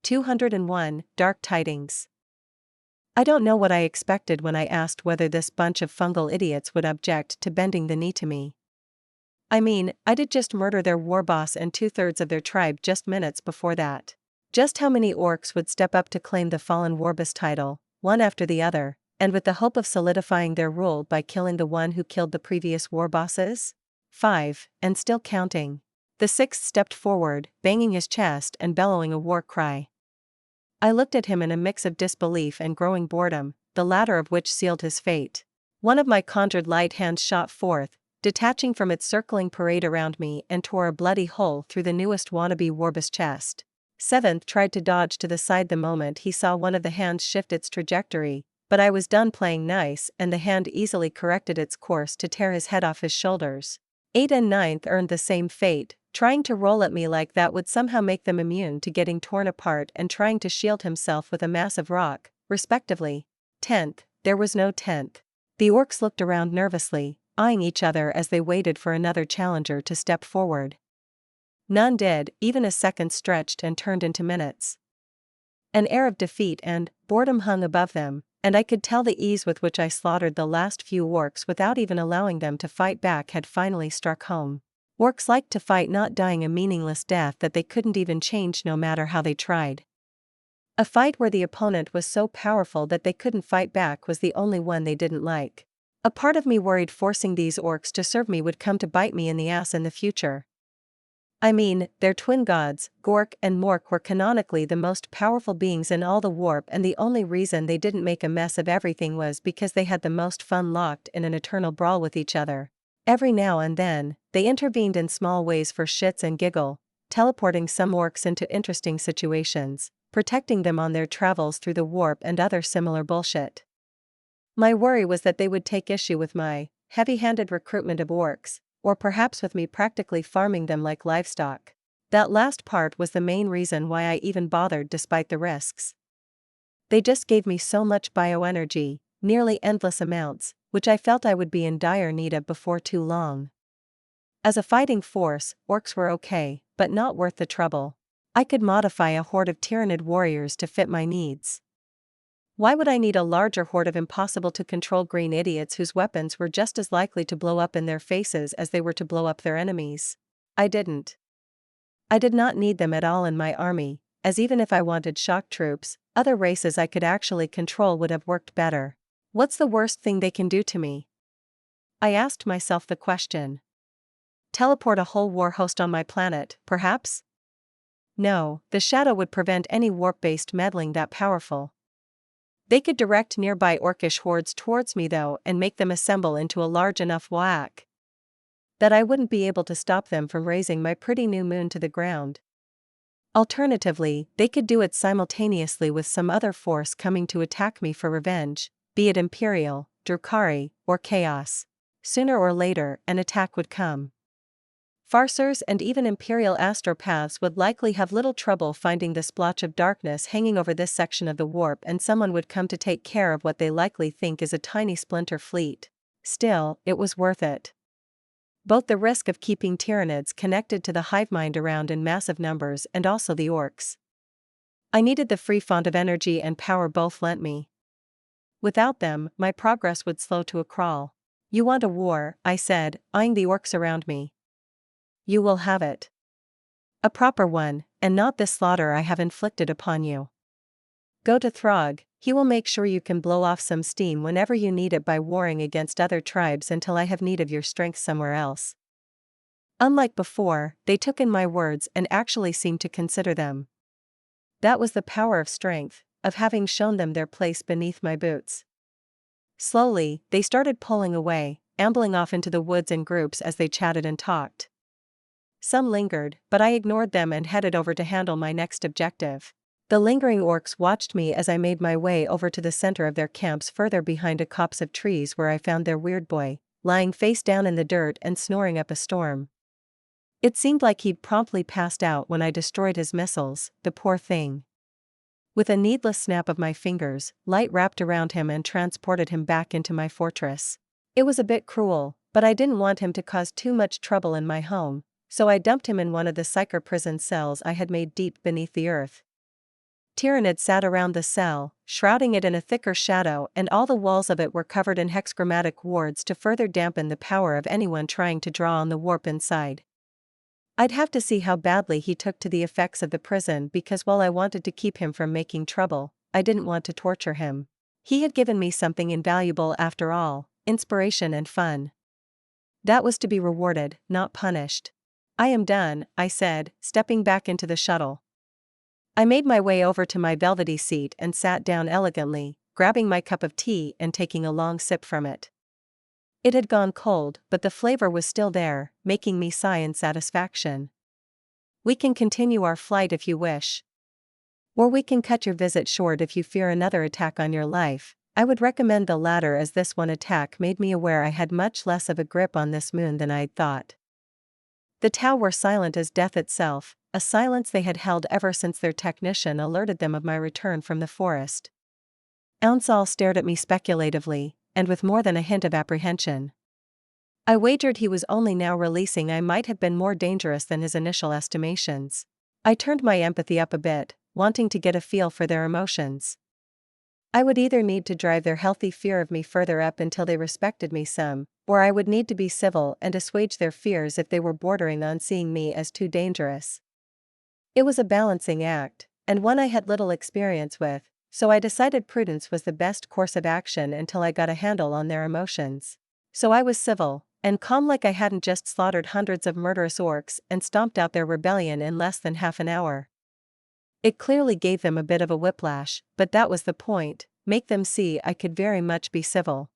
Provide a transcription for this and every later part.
201, Dark Tidings. I don't know what I expected when I asked whether this bunch of fungal idiots would object to bending the knee to me. I mean, I did just murder their war boss and 2/3 of their tribe just minutes before that. Just how many orcs would step up to claim the fallen warboss title, one after the other, and with the hope of solidifying their rule by killing the one who killed the previous war bosses? 5, and still counting. The sixth stepped forward, banging his chest and bellowing a war cry. I looked at him in a mix of disbelief and growing boredom, the latter of which sealed his fate. One of my conjured light hands shot forth, detaching from its circling parade around me, and tore a bloody hole through the newest wannabe warboss chest. Seventh tried to dodge to the side the moment he saw one of the hands shift its trajectory, but I was done playing nice and the hand easily corrected its course to tear his head off his shoulders. 8 and 9th earned the same fate, trying to roll at me like that would somehow make them immune to getting torn apart and trying to shield himself with a massive rock, respectively. 10th, there was no 10th. The orcs looked around nervously, eyeing each other as they waited for another challenger to step forward. None did, even a second stretched and turned into minutes. An air of defeat and boredom hung above them, and I could tell the ease with which I slaughtered the last few orcs without even allowing them to fight back had finally struck home. Orcs liked to fight, not dying a meaningless death that they couldn't even change no matter how they tried. A fight where the opponent was so powerful that they couldn't fight back was the only one they didn't like. A part of me worried forcing these orcs to serve me would come to bite me in the ass in the future. I mean, their twin gods, Gork and Mork, were canonically the most powerful beings in all the warp, and the only reason they didn't make a mess of everything was because they had the most fun locked in an eternal brawl with each other. Every now and then, they intervened in small ways for shits and giggle, teleporting some orcs into interesting situations, protecting them on their travels through the warp and other similar bullshit. My worry was that they would take issue with my heavy-handed recruitment of orcs, or perhaps with me practically farming them like livestock. That last part was the main reason why I even bothered despite the risks. They just gave me so much bioenergy, nearly endless amounts, which I felt I would be in dire need of before too long. As a fighting force, orcs were okay, but not worth the trouble. I could modify a horde of tyrannid warriors to fit my needs. Why would I need a larger horde of impossible-to-control green idiots whose weapons were just as likely to blow up in their faces as they were to blow up their enemies? I didn't. I did not need them at all in my army, as even if I wanted shock troops, other races I could actually control would have worked better. What's the worst thing they can do to me? I asked myself the question. Teleport a whole war host on my planet, perhaps? No, the shadow would prevent any warp-based meddling that powerful. They could direct nearby orcish hordes towards me though and make them assemble into a large enough whack that I wouldn't be able to stop them from razing my pretty new moon to the ground. Alternatively, they could do it simultaneously with some other force coming to attack me for revenge, be it Imperial, Drukhari, or Chaos. Sooner or later, an attack would come. Farcers and even Imperial astropaths would likely have little trouble finding the splotch of darkness hanging over this section of the warp, and someone would come to take care of what they likely think is a tiny splinter fleet. Still, it was worth it. Both the risk of keeping tyrannids connected to the hive mind around in massive numbers and also the orcs. I needed the free font of energy and power both lent me. Without them, my progress would slow to a crawl. You want a war, I said, eyeing the orcs around me. You will have it. A proper one, and not the slaughter I have inflicted upon you. Go to Throg, he will make sure you can blow off some steam whenever you need it by warring against other tribes until I have need of your strength somewhere else. Unlike before, they took in my words and actually seemed to consider them. That was the power of strength, of having shown them their place beneath my boots. Slowly, they started pulling away, ambling off into the woods in groups as they chatted and talked. Some lingered, but I ignored them and headed over to handle my next objective. The lingering orcs watched me as I made my way over to the center of their camps further behind a copse of trees where I found their weirdboy, lying face down in the dirt and snoring up a storm. It seemed like he'd promptly passed out when I destroyed his missiles, the poor thing. With a needless snap of my fingers, light wrapped around him and transported him back into my fortress. It was a bit cruel, but I didn't want him to cause too much trouble in my home, so I dumped him in one of the psyker prison cells I had made deep beneath the earth. Tyrannid sat around the cell, shrouding it in a thicker shadow, and all the walls of it were covered in hexagrammatic wards to further dampen the power of anyone trying to draw on the warp inside. I'd have to see how badly he took to the effects of the prison, because while I wanted to keep him from making trouble, I didn't want to torture him. He had given me something invaluable after all, inspiration and fun. That was to be rewarded, not punished. I am done, I said, stepping back into the shuttle. I made my way over to my velvety seat and sat down elegantly, grabbing my cup of tea and taking a long sip from it. It had gone cold, but the flavor was still there, making me sigh in satisfaction. We can continue our flight if you wish. Or we can cut your visit short if you fear another attack on your life. I would recommend the latter, as this one attack made me aware I had much less of a grip on this moon than I'd thought. The Tau were silent as death itself, a silence they had held ever since their technician alerted them of my return from the forest. Ounsal stared at me speculatively, and with more than a hint of apprehension. I wagered he was only now releasing I might have been more dangerous than his initial estimations. I turned my empathy up a bit, wanting to get a feel for their emotions. I would either need to drive their healthy fear of me further up until they respected me some, or I would need to be civil and assuage their fears if they were bordering on seeing me as too dangerous. It was a balancing act, and one I had little experience with, so I decided prudence was the best course of action until I got a handle on their emotions. So I was civil, and calm, like I hadn't just slaughtered hundreds of murderous orcs and stomped out their rebellion in less than half an hour. It clearly gave them a bit of a whiplash, but that was the point, make them see I could very much be civil.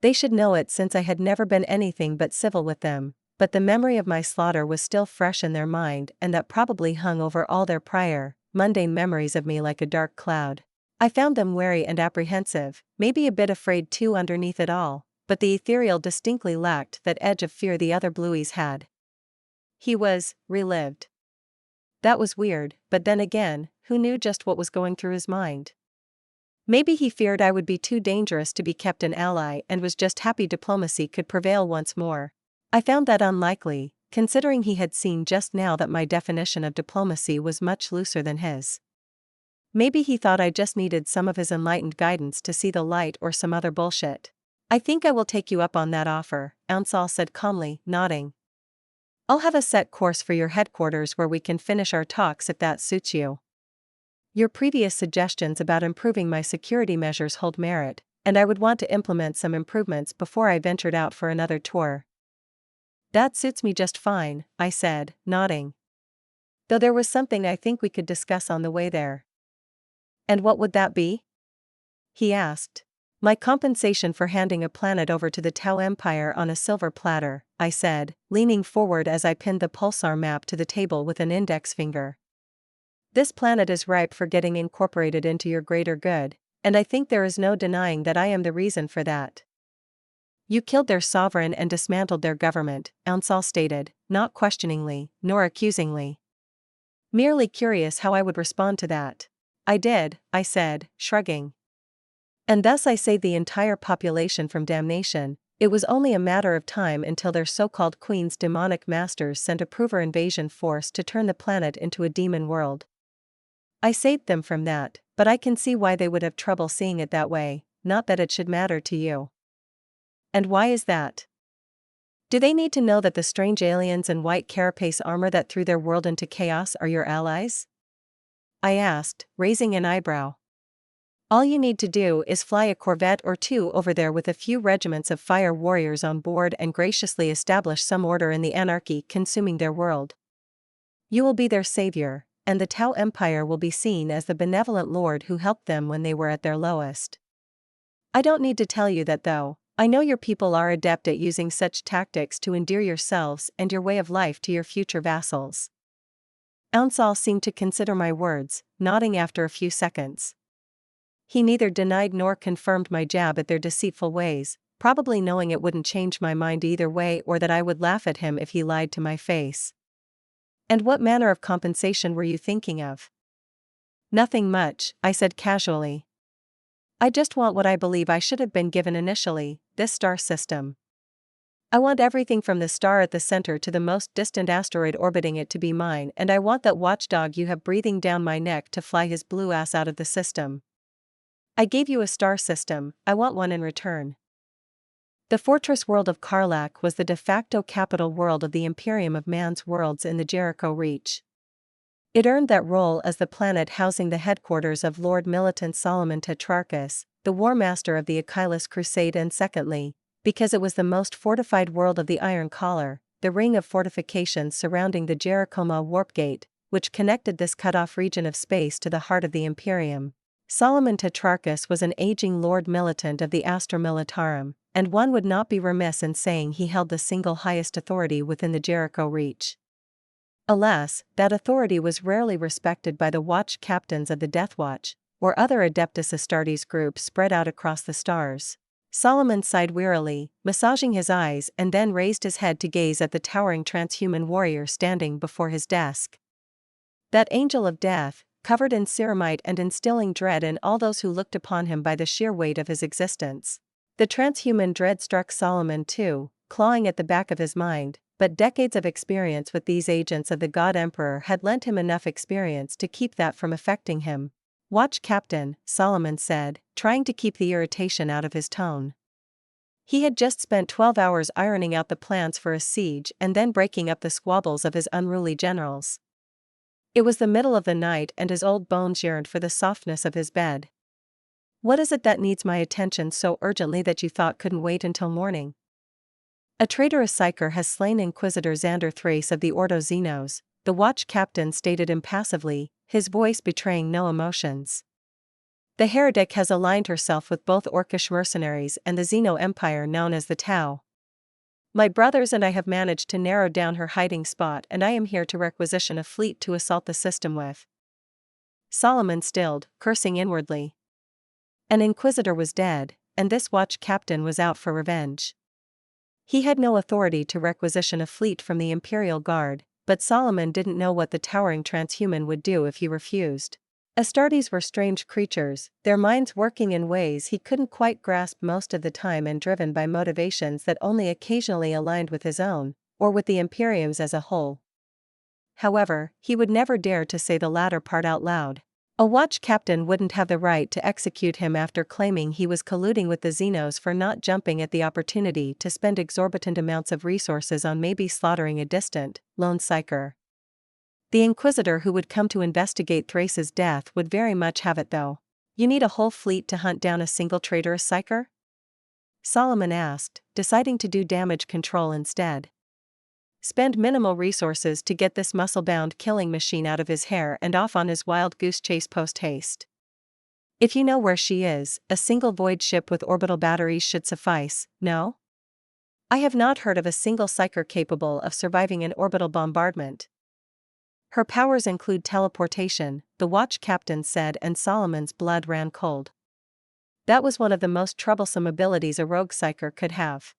They should know it, since I had never been anything but civil with them, but the memory of my slaughter was still fresh in their mind, and that probably hung over all their prior, mundane memories of me like a dark cloud. I found them wary and apprehensive, maybe a bit afraid too underneath it all, but the ethereal distinctly lacked that edge of fear the other blueies had. He was relived. That was weird, but then again, who knew just what was going through his mind? Maybe he feared I would be too dangerous to be kept an ally and was just happy diplomacy could prevail once more. I found that unlikely, considering he had seen just now that my definition of diplomacy was much looser than his. Maybe he thought I just needed some of his enlightened guidance to see the light, or some other bullshit. I think I will take you up on that offer, Ounsal said calmly, nodding. I'll have a set course for your headquarters where we can finish our talks if that suits you. Your previous suggestions about improving my security measures hold merit, and I would want to implement some improvements before I ventured out for another tour. That suits me just fine, I said, nodding. Though there was something I think we could discuss on the way there. And what would that be? He asked. My compensation for handing a planet over to the Tau Empire on a silver platter, I said, leaning forward as I pinned the pulsar map to the table with an index finger. This planet is ripe for getting incorporated into your greater good, and I think there is no denying that I am the reason for that. You killed their sovereign and dismantled their government, Ounsal stated, not questioningly, nor accusingly. Merely curious how I would respond to that. I did, I said, shrugging. And thus I saved the entire population from damnation. It was only a matter of time until their so-called queen's demonic masters sent a prover invasion force to turn the planet into a demon world. I saved them from that, but I can see why they would have trouble seeing it that way, not that it should matter to you. And why is that? Do they need to know that the strange aliens in white carapace armor that threw their world into chaos are your allies? I asked, raising an eyebrow. All you need to do is fly a corvette or two over there with a few regiments of fire warriors on board and graciously establish some order in the anarchy consuming their world. You will be their savior, and the Tau Empire will be seen as the benevolent lord who helped them when they were at their lowest. I don't need to tell you that, though. I know your people are adept at using such tactics to endear yourselves and your way of life to your future vassals. Ounsal seemed to consider my words, nodding after a few seconds. He neither denied nor confirmed my jab at their deceitful ways, probably knowing it wouldn't change my mind either way, or that I would laugh at him if he lied to my face. And what manner of compensation were you thinking of? Nothing much, I said casually. I just want what I believe I should have been given initially, this star system. I want everything from the star at the center to the most distant asteroid orbiting it to be mine, and I want that watchdog you have breathing down my neck to fly his blue ass out of the system. I gave you a star system, I want one in return. The fortress world of Karlach was the de facto capital world of the Imperium of Man's worlds in the Jericho Reach. It earned that role as the planet housing the headquarters of Lord Militant Solomon Tetrarchus, the War Master of the Achilles Crusade, and secondly, because it was the most fortified world of the Iron Collar, the ring of fortifications surrounding the Jerichoma Warp Gate, which connected this cut-off region of space to the heart of the Imperium. Solomon Tetrarchus was an aging Lord Militant of the Astra Militarum, and one would not be remiss in saying he held the single highest authority within the Jericho Reach. Alas, that authority was rarely respected by the watch captains of the Death Watch, or other Adeptus Astartes groups spread out across the stars. Solomon sighed wearily, massaging his eyes, and then raised his head to gaze at the towering transhuman warrior standing before his desk. That angel of death, covered in ceramite and instilling dread in all those who looked upon him by the sheer weight of his existence. The transhuman dread struck Solomon too, clawing at the back of his mind, but decades of experience with these agents of the God Emperor had lent him enough experience to keep that from affecting him. "Watch Captain," Solomon said, trying to keep the irritation out of his tone. He had just spent 12 hours ironing out the plans for a siege and then breaking up the squabbles of his unruly generals. It was the middle of the night and his old bones yearned for the softness of his bed. "What is it that needs my attention so urgently that you thought couldn't wait until morning?" "A traitorous psyker has slain Inquisitor Xander Thrace of the Ordo Xenos," the watch captain stated impassively, his voice betraying no emotions. "The heretic has aligned herself with both Orcish mercenaries and the Xeno Empire known as the Tau. My brothers and I have managed to narrow down her hiding spot, and I am here to requisition a fleet to assault the system with." Solomon stilled, cursing inwardly. An Inquisitor was dead, and this watch captain was out for revenge. He had no authority to requisition a fleet from the Imperial Guard, but Solomon didn't know what the towering transhuman would do if he refused. Astartes were strange creatures, their minds working in ways he couldn't quite grasp most of the time and driven by motivations that only occasionally aligned with his own, or with the Imperium's as a whole. However, he would never dare to say the latter part out loud. A watch captain wouldn't have the right to execute him after claiming he was colluding with the Xenos for not jumping at the opportunity to spend exorbitant amounts of resources on maybe slaughtering a distant, lone psyker. The Inquisitor who would come to investigate Thrace's death would very much have it though. "You need a whole fleet to hunt down a single traitorous psyker?" Solomon asked, deciding to do damage control instead. Spend minimal resources to get this muscle-bound killing machine out of his hair and off on his wild goose chase post-haste. If you know where she is, a single void ship with orbital batteries should suffice, no? I have not heard of a single psyker capable of surviving an orbital bombardment. Her powers include teleportation, the watch captain said, and Solomon's blood ran cold. That was one of the most troublesome abilities a rogue psyker could have.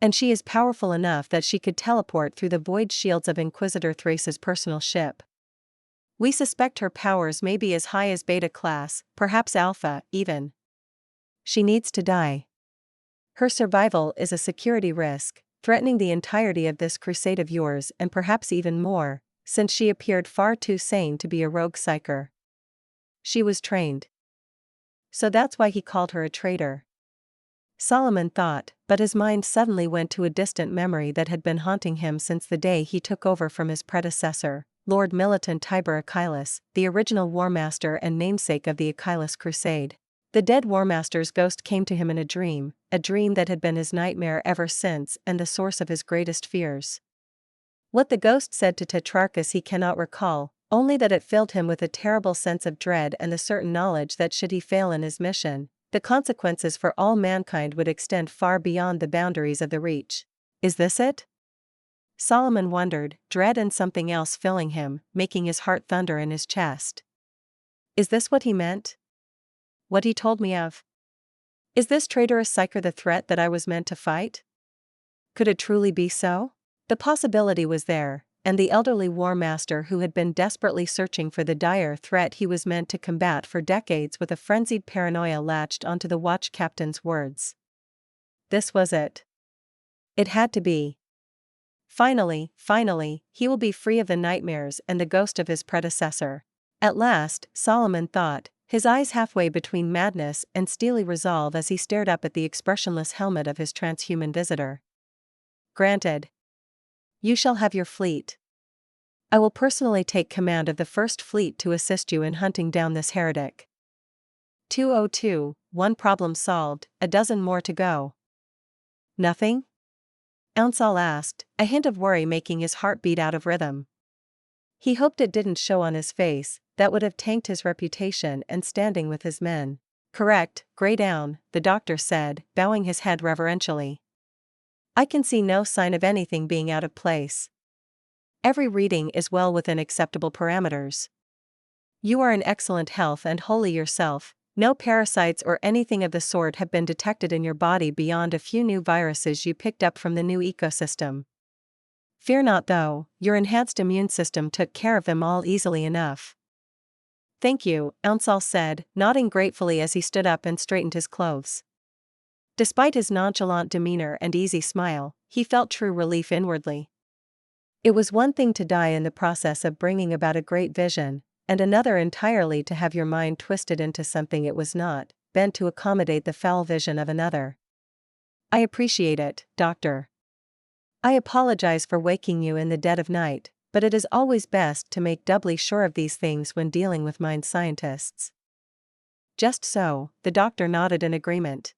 And she is powerful enough that she could teleport through the void shields of Inquisitor Thrace's personal ship. We suspect her powers may be as high as beta class, perhaps alpha, even. She needs to die. Her survival is a security risk, threatening the entirety of this crusade of yours and perhaps even more, since she appeared far too sane to be a rogue psyker. She was trained. So that's why he called her a traitor. Solomon thought, but his mind suddenly went to a distant memory that had been haunting him since the day he took over from his predecessor, Lord Militant Tiber Achilles, the original War Master and namesake of the Achilles Crusade. The dead War Master's ghost came to him in a dream that had been his nightmare ever since and the source of his greatest fears. What the ghost said to Tetrarchus he cannot recall, only that it filled him with a terrible sense of dread and the certain knowledge that should he fail in his mission, the consequences for all mankind would extend far beyond the boundaries of the Reach. Is this it? Solomon wondered, dread and something else filling him, making his heart thunder in his chest. Is this what he meant? What he told me of? Is this traitorous psyker the threat that I was meant to fight? Could it truly be so? The possibility was there, and the elderly War Master who had been desperately searching for the dire threat he was meant to combat for decades with a frenzied paranoia latched onto the watch captain's words. This was it. It had to be. Finally, he will be free of the nightmares and the ghost of his predecessor. At last, Solomon thought, his eyes halfway between madness and steely resolve as he stared up at the expressionless helmet of his transhuman visitor. Granted. You shall have your fleet. I will personally take command of the first fleet to assist you in hunting down this heretic. 202, one problem solved, a dozen more to go. Nothing? Ounsal asked, a hint of worry making his heart beat out of rhythm. He hoped it didn't show on his face, that would have tanked his reputation and standing with his men. Correct, Grey Down, the doctor said, bowing his head reverentially. I can see no sign of anything being out of place. Every reading is well within acceptable parameters. You are in excellent health and wholly yourself. No parasites or anything of the sort have been detected in your body beyond a few new viruses you picked up from the new ecosystem. Fear not though, your enhanced immune system took care of them all easily enough. Thank you, Ounsal said, nodding gratefully as he stood up and straightened his clothes. Despite his nonchalant demeanor and easy smile, he felt true relief inwardly. It was one thing to die in the process of bringing about a great vision, and another entirely to have your mind twisted into something it was not, bent to accommodate the foul vision of another. I appreciate it, Doctor. I apologize for waking you in the dead of night, but it is always best to make doubly sure of these things when dealing with mind scientists. Just so, the doctor nodded in agreement.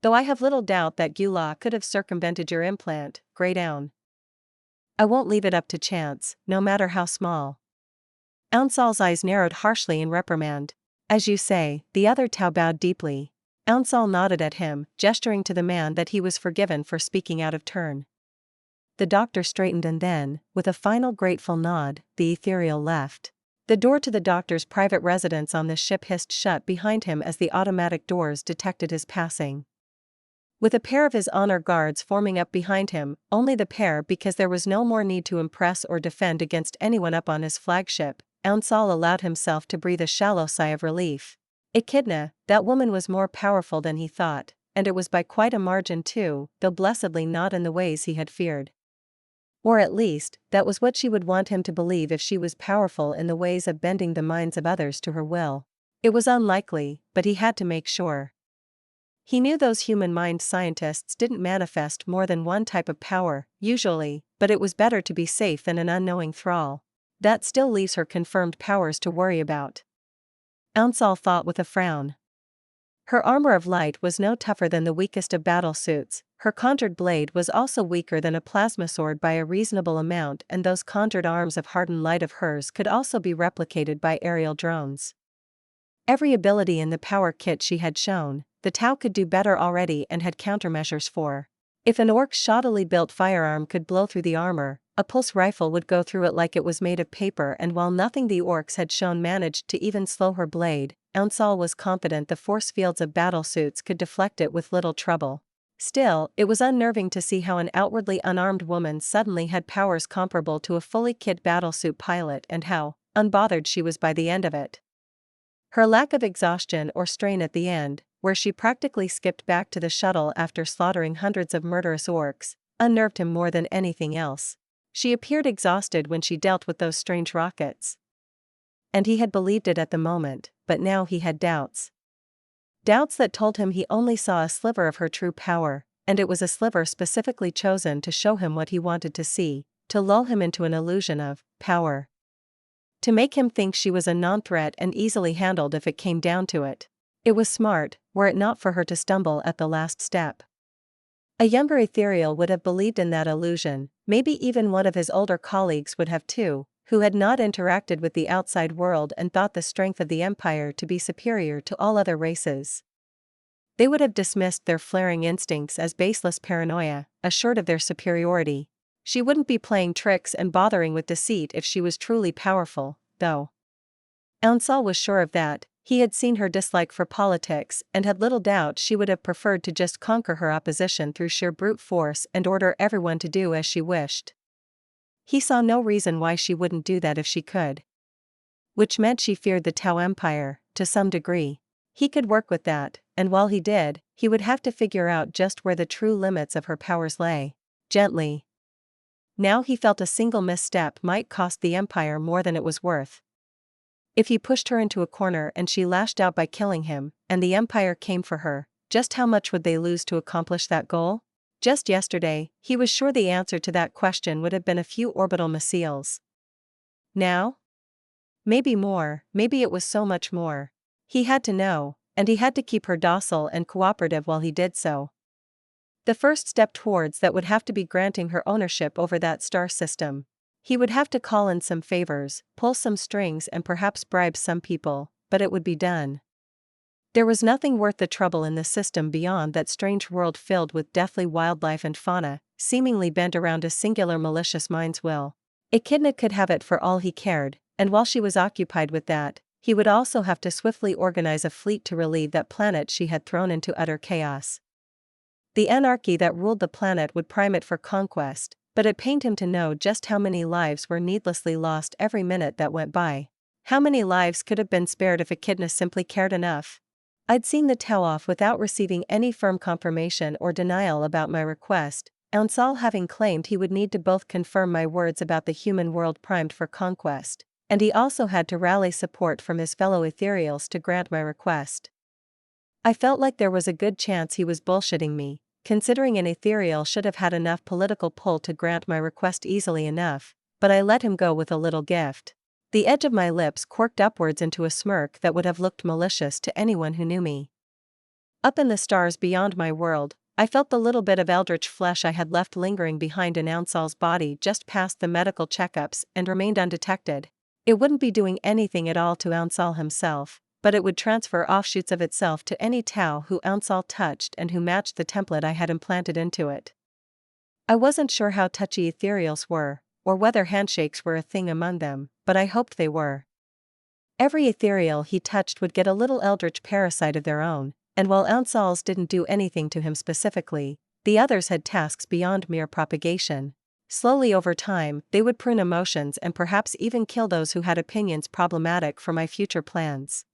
Though I have little doubt that Gula could have circumvented your implant, Grey Down. I won't leave it up to chance, no matter how small. Ounsal's eyes narrowed harshly in reprimand. As you say, the other Tau bowed deeply. Ounsal nodded at him, gesturing to the man that he was forgiven for speaking out of turn. The doctor straightened and then, with a final grateful nod, the ethereal left. The door to the doctor's private residence on the ship hissed shut behind him as the automatic doors detected his passing. With a pair of his honor guards forming up behind him, only the pair because there was no more need to impress or defend against anyone up on his flagship, Ounsal allowed himself to breathe a shallow sigh of relief. Echidna, that woman was more powerful than he thought, and it was by quite a margin too, though blessedly not in the ways he had feared. Or at least, that was what she would want him to believe if she was powerful in the ways of bending the minds of others to her will. It was unlikely, but he had to make sure. He knew those human mind scientists didn't manifest more than one type of power, usually, but it was better to be safe than an unknowing thrall. That still leaves her confirmed powers to worry about. Ounsal thought with a frown. Her armor of light was no tougher than the weakest of battle suits, her conjured blade was also weaker than a plasma sword by a reasonable amount, and those conjured arms of hardened light of hers could also be replicated by aerial drones. Every ability in the power kit she had shown, the Tau could do better already and had countermeasures for. If an orc's shoddily built firearm could blow through the armor, a pulse rifle would go through it like it was made of paper, and while nothing the orcs had shown managed to even slow her blade, Ounsal was confident the force fields of battlesuits could deflect it with little trouble. Still, it was unnerving to see how an outwardly unarmed woman suddenly had powers comparable to a fully kit battlesuit pilot and how unbothered she was by the end of it. Her lack of exhaustion or strain at the end, where she practically skipped back to the shuttle after slaughtering hundreds of murderous orcs, unnerved him more than anything else. She appeared exhausted when she dealt with those strange rockets. And he had believed it at the moment, but now he had doubts. Doubts that told him he only saw a sliver of her true power, and it was a sliver specifically chosen to show him what he wanted to see, to lull him into an illusion of power. To make him think she was a non-threat and easily handled if it came down to it. It was smart, were it not for her to stumble at the last step. A younger Ethereal would have believed in that illusion, maybe even one of his older colleagues would have too, who had not interacted with the outside world and thought the strength of the Empire to be superior to all other races. They would have dismissed their flaring instincts as baseless paranoia, assured of their superiority. She wouldn't be playing tricks and bothering with deceit if she was truly powerful, though. Ounsal was sure of that. He had seen her dislike for politics and had little doubt she would have preferred to just conquer her opposition through sheer brute force and order everyone to do as she wished. He saw no reason why she wouldn't do that if she could. Which meant she feared the Tau Empire, to some degree. He could work with that, and while he did, he would have to figure out just where the true limits of her powers lay. Gently. Now he felt a single misstep might cost the Empire more than it was worth. If he pushed her into a corner and she lashed out by killing him, and the Empire came for her, just how much would they lose to accomplish that goal? Just yesterday, he was sure the answer to that question would have been a few orbital missiles. Now? Maybe more, maybe it was so much more. He had to know, and he had to keep her docile and cooperative while he did so. The first step towards that would have to be granting her ownership over that star system. He would have to call in some favors, pull some strings and perhaps bribe some people, but it would be done. There was nothing worth the trouble in the system beyond that strange world filled with deathly wildlife and fauna, seemingly bent around a singular malicious mind's will. Echidna could have it for all he cared, and while she was occupied with that, he would also have to swiftly organize a fleet to relieve that planet she had thrown into utter chaos. The anarchy that ruled the planet would prime it for conquest, but it pained him to know just how many lives were needlessly lost every minute that went by. How many lives could have been spared if Echidna simply cared enough? I'd seen the tell off without receiving any firm confirmation or denial about my request, Ansal having claimed he would need to both confirm my words about the human world primed for conquest, and he also had to rally support from his fellow ethereals to grant my request. I felt like there was a good chance he was bullshitting me, considering an ethereal should have had enough political pull to grant my request easily enough, but I let him go with a little gift. The edge of my lips quirked upwards into a smirk that would have looked malicious to anyone who knew me. Up in the stars beyond my world, I felt the little bit of eldritch flesh I had left lingering behind in Ansal's body just past the medical checkups and remained undetected. It wouldn't be doing anything at all to Ansal himself, but it would transfer offshoots of itself to any Tau who Ansal touched and who matched the template I had implanted into it. I wasn't sure how touchy ethereals were, or whether handshakes were a thing among them, but I hoped they were. Every ethereal he touched would get a little eldritch parasite of their own, and while Ansal's didn't do anything to him specifically, the others had tasks beyond mere propagation. Slowly over time, they would prune emotions and perhaps even kill those who had opinions problematic for my future plans.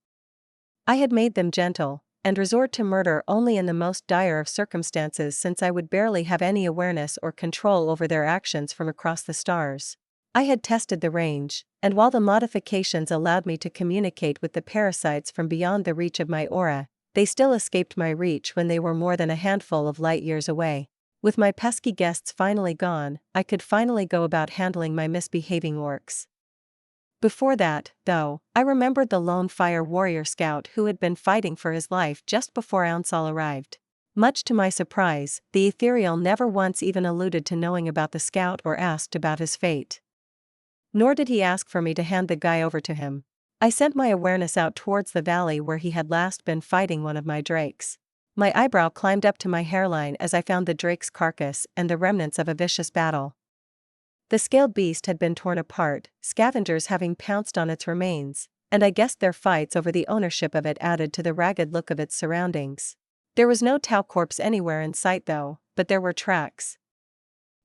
I had made them gentle, and resort to murder only in the most dire of circumstances since I would barely have any awareness or control over their actions from across the stars. I had tested the range, and while the modifications allowed me to communicate with the parasites from beyond the reach of my aura, they still escaped my reach when they were more than a handful of light years away. With my pesky guests finally gone, I could finally go about handling my misbehaving orcs. Before that, though, I remembered the lone fire warrior scout who had been fighting for his life just before Ansal arrived. Much to my surprise, the ethereal never once even alluded to knowing about the scout or asked about his fate. Nor did he ask for me to hand the guy over to him. I sent my awareness out towards the valley where he had last been fighting one of my drakes. My eyebrow climbed up to my hairline as I found the drake's carcass and the remnants of a vicious battle. The scaled beast had been torn apart, scavengers having pounced on its remains, and I guessed their fights over the ownership of it added to the ragged look of its surroundings. There was no Tau corpse anywhere in sight though, but there were tracks.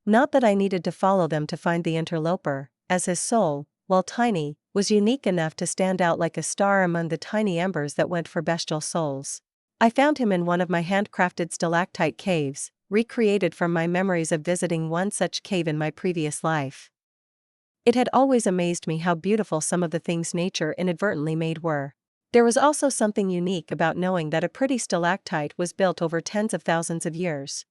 Not that I needed to follow them to find the interloper, as his soul, while tiny, was unique enough to stand out like a star among the tiny embers that went for bestial souls. I found him in one of my handcrafted stalactite caves, recreated from my memories of visiting one such cave in my previous life. It had always amazed me how beautiful some of the things nature inadvertently made were. There was also something unique about knowing that a pretty stalactite was built over tens of thousands of years.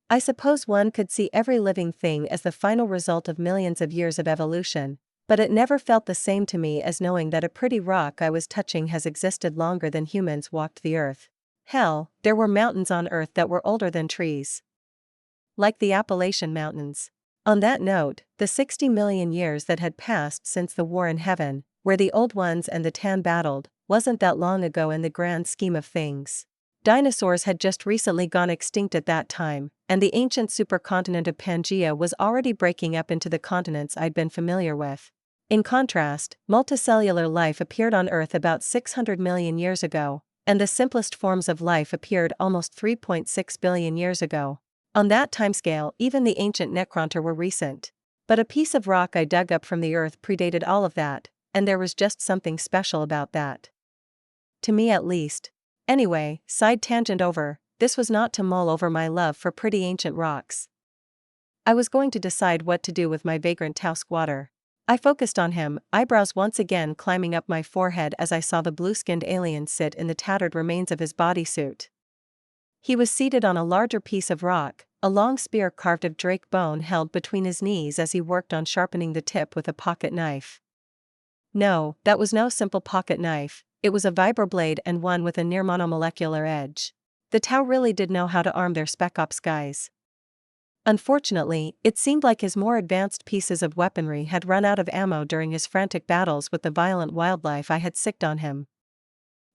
I suppose one could see every living thing as the final result of millions of years of evolution, but it never felt the same to me as knowing that a pretty rock I was touching has existed longer than humans walked the earth. Hell, there were mountains on Earth that were older than trees. Like the Appalachian Mountains. On that note, the 60 million years that had passed since the war in heaven, where the Old Ones and the Tan battled, wasn't that long ago in the grand scheme of things. Dinosaurs had just recently gone extinct at that time, and the ancient supercontinent of Pangaea was already breaking up into the continents I'd been familiar with. In contrast, multicellular life appeared on Earth about 600 million years ago, and the simplest forms of life appeared almost 3.6 billion years ago. On that timescale, even the ancient Necronter were recent. But a piece of rock I dug up from the earth predated all of that, and there was just something special about that. To me at least. Anyway, side tangent over, this was not to mull over my love for pretty ancient rocks. I was going to decide what to do with my vagrant Tau squatter. I focused on him, eyebrows once again climbing up my forehead as I saw the blue-skinned alien sit in the tattered remains of his bodysuit. He was seated on a larger piece of rock, a long spear carved of drake bone held between his knees as he worked on sharpening the tip with a pocket knife. No, that was no simple pocket knife, it was a vibroblade and one with a near monomolecular edge. The Tau really did know how to arm their spec ops guys. Unfortunately, it seemed like his more advanced pieces of weaponry had run out of ammo during his frantic battles with the violent wildlife I had sicked on him.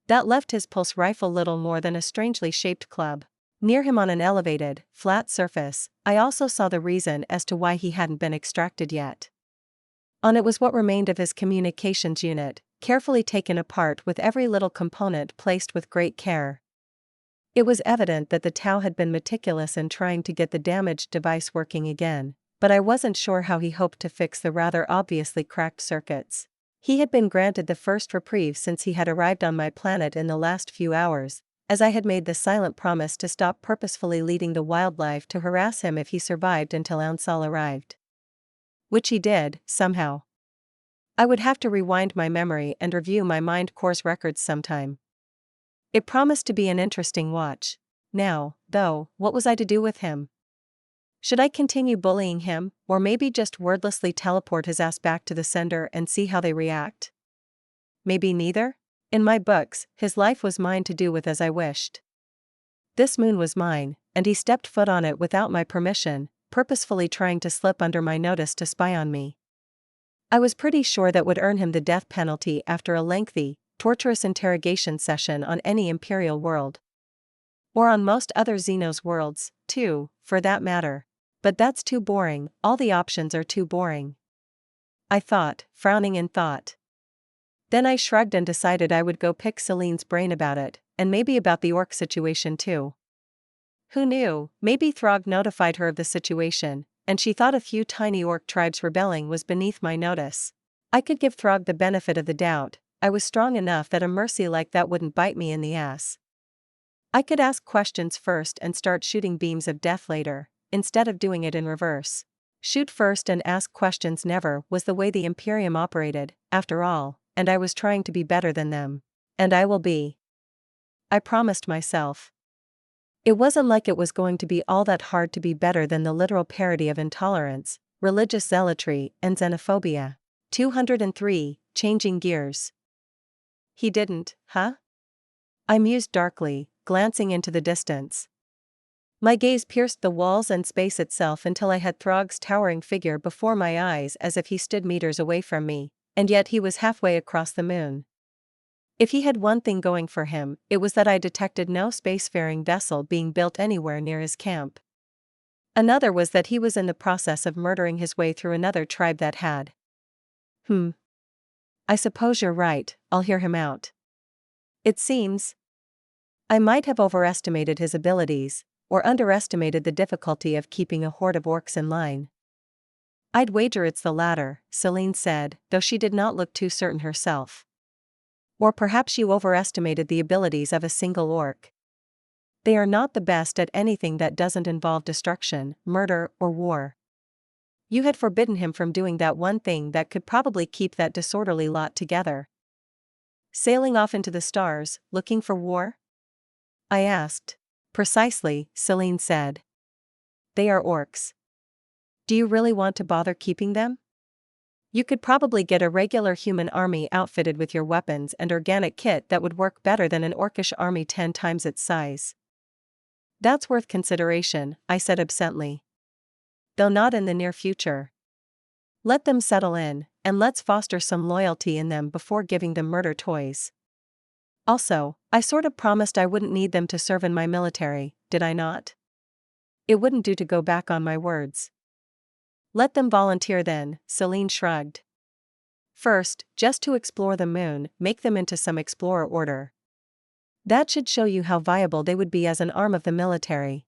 That left his pulse rifle little more than a strangely shaped club. Near him on an elevated, flat surface, I also saw the reason as to why he hadn't been extracted yet. On it was what remained of his communications unit, carefully taken apart with every little component placed with great care. It was evident that the Tau had been meticulous in trying to get the damaged device working again, but I wasn't sure how he hoped to fix the rather obviously cracked circuits. He had been granted the first reprieve since he had arrived on my planet in the last few hours, as I had made the silent promise to stop purposefully leading the wildlife to harass him if he survived until Ansal arrived. Which he did, somehow. I would have to rewind my memory and review my mind course records sometime. It promised to be an interesting watch. Now, though, what was I to do with him? Should I continue bullying him, or maybe just wordlessly teleport his ass back to the sender and see how they react? Maybe neither? In my books, his life was mine to do with as I wished. This moon was mine, and he stepped foot on it without my permission, purposefully trying to slip under my notice to spy on me. I was pretty sure that would earn him the death penalty after a lengthy, torturous interrogation session on any Imperial world. Or on most other Xenos worlds, too, for that matter. But that's too boring, all the options are too boring. I thought, frowning in thought. Then I shrugged and decided I would go pick Celine's brain about it, and maybe about the orc situation too. Who knew, maybe Throg notified her of the situation, and she thought a few tiny orc tribes rebelling was beneath my notice. I could give Throg the benefit of the doubt. I was strong enough that a mercy like that wouldn't bite me in the ass. I could ask questions first and start shooting beams of death later, instead of doing it in reverse. Shoot first and ask questions never was the way the Imperium operated, after all, and I was trying to be better than them. And I will be. I promised myself. It wasn't like it was going to be all that hard to be better than the literal parody of intolerance, religious zealotry, and xenophobia. 203, Changing Gears. He didn't, huh? I mused darkly, glancing into the distance. My gaze pierced the walls and space itself until I had Throg's towering figure before my eyes as if he stood meters away from me, and yet he was halfway across the moon. If he had one thing going for him, it was that I detected no spacefaring vessel being built anywhere near his camp. Another was that he was in the process of murdering his way through another tribe that had. I suppose you're right, I'll hear him out. It seems. I might have overestimated his abilities, or underestimated the difficulty of keeping a horde of orcs in line. I'd wager it's the latter, Celine said, though she did not look too certain herself. Or perhaps you overestimated the abilities of a single orc. They are not the best at anything that doesn't involve destruction, murder, or war. You had forbidden him from doing that one thing that could probably keep that disorderly lot together. Sailing off into the stars, looking for war? I asked. Precisely, Celine said. They are orcs. Do you really want to bother keeping them? You could probably get a regular human army outfitted with your weapons and organic kit that would work better than an orcish army 10 times its size. That's worth consideration, I said absently. Though not in the near future. Let them settle in, and let's foster some loyalty in them before giving them murder toys. Also, I sort of promised I wouldn't need them to serve in my military, did I not? It wouldn't do to go back on my words. Let them volunteer then, Celine shrugged. First, just to explore the moon, make them into some explorer order. That should show you how viable they would be as an arm of the military.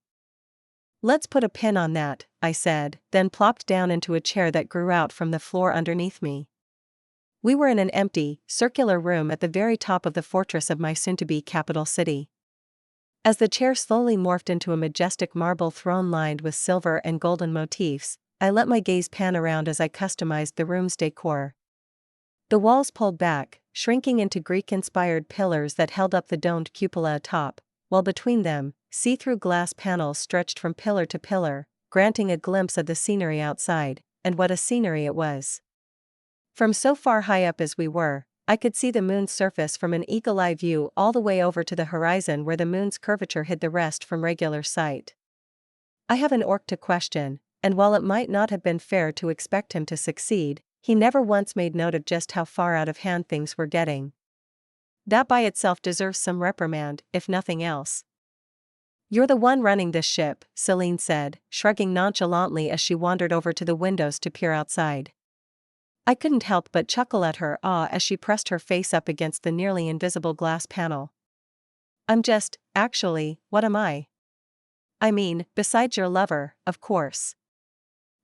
Let's put a pin on that, I said, then plopped down into a chair that grew out from the floor underneath me. We were in an empty, circular room at the very top of the fortress of my soon-to-be capital city. As the chair slowly morphed into a majestic marble throne lined with silver and golden motifs, I let my gaze pan around as I customized the room's decor. The walls pulled back, shrinking into Greek-inspired pillars that held up the domed cupola atop, while between them, see-through glass panels stretched from pillar to pillar, granting a glimpse of the scenery outside, and what a scenery it was. From so far high up as we were, I could see the moon's surface from an eagle-eye view all the way over to the horizon where the moon's curvature hid the rest from regular sight. I have an orc to question, and while it might not have been fair to expect him to succeed, he never once made note of just how far out of hand things were getting. That by itself deserves some reprimand, if nothing else. "You're the one running this ship," Celine said, shrugging nonchalantly as she wandered over to the windows to peer outside. I couldn't help but chuckle at her awe as she pressed her face up against the nearly invisible glass panel. Actually, what am I? I mean, besides your lover, of course.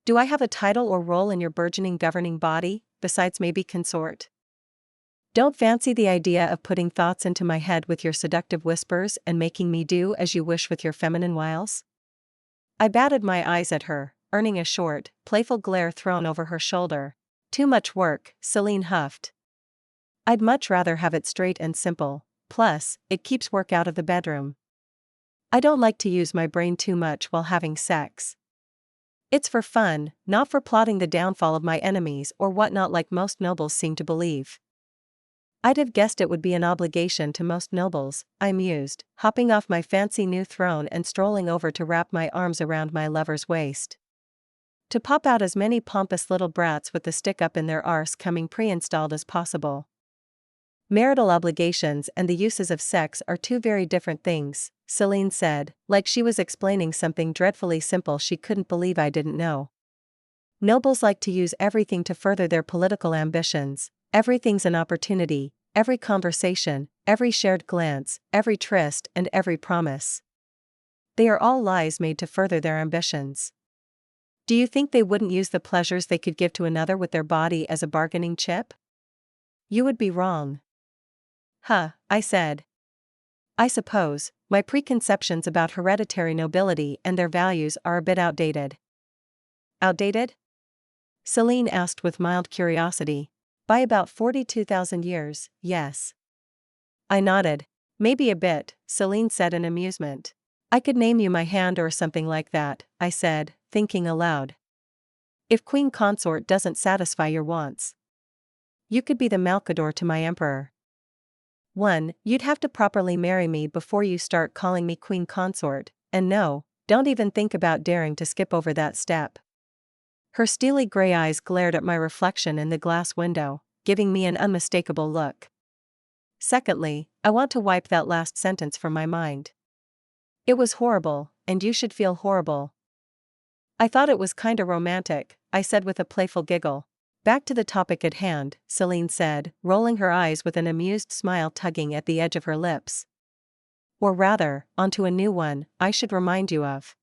Do I have a title or role in your burgeoning governing body, besides maybe consort? Don't fancy the idea of putting thoughts into my head with your seductive whispers and making me do as you wish with your feminine wiles? I batted my eyes at her, earning a short, playful glare thrown over her shoulder. "Too much work," Celine huffed. "I'd much rather have it straight and simple, plus, it keeps work out of the bedroom. I don't like to use my brain too much while having sex. It's for fun, not for plotting the downfall of my enemies or whatnot like most nobles seem to believe." "I'd have guessed it would be an obligation to most nobles," I mused, hopping off my fancy new throne and strolling over to wrap my arms around my lover's waist. To pop out as many pompous little brats with the stick up in their arse coming pre-installed as possible. "Marital obligations and the uses of sex are two very different things," Celine said, like she was explaining something dreadfully simple she couldn't believe I didn't know. "Nobles like to use everything to further their political ambitions. Everything's an opportunity, every conversation, every shared glance, every tryst and every promise. They are all lies made to further their ambitions. Do you think they wouldn't use the pleasures they could give to another with their body as a bargaining chip? You would be wrong." "Huh," I said. "I suppose my preconceptions about hereditary nobility and their values are a bit outdated." "Outdated?" Celine asked with mild curiosity. "By about 42,000 years, yes." I nodded. "Maybe a bit," Celine said in amusement. "I could name you my hand or something like that," I said, thinking aloud. "If Queen Consort doesn't satisfy your wants. You could be the Malcador to my emperor." "1. You'd have to properly marry me before you start calling me Queen Consort, and no, don't even think about daring to skip over that step." Her steely gray eyes glared at my reflection in the glass window, giving me an unmistakable look. "Secondly, I want to wipe that last sentence from my mind. It was horrible, and you should feel horrible." "I thought it was kinda romantic," I said with a playful giggle. "Back to the topic at hand," Celine said, rolling her eyes with an amused smile tugging at the edge of her lips. "Or rather, onto a new one, I should remind you of.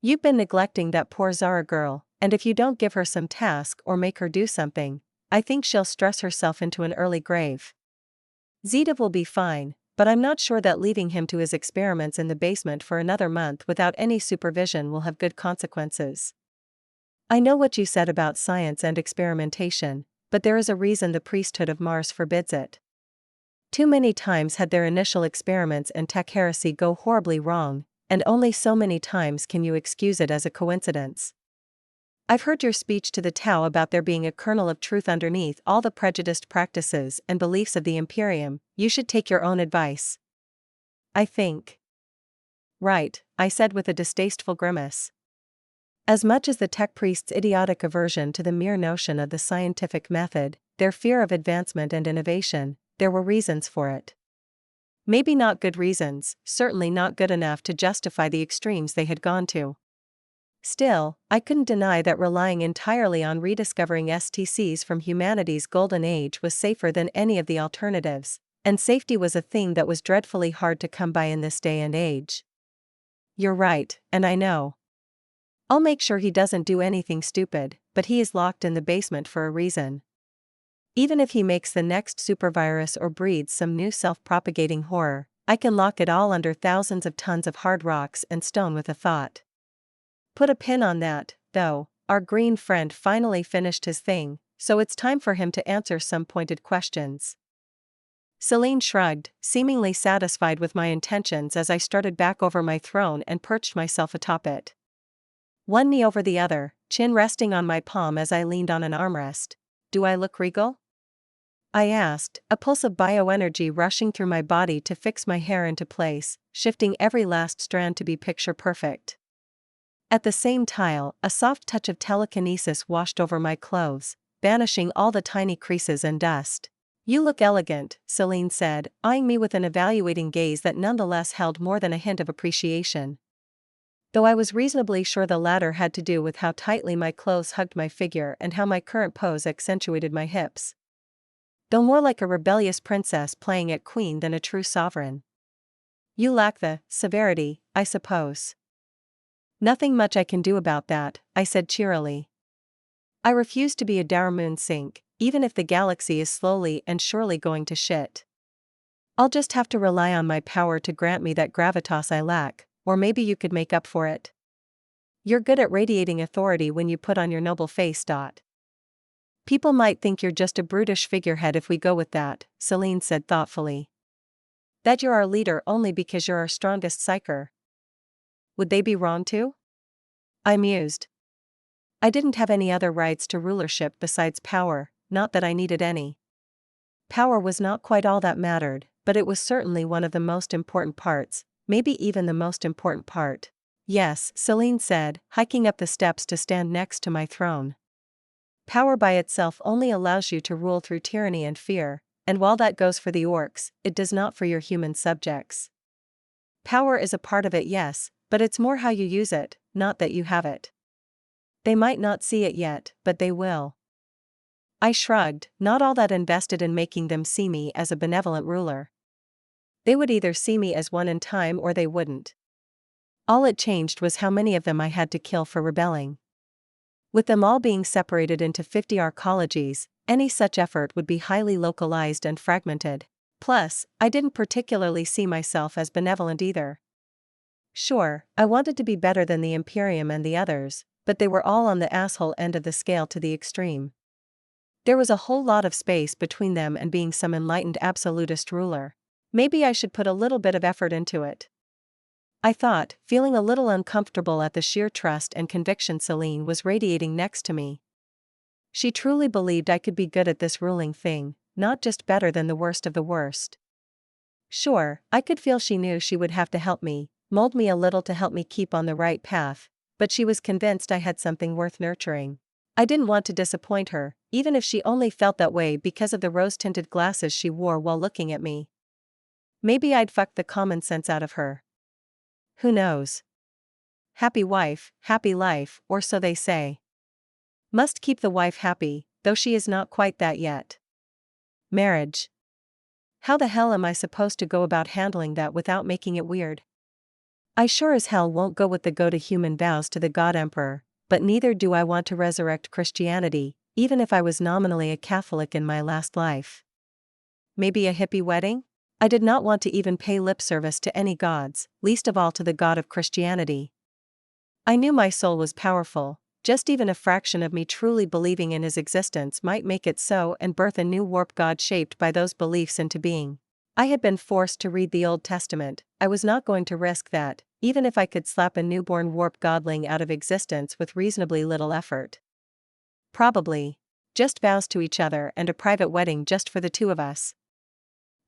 You've been neglecting that poor Zara girl, and if you don't give her some task or make her do something, I think she'll stress herself into an early grave. Zedav will be fine, but I'm not sure that leaving him to his experiments in the basement for another month without any supervision will have good consequences. I know what you said about science and experimentation, but there is a reason the priesthood of Mars forbids it. Too many times had their initial experiments and tech heresy go horribly wrong, and only so many times can you excuse it as a coincidence. I've heard your speech to the Tau about there being a kernel of truth underneath all the prejudiced practices and beliefs of the Imperium. You should take your own advice. I think." "Right," I said with a distasteful grimace. As much as the tech priests' idiotic aversion to the mere notion of the scientific method, their fear of advancement and innovation, there were reasons for it. Maybe not good reasons, certainly not good enough to justify the extremes they had gone to. Still, I couldn't deny that relying entirely on rediscovering STCs from humanity's golden age was safer than any of the alternatives, and safety was a thing that was dreadfully hard to come by in this day and age. "You're right, and I know. I'll make sure he doesn't do anything stupid, but he is locked in the basement for a reason. Even if he makes the next supervirus or breeds some new self-propagating horror, I can lock it all under thousands of tons of hard rocks and stone with a thought. Put a pin on that, though. Our green friend finally finished his thing, so it's time for him to answer some pointed questions. Celine shrugged, seemingly satisfied with my intentions as I strutted back over my throne and perched myself atop it. One knee over the other, chin resting on my palm as I leaned on an armrest. Do I look regal? I asked, a pulse of bioenergy rushing through my body to fix my hair into place, shifting every last strand to be picture perfect. At the same time, a soft touch of telekinesis washed over my clothes, banishing all the tiny creases and dust. You look elegant, Celine said, eyeing me with an evaluating gaze that nonetheless held more than a hint of appreciation. Though I was reasonably sure the latter had to do with how tightly my clothes hugged my figure and how my current pose accentuated my hips. Though more like a rebellious princess playing at queen than a true sovereign. You lack the severity, I suppose. Nothing much I can do about that, I said cheerily. I refuse to be a dour moon sink, even if the galaxy is slowly and surely going to shit. I'll just have to rely on my power to grant me that gravitas I lack, or maybe you could make up for it. You're good at radiating authority when you put on your noble face. People might think you're just a brutish figurehead if we go with that, Celine said thoughtfully. That you're our leader only because you're our strongest psyker. Would they be wrong too? I mused. I didn't have any other rights to rulership besides power, not that I needed any. Power was not quite all that mattered, but it was certainly one of the most important parts, maybe even the most important part. Yes, Celine said, hiking up the steps to stand next to my throne. Power by itself only allows you to rule through tyranny and fear, and while that goes for the orcs, it does not for your human subjects. Power is a part of it, yes, but it's more how you use it, not that you have it. They might not see it yet, but they will. I shrugged, not all that invested in making them see me as a benevolent ruler. They would either see me as one in time or they wouldn't. All it changed was how many of them I had to kill for rebelling. With them all being separated into 50 archologies, any such effort would be highly localized and fragmented. Plus, I didn't particularly see myself as benevolent either. Sure, I wanted to be better than the Imperium and the others, but they were all on the asshole end of the scale to the extreme. There was a whole lot of space between them and being some enlightened absolutist ruler. Maybe I should put a little bit of effort into it. I thought, feeling a little uncomfortable at the sheer trust and conviction Celine was radiating next to me. She truly believed I could be good at this ruling thing, not just better than the worst of the worst. Sure, I could feel she knew she would have to help me, mold me a little to help me keep on the right path, but she was convinced I had something worth nurturing. I didn't want to disappoint her, even if she only felt that way because of the rose-tinted glasses she wore while looking at me. Maybe I'd fucked the common sense out of her. Who knows? Happy wife, happy life, or so they say. Must keep the wife happy, though she is not quite that yet. Marriage. How the hell am I supposed to go about handling that without making it weird? I sure as hell won't go with the go-to-human vows to the God Emperor, but neither do I want to resurrect Christianity, even if I was nominally a Catholic in my last life. Maybe a hippie wedding? I did not want to even pay lip service to any gods, least of all to the God of Christianity. I knew my soul was powerful, just even a fraction of me truly believing in his existence might make it so and birth a new warp god shaped by those beliefs into being. I had been forced to read the Old Testament, I was not going to risk that, even if I could slap a newborn warp godling out of existence with reasonably little effort. Probably. Just vows to each other and a private wedding just for the two of us.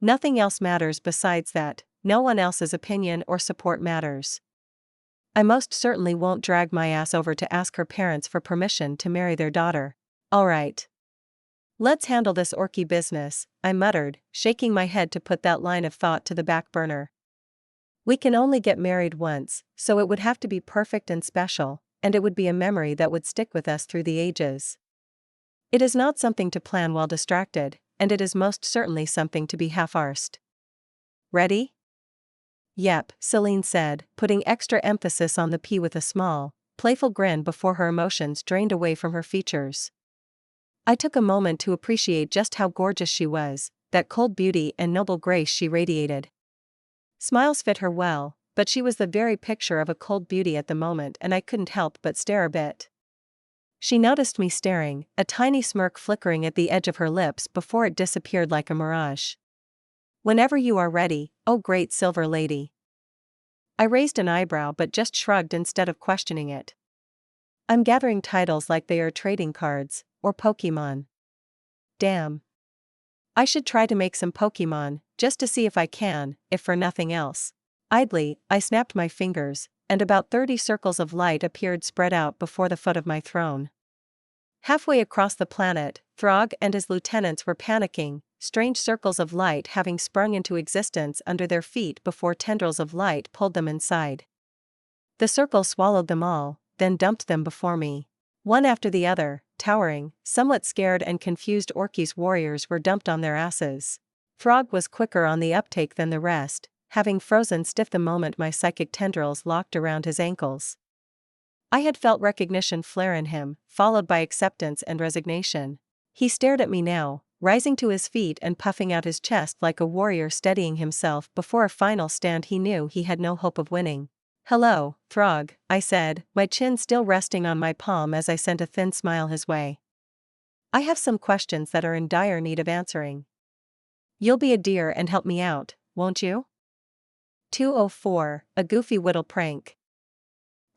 Nothing else matters besides that, no one else's opinion or support matters. I most certainly won't drag my ass over to ask her parents for permission to marry their daughter. Alright. Let's handle this orky business, I muttered, shaking my head to put that line of thought to the back burner. We can only get married once, so it would have to be perfect and special, and it would be a memory that would stick with us through the ages. It is not something to plan while distracted, and it is most certainly something to be half-arsed. Ready? Yep, Celine said, putting extra emphasis on the P with a small, playful grin before her emotions drained away from her features. I took a moment to appreciate just how gorgeous she was, that cold beauty and noble grace she radiated. Smiles fit her well, but she was the very picture of a cold beauty at the moment, and I couldn't help but stare a bit. She noticed me staring, a tiny smirk flickering at the edge of her lips before it disappeared like a mirage. "Whenever you are ready, oh great silver lady." I raised an eyebrow but just shrugged instead of questioning it. "I'm gathering titles like they are trading cards, or Pokemon." "Damn. I should try to make some Pokemon, just to see if I can, if for nothing else." Idly, I snapped my fingers, and about 30 circles of light appeared spread out before the foot of my throne. Halfway across the planet, Throg and his lieutenants were panicking, strange circles of light having sprung into existence under their feet before tendrils of light pulled them inside. The circle swallowed them all, then dumped them before me. One after the other, towering, somewhat scared and confused Orc's warriors were dumped on their asses. Throg was quicker on the uptake than the rest, having frozen stiff the moment my psychic tendrils locked around his ankles. I had felt recognition flare in him, followed by acceptance and resignation. He stared at me now, rising to his feet and puffing out his chest like a warrior steadying himself before a final stand he knew he had no hope of winning. "Hello, Throg," I said, my chin still resting on my palm as I sent a thin smile his way. "I have some questions that are in dire need of answering. You'll be a dear and help me out, won't you?" 204, a goofy whittle prank.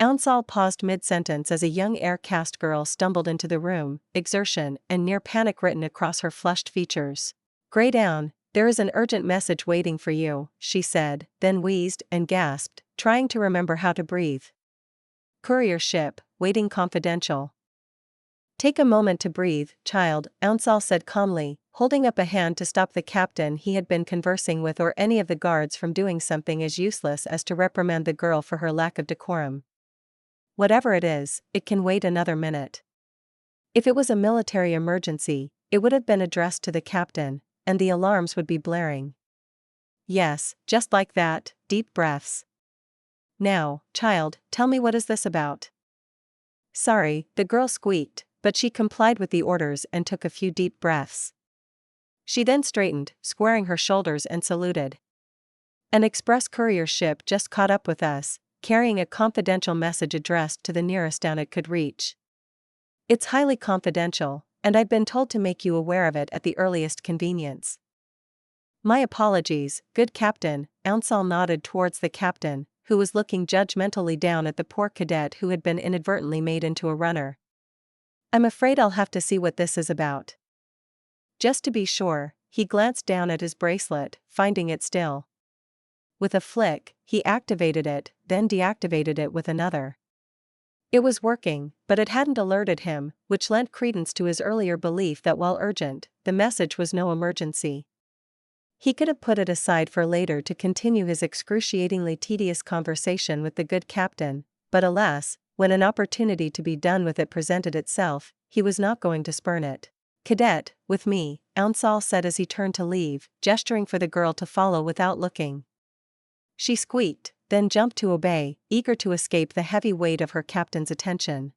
Ounsal paused mid-sentence as a young air-cast girl stumbled into the room, exertion and near panic written across her flushed features. "Grey down, there is an urgent message waiting for you," she said, then wheezed and gasped, trying to remember how to breathe. "Courier ship, waiting confidential." "Take a moment to breathe, child," Ounsal said calmly, holding up a hand to stop the captain he had been conversing with or any of the guards from doing something as useless as to reprimand the girl for her lack of decorum. "Whatever it is, it can wait another minute." If it was a military emergency, it would have been addressed to the captain, and the alarms would be blaring. "Yes, just like that, deep breaths. Now, child, tell me, what is this about?" "Sorry," the girl squeaked, but she complied with the orders and took a few deep breaths. She then straightened, squaring her shoulders and saluted. "An express courier ship just caught up with us, carrying a confidential message addressed to the nearest town it could reach. It's highly confidential, and I've been told to make you aware of it at the earliest convenience." "My apologies, good captain," Ounsal nodded towards the captain, who was looking judgmentally down at the poor cadet who had been inadvertently made into a runner. "I'm afraid I'll have to see what this is about." Just to be sure, he glanced down at his bracelet, finding it still. With a flick, he activated it, then deactivated it with another. It was working, but it hadn't alerted him, which lent credence to his earlier belief that while urgent, the message was no emergency. He could have put it aside for later to continue his excruciatingly tedious conversation with the good captain, but alas, when an opportunity to be done with it presented itself, he was not going to spurn it. "Cadet, with me," Ounsal said as he turned to leave, gesturing for the girl to follow without looking. She squeaked, then jumped to obey, eager to escape the heavy weight of her captain's attention.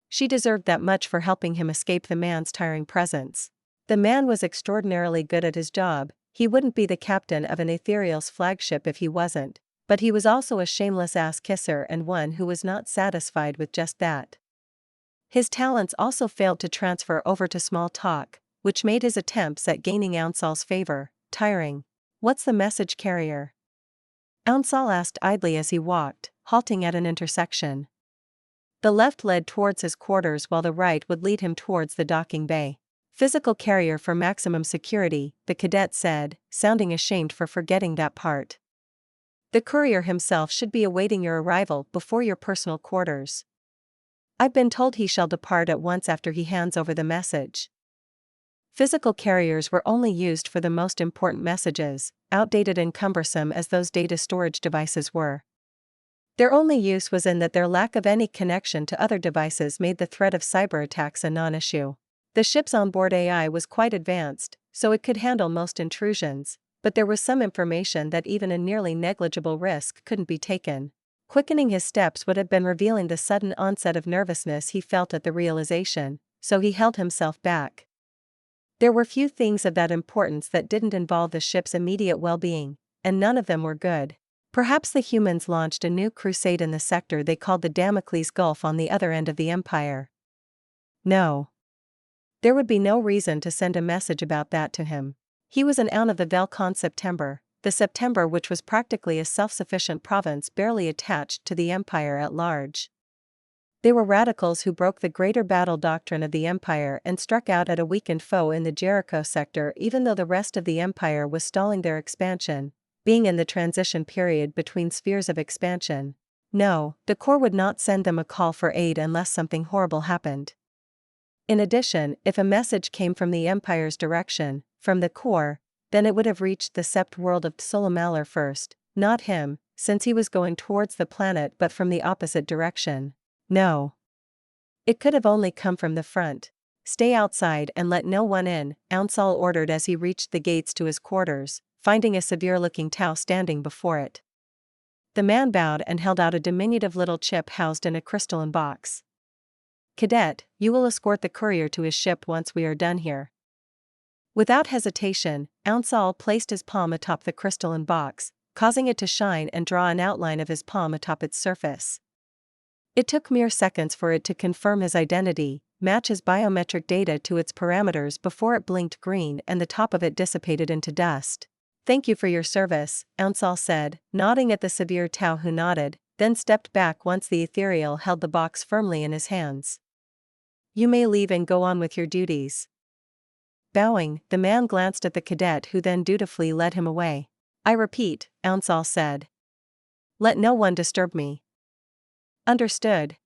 She deserved that much for helping him escape the man's tiring presence. The man was extraordinarily good at his job. He wouldn't be the captain of an ethereal's flagship if he wasn't, but he was also a shameless ass-kisser and one who was not satisfied with just that. His talents also failed to transfer over to small talk, which made his attempts at gaining Ounsal's favor tiring. "What's the message carrier?" Ounsal asked idly as he walked, halting at an intersection. The left led towards his quarters while the right would lead him towards the docking bay. "Physical carrier for maximum security," the cadet said, sounding ashamed for forgetting that part. "The courier himself should be awaiting your arrival before your personal quarters. I've been told he shall depart at once after he hands over the message." Physical carriers were only used for the most important messages, outdated and cumbersome as those data storage devices were. Their only use was in that their lack of any connection to other devices made the threat of cyber attacks a non-issue. The ship's onboard AI was quite advanced, so it could handle most intrusions, but there was some information that even a nearly negligible risk couldn't be taken. Quickening his steps would have been revealing the sudden onset of nervousness he felt at the realization, so he held himself back. There were few things of that importance that didn't involve the ship's immediate well-being, and none of them were good. Perhaps the humans launched a new crusade in the sector they called the Damocles Gulf on the other end of the Empire. No. There would be no reason to send a message about that to him. He was an oun of the Velcon September, the September which was practically a self-sufficient province barely attached to the Empire at large. They were radicals who broke the greater battle doctrine of the Empire and struck out at a weakened foe in the Jericho sector even though the rest of the Empire was stalling their expansion, being in the transition period between spheres of expansion. No, the Corps would not send them a call for aid unless something horrible happened. In addition, if a message came from the Empire's direction, from the Corps, then it would have reached the Sept world of Solomaler first, not him, since he was going towards the planet but from the opposite direction. No. It could have only come from the front. Stay outside and let no one in, Ounsal ordered as he reached the gates to his quarters, finding a severe-looking Tau standing before it. The man bowed and held out a diminutive little chip housed in a crystalline box. "Cadet, you will escort the courier to his ship once we are done here." Without hesitation, Ounsal placed his palm atop the crystalline box, causing it to shine and draw an outline of his palm atop its surface. It took mere seconds for it to confirm his identity, match his biometric data to its parameters before it blinked green and the top of it dissipated into dust. "Thank you for your service," Ounsal said, nodding at the severe Tau who nodded, then stepped back once the ethereal held the box firmly in his hands. "You may leave and go on with your duties." Bowing, the man glanced at the cadet who then dutifully led him away. "I repeat," Ounsal said. "Let no one disturb me." "Understood."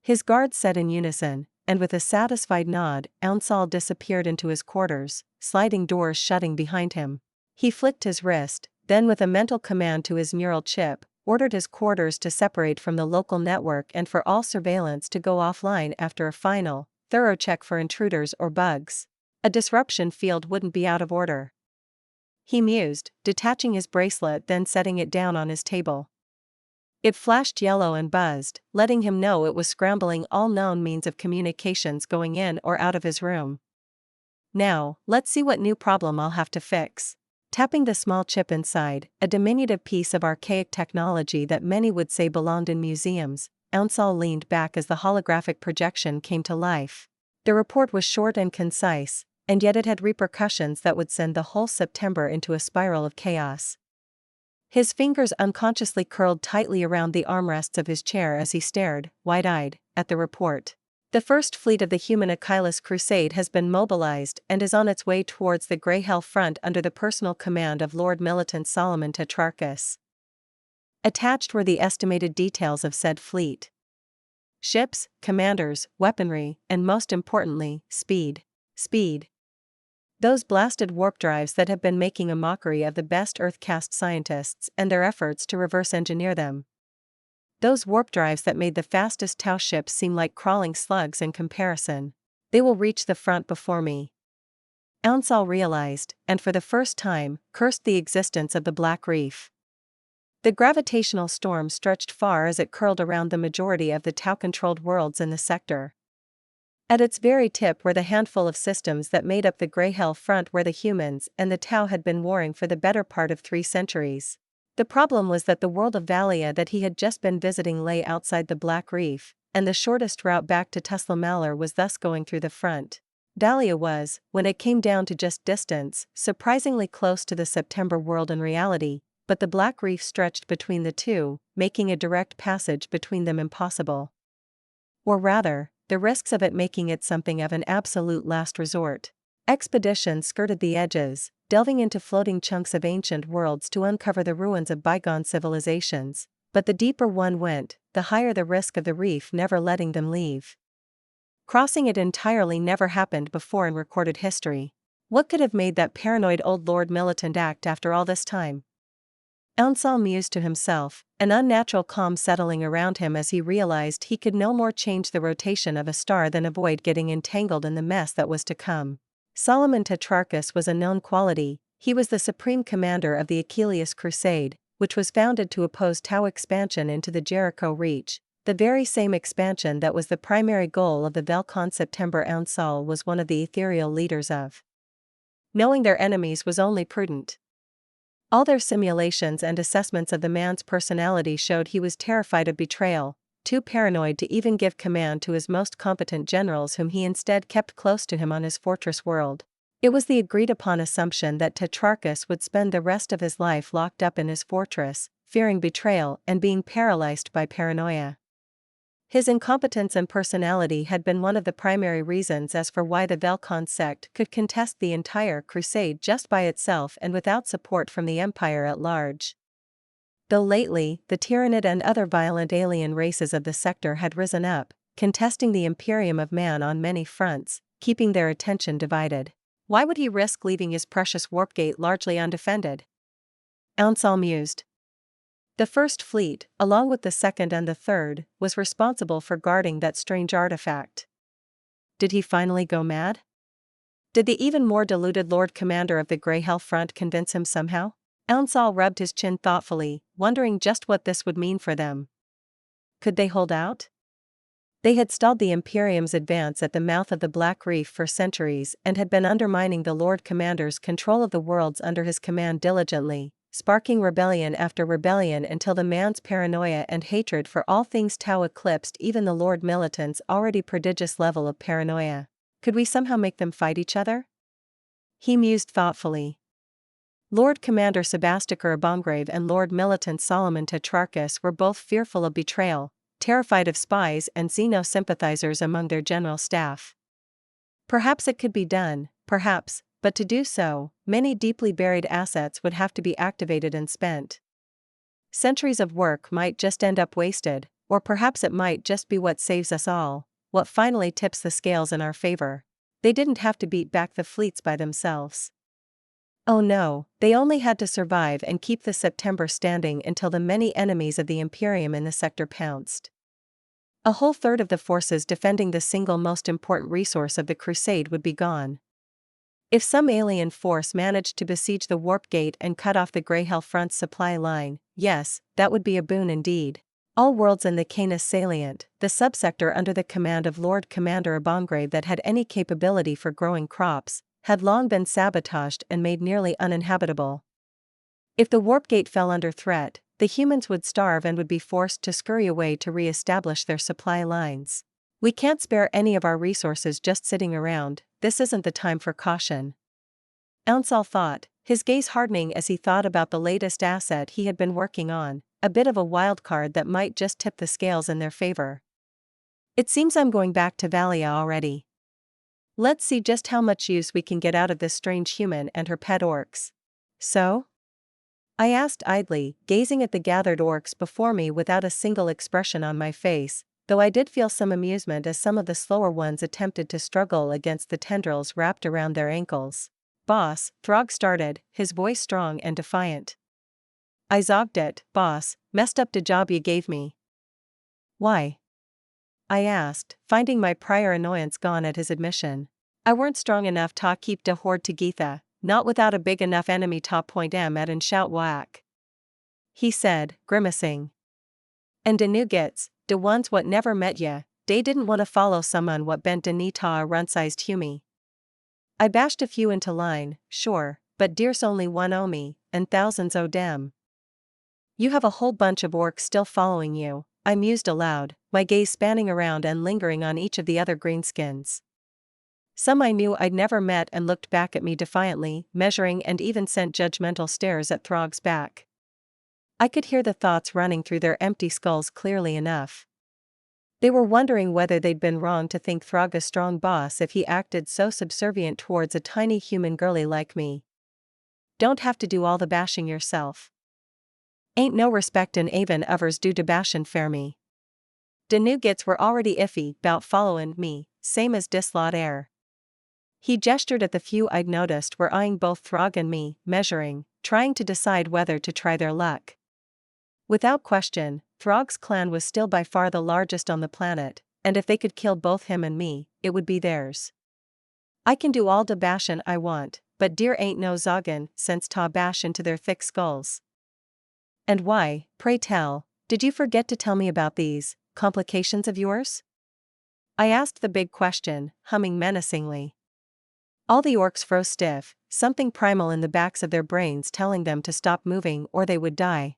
His guards said in unison, and with a satisfied nod, Ounsal disappeared into his quarters, sliding doors shutting behind him. He flicked his wrist, then with a mental command to his neural chip, ordered his quarters to separate from the local network and for all surveillance to go offline after a final, thorough check for intruders or bugs. A disruption field wouldn't be out of order. He mused, detaching his bracelet then setting it down on his table. It flashed yellow and buzzed, letting him know it was scrambling all known means of communications going in or out of his room. "Now, let's see what new problem I'll have to fix." Tapping the small chip inside, a diminutive piece of archaic technology that many would say belonged in museums, Ounsal leaned back as the holographic projection came to life. The report was short and concise, and yet it had repercussions that would send the whole September into a spiral of chaos. His fingers unconsciously curled tightly around the armrests of his chair as he stared, wide-eyed, at the report. "The first fleet of the human Achilles Crusade has been mobilized and is on its way towards the Grey Hell Front under the personal command of Lord Militant Solomon Tetrarchus." Attached were the estimated details of said fleet. Ships, commanders, weaponry, and most importantly, speed. Speed. Those blasted warp drives that have been making a mockery of the best Earth-cast scientists and their efforts to reverse engineer them. Those warp drives that made the fastest Tau ships seem like crawling slugs in comparison. They will reach the front before me. Ounsal realized, and for the first time, cursed the existence of the Black Reef. The gravitational storm stretched far as it curled around the majority of the Tau-controlled worlds in the sector. At its very tip were the handful of systems that made up the Grey Hell Front where the humans and the Tau had been warring for the better part of 3 centuries. The problem was that the world of Valia that he had just been visiting lay outside the Black Reef, and the shortest route back to Teslamaler was thus going through the front. Valia was, when it came down to just distance, surprisingly close to the September world in reality, but the Black Reef stretched between the two, making a direct passage between them impossible. Or rather, the risks of it making it something of an absolute last resort. Expeditions skirted the edges, delving into floating chunks of ancient worlds to uncover the ruins of bygone civilizations, but the deeper one went, the higher the risk of the reef never letting them leave. Crossing it entirely never happened before in recorded history. What could have made that paranoid old Lord Militant act after all this time? Ounsal mused to himself, an unnatural calm settling around him as he realized he could no more change the rotation of a star than avoid getting entangled in the mess that was to come. Solomon Tetrarchus was a known quality. He was the supreme commander of the Achilles Crusade, which was founded to oppose Tau expansion into the Jericho Reach, the very same expansion that was the primary goal of the Velcon September. Ounsal was one of the ethereal leaders of. Knowing their enemies was only prudent. All their simulations and assessments of the man's personality showed he was terrified of betrayal, too paranoid to even give command to his most competent generals, whom he instead kept close to him on his fortress world. It was the agreed-upon assumption that Tetrarchus would spend the rest of his life locked up in his fortress, fearing betrayal and being paralyzed by paranoia. His incompetence and personality had been one of the primary reasons as for why the Velkon sect could contest the entire crusade just by itself and without support from the empire at large. Though lately, the Tyrannid and other violent alien races of the sector had risen up, contesting the Imperium of man on many fronts, keeping their attention divided. Why would he risk leaving his precious warp gate largely undefended? Ounsal mused. The First Fleet, along with the Second and the Third, was responsible for guarding that strange artifact. Did he finally go mad? Did the even more deluded Lord Commander of the Grey Hell Front convince him somehow? Ounsal rubbed his chin thoughtfully, wondering just what this would mean for them. Could they hold out? They had stalled the Imperium's advance at the mouth of the Black Reef for centuries and had been undermining the Lord Commander's control of the worlds under his command diligently, sparking rebellion after rebellion until the man's paranoia and hatred for all things Tau eclipsed even the Lord Militant's already prodigious level of paranoia. Could we somehow make them fight each other? He mused thoughtfully. Lord Commander Sebastiker Abomgrave and Lord Militant Solomon Tetrarchus were both fearful of betrayal, terrified of spies and Xeno-sympathizers among their general staff. Perhaps it could be done, perhaps, but to do so, many deeply buried assets would have to be activated and spent. Centuries of work might just end up wasted, or perhaps it might just be what saves us all, what finally tips the scales in our favor. They didn't have to beat back the fleets by themselves. Oh no, they only had to survive and keep the September standing until the many enemies of the Imperium in the sector pounced. A whole third of the forces defending the single most important resource of the crusade would be gone. If some alien force managed to besiege the warp gate and cut off the Grey Hell Front's supply line, yes, that would be a boon indeed. All worlds in the Canis Salient, the subsector under the command of Lord Commander Abomgrave that had any capability for growing crops, had long been sabotaged and made nearly uninhabitable. If the warp gate fell under threat, the humans would starve and would be forced to scurry away to re-establish their supply lines. We can't spare any of our resources just sitting around, this isn't the time for caution. Ounsal thought, his gaze hardening as he thought about the latest asset he had been working on, a bit of a wild card that might just tip the scales in their favor. It seems I'm going back to Valia already. Let's see just how much use we can get out of this strange human and her pet orcs. So? I asked idly, gazing at the gathered orcs before me without a single expression on my face, though I did feel some amusement as some of the slower ones attempted to struggle against the tendrils wrapped around their ankles. Boss, Throg started, his voice strong and defiant. I zogged it, boss, messed up de job you gave me. Why? I asked, finding my prior annoyance gone at his admission. I weren't strong enough to keep de horde to Geetha, not without a big enough enemy to point em at and shout whack. He said, grimacing. And de nuggets, de ones what never met ya, dey didn't want to follow someone what bent de knee ta a run-sized humie. I bashed a few into line, sure, but dear's only one o' me, and thousands o' dem. You have a whole bunch of orcs still following you, I mused aloud, my gaze spanning around and lingering on each of the other greenskins. Some I knew I'd never met and looked back at me defiantly, measuring and even sent judgmental stares at Throg's back. I could hear the thoughts running through their empty skulls clearly enough. They were wondering whether they'd been wrong to think Throg a strong boss if he acted so subservient towards a tiny human girlie like me. Don't have to do all the bashing yourself. Ain't no respect in Avon overs due to bashin' fair me. De nuggets were already iffy 'bout followin' me, same as Dislot air. He gestured at the few I'd noticed were eyeing both Throg and me, measuring, trying to decide whether to try their luck. Without question, Throg's clan was still by far the largest on the planet, and if they could kill both him and me, it would be theirs. I can do all de bashin' I want, but dear ain't no zoggin' sense ta bash into their thick skulls. And why, pray tell, did you forget to tell me about these complications of yours? I asked the big question, humming menacingly. All the orcs froze stiff, something primal in the backs of their brains telling them to stop moving or they would die.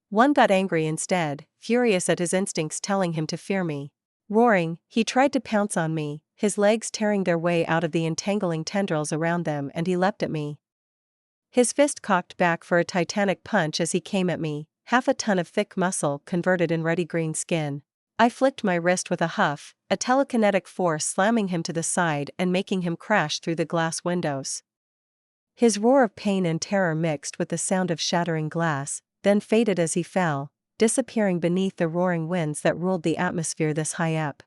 One got angry instead, furious at his instincts telling him to fear me. Roaring, he tried to pounce on me, his legs tearing their way out of the entangling tendrils around them, and he leapt at me. His fist cocked back for a titanic punch as he came at me, half a ton of thick muscle converted in ruddy green skin. I flicked my wrist with a huff, a telekinetic force slamming him to the side and making him crash through the glass windows. His roar of pain and terror mixed with the sound of shattering glass, then faded as he fell, disappearing beneath the roaring winds that ruled the atmosphere this high up.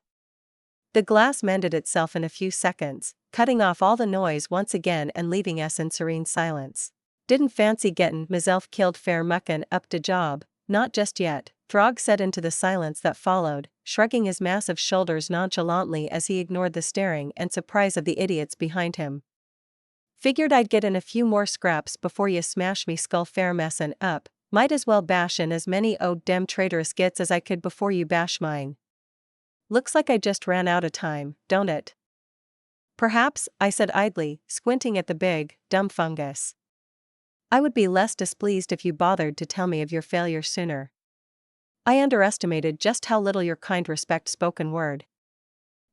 The glass mended itself in a few seconds, cutting off all the noise once again and leaving us in serene silence. Didn't fancy gettin' myself killed fair muckin' up de job, not just yet, Throg said into the silence that followed, shrugging his massive shoulders nonchalantly as he ignored the staring and surprise of the idiots behind him. Figured I'd get in a few more scraps before you smash me skull fair messin' up, might as well bash in as many dem traitorous gits as I could before you bash mine. Looks like I just ran out of time, don't it? Perhaps, I said idly, squinting at the big, dumb fungus. I would be less displeased if you bothered to tell me of your failure sooner. I underestimated just how little your kind respect spoken word.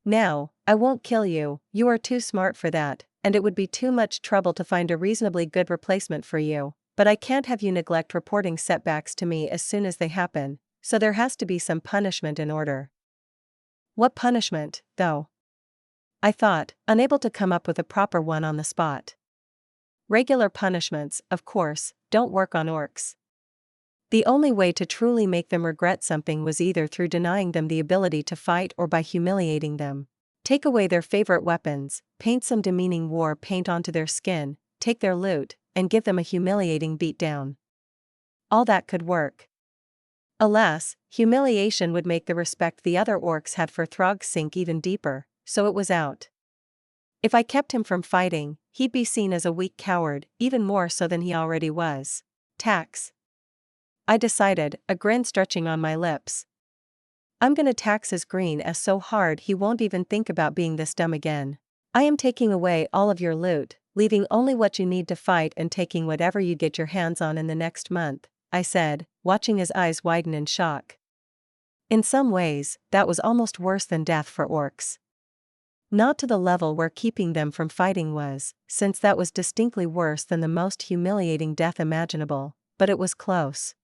Now, I won't kill you, you are too smart for that, and it would be too much trouble to find a reasonably good replacement for you, but I can't have you neglect reporting setbacks to me as soon as they happen, so there has to be some punishment in order. What punishment, though? I thought, unable to come up with a proper one on the spot. Regular punishments, of course, don't work on orcs. The only way to truly make them regret something was either through denying them the ability to fight or by humiliating them. Take away their favorite weapons, paint some demeaning war paint onto their skin, take their loot, and give them a humiliating beatdown. All that could work. Alas, humiliation would make the respect the other orcs had for Throg sink even deeper, so it was out. If I kept him from fighting, he'd be seen as a weak coward, even more so than he already was. Tax. I decided, a grin stretching on my lips. I'm gonna tax his green ass so hard he won't even think about being this dumb again. I am taking away all of your loot, leaving only what you need to fight and taking whatever you get your hands on in the next month, I said, watching his eyes widen in shock. In some ways, that was almost worse than death for orcs. Not to the level where keeping them from fighting was, since that was distinctly worse than the most humiliating death imaginable, but it was close.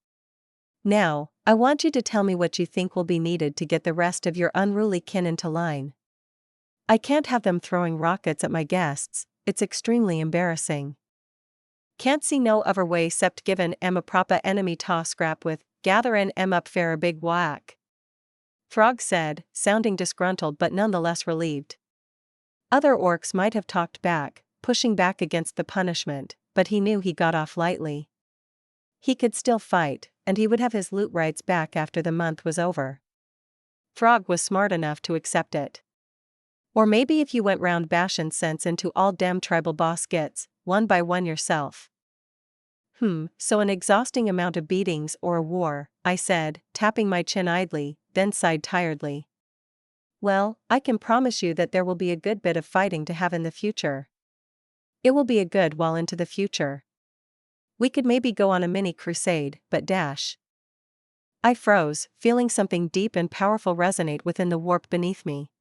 Now, I want you to tell me what you think will be needed to get the rest of your unruly kin into line. I can't have them throwing rockets at my guests, it's extremely embarrassing. Can't see no other way cept givin' a proper enemy toss scrap with, gatherin' up fair a big whack. Throg said, sounding disgruntled but nonetheless relieved. Other orcs might have talked back, pushing back against the punishment, but he knew he got off lightly. He could still fight, and he would have his loot rights back after the month was over. Throg was smart enough to accept it. Or maybe if you went round bashin' sense into all dem tribal boss gets, one by one yourself. So an exhausting amount of beatings or a war, I said, tapping my chin idly, then sighed tiredly. Well, I can promise you that there will be a good bit of fighting to have in the future. It will be a good while into the future. We could maybe go on a mini crusade, but dash. I froze, feeling something deep and powerful resonate within the warp beneath me.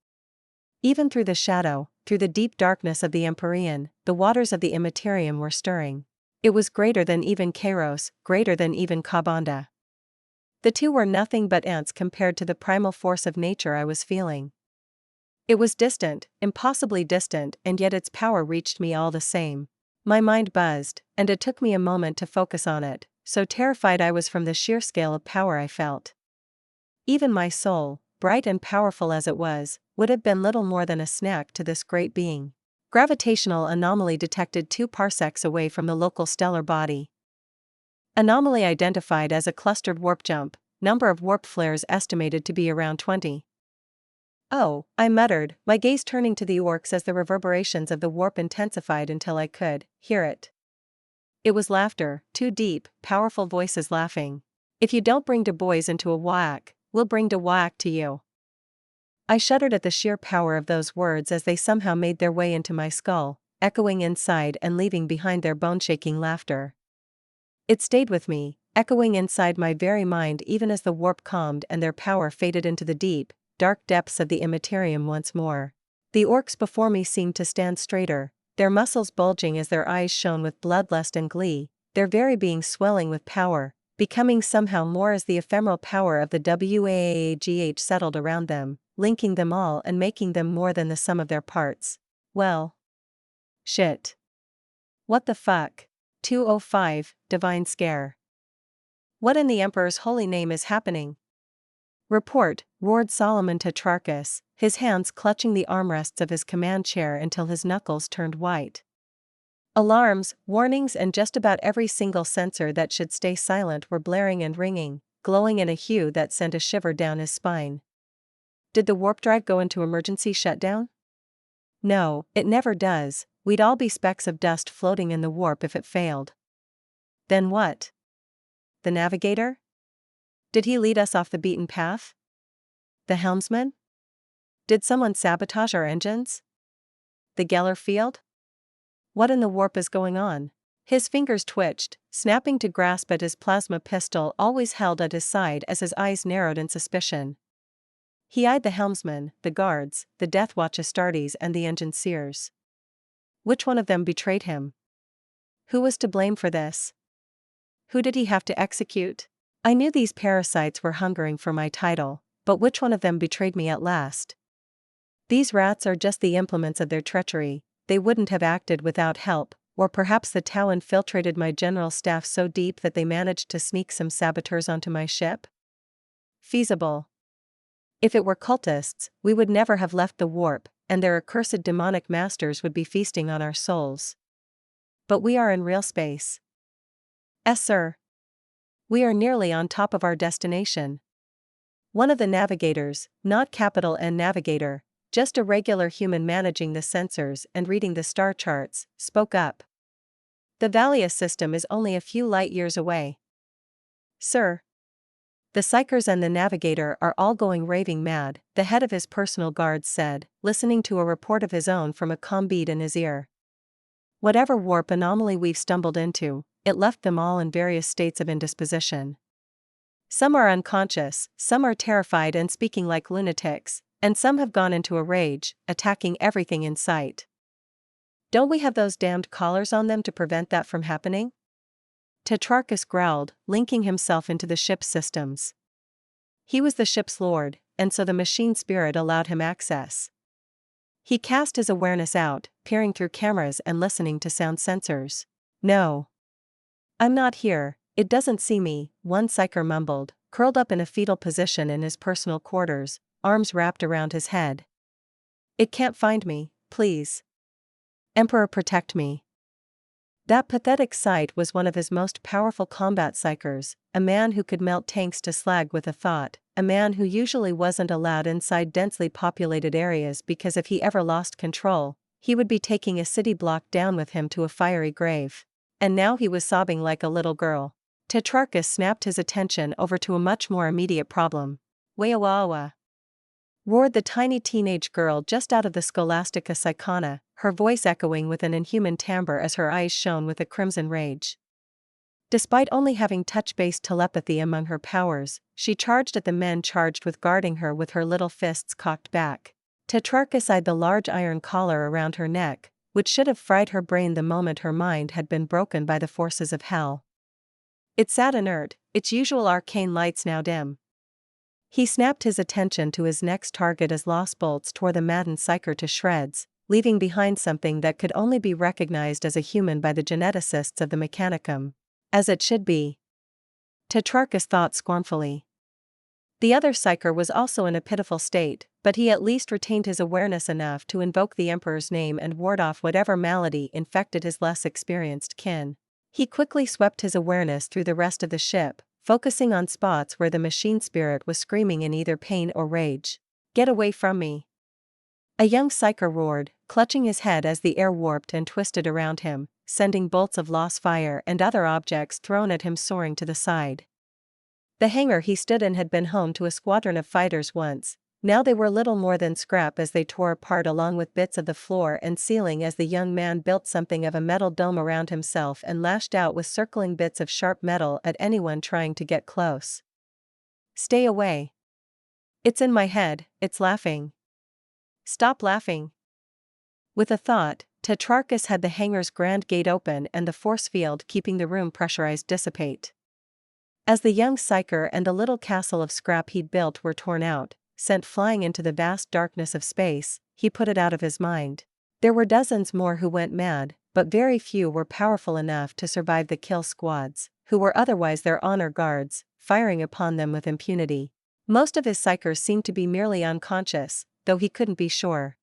Even through the shadow, through the deep darkness of the Empyrean, the waters of the Immaterium were stirring. It was greater than even Kairos, greater than even Kabanda. The two were nothing but ants compared to the primal force of nature I was feeling. It was distant, impossibly distant, and yet its power reached me all the same. My mind buzzed, and it took me a moment to focus on it, so terrified I was from the sheer scale of power I felt. Even my soul, bright and powerful as it was, would have been little more than a snack to this great being. Gravitational anomaly detected 2 parsecs away from the local stellar body. Anomaly identified as a clustered warp jump, number of warp flares estimated to be around 20. Oh, I muttered, my gaze turning to the orcs as the reverberations of the warp intensified until I could hear it. It was laughter, 2 deep, powerful voices laughing. If you don't bring de boys into a whack, we'll bring de whack to you. I shuddered at the sheer power of those words as they somehow made their way into my skull, echoing inside and leaving behind their bone-shaking laughter. It stayed with me, echoing inside my very mind even as the warp calmed and their power faded into the deep, dark depths of the immaterium once more. The orcs before me seemed to stand straighter, their muscles bulging as their eyes shone with bloodlust and glee, their very being swelling with power, becoming somehow more as the ephemeral power of the WARHAMMER settled around them, linking them all and making them more than the sum of their parts. Well. Shit. What the fuck? 205, Divine Scare. What in the Emperor's holy name is happening? Report, roared Solomon Tetrarchus, his hands clutching the armrests of his command chair until his knuckles turned white. Alarms, warnings, and just about every single sensor that should stay silent were blaring and ringing, glowing in a hue that sent a shiver down his spine. Did the warp drive go into emergency shutdown? No, it never does. We'd all be specks of dust floating in the warp if it failed. Then what? The navigator? Did he lead us off the beaten path? The helmsman? Did someone sabotage our engines? The Geller field? What in the warp is going on? His fingers twitched, snapping to grasp at his plasma pistol always held at his side as his eyes narrowed in suspicion. He eyed the helmsman, the guards, the Deathwatch Astartes and the engineers. Which one of them betrayed him? Who was to blame for this? Who did he have to execute? I knew these parasites were hungering for my title, but which one of them betrayed me at last? These rats are just the implements of their treachery. They wouldn't have acted without help, or perhaps the Tau infiltrated my general staff so deep that they managed to sneak some saboteurs onto my ship? Feasible. If it were cultists, we would never have left the warp, and their accursed demonic masters would be feasting on our souls. But we are in real space. Yes, sir. We are nearly on top of our destination. One of the navigators, not capital N navigator, just a regular human managing the sensors and reading the star charts, spoke up. The Valius system is only a few light years away. Sir. The psychers and the navigator are all going raving mad, the head of his personal guards said, listening to a report of his own from a comm bead in his ear. Whatever warp anomaly we've stumbled into, it left them all in various states of indisposition. Some are unconscious, some are terrified and speaking like lunatics, and some have gone into a rage, attacking everything in sight. Don't we have those damned collars on them to prevent that from happening? Tetrarchus growled, linking himself into the ship's systems. He was the ship's lord, and so the machine spirit allowed him access. He cast his awareness out, peering through cameras and listening to sound sensors. No. I'm not here, it doesn't see me, one psyker mumbled, curled up in a fetal position in his personal quarters, arms wrapped around his head. It can't find me, please. Emperor, protect me. That pathetic sight was one of his most powerful combat psychers, a man who could melt tanks to slag with a thought, a man who usually wasn't allowed inside densely populated areas because if he ever lost control, he would be taking a city block down with him to a fiery grave. And now he was sobbing like a little girl. Tetrarchus snapped his attention over to a much more immediate problem. Wawa! Roared the tiny teenage girl just out of the Scholastica Psychona, her voice echoing with an inhuman timbre as her eyes shone with a crimson rage. Despite only having touch-based telepathy among her powers, she charged at the men charged with guarding her with her little fists cocked back. Tetrarchus eyed the large iron collar around her neck, which should have fried her brain the moment her mind had been broken by the forces of hell. It sat inert, its usual arcane lights now dim. He snapped his attention to his next target as lost bolts tore the maddened psyker to shreds, leaving behind something that could only be recognized as a human by the geneticists of the Mechanicum. As it should be. Tetrarchus thought scornfully. The other psyker was also in a pitiful state, but he at least retained his awareness enough to invoke the Emperor's name and ward off whatever malady infected his less experienced kin. He quickly swept his awareness through the rest of the ship, focusing on spots where the machine spirit was screaming in either pain or rage. Get away from me! A young psyker roared, clutching his head as the air warped and twisted around him, sending bolts of lost fire and other objects thrown at him soaring to the side. The hangar he stood in had been home to a squadron of fighters once, Now they were little more than scrap as they tore apart along with bits of the floor and ceiling as the young man built something of a metal dome around himself and lashed out with circling bits of sharp metal at anyone trying to get close. Stay away. It's in my head, it's laughing. Stop laughing. With a thought, Tetrarchus had the hangar's grand gate open and the force field keeping the room pressurized dissipate. As the young psyker and the little castle of scrap he'd built were torn out, sent flying into the vast darkness of space, he put it out of his mind. There were dozens more who went mad, but very few were powerful enough to survive the kill squads, who were otherwise their honor guards, firing upon them with impunity. Most of his psykers seemed to be merely unconscious, though he couldn't be sure.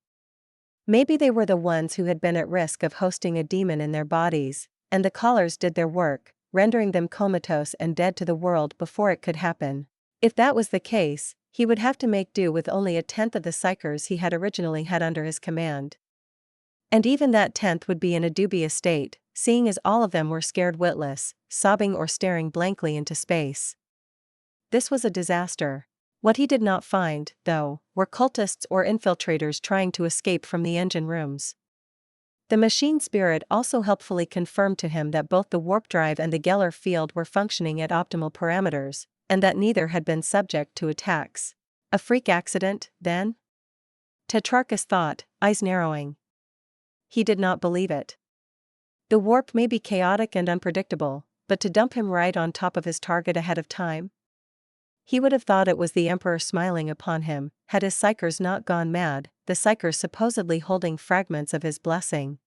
Maybe they were the ones who had been at risk of hosting a demon in their bodies, and the collars did their work, rendering them comatose and dead to the world before it could happen. If that was the case, he would have to make do with only a tenth of the psykers he had originally had under his command. And even that tenth would be in a dubious state, seeing as all of them were scared witless, sobbing or staring blankly into space. This was a disaster. What he did not find, though, were cultists or infiltrators trying to escape from the engine rooms. The machine spirit also helpfully confirmed to him that both the warp drive and the Geller field were functioning at optimal parameters, and that neither had been subject to attacks. A freak accident, then? Tetrarchus thought, eyes narrowing. He did not believe it. The warp may be chaotic and unpredictable, but to dump him right on top of his target ahead of time? He would have thought it was the Emperor smiling upon him, had his psykers not gone mad, the psykers supposedly holding fragments of his blessing.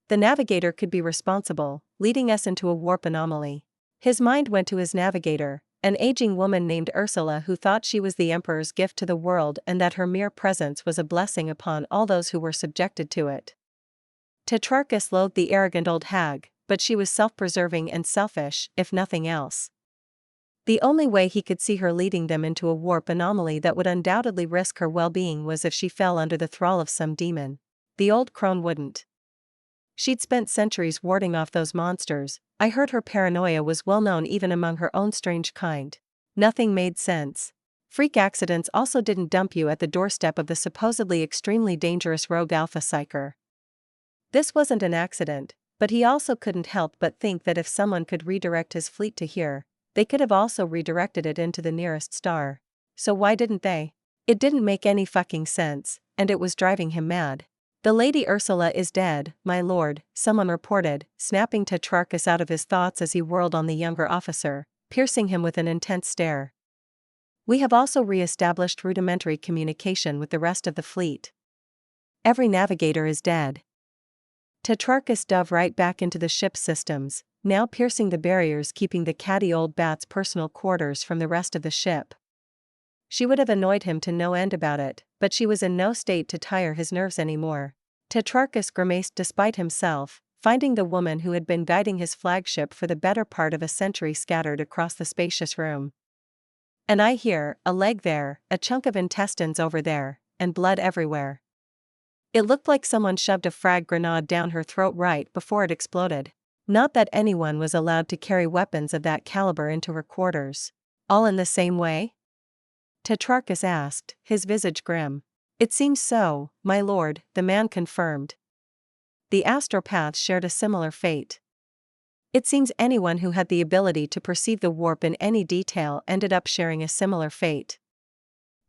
The navigator could be responsible, leading us into a warp anomaly. His mind went to his navigator, an aging woman named Ursula who thought she was the Emperor's gift to the world and that her mere presence was a blessing upon all those who were subjected to it. Tetrarchus loathed the arrogant old hag, but she was self-preserving and selfish, if nothing else. The only way he could see her leading them into a warp anomaly that would undoubtedly risk her well-being was if she fell under the thrall of some demon. The old crone wouldn't. She'd spent centuries warding off those monsters. I heard her paranoia was well known even among her own strange kind. Nothing made sense. Freak accidents also didn't dump you at the doorstep of the supposedly extremely dangerous rogue Alpha Psyker. This wasn't an accident, but he also couldn't help but think that if someone could redirect his fleet to here, they could have also redirected it into the nearest star. So why didn't they? It didn't make any fucking sense, and it was driving him mad. The Lady Ursula is dead, my lord, someone reported, snapping Tetrarchus out of his thoughts as he whirled on the younger officer, piercing him with an intense stare. We have also re-established rudimentary communication with the rest of the fleet. Every navigator is dead. Tetrarchus dove right back into the ship's systems, now piercing the barriers keeping the catty old bat's personal quarters from the rest of the ship. She would have annoyed him to no end about it, but she was in no state to tire his nerves anymore. Tetrarchus grimaced despite himself, finding the woman who had been guiding his flagship for the better part of a century scattered across the spacious room. An eye here, a leg there, a chunk of intestines over there, and blood everywhere. It looked like someone shoved a frag grenade down her throat right before it exploded. Not that anyone was allowed to carry weapons of that caliber into her quarters. All in the same way? Tetrarchus asked, his visage grim. It seems so, my lord, the man confirmed. The astropaths shared a similar fate. It seems anyone who had the ability to perceive the warp in any detail ended up sharing a similar fate.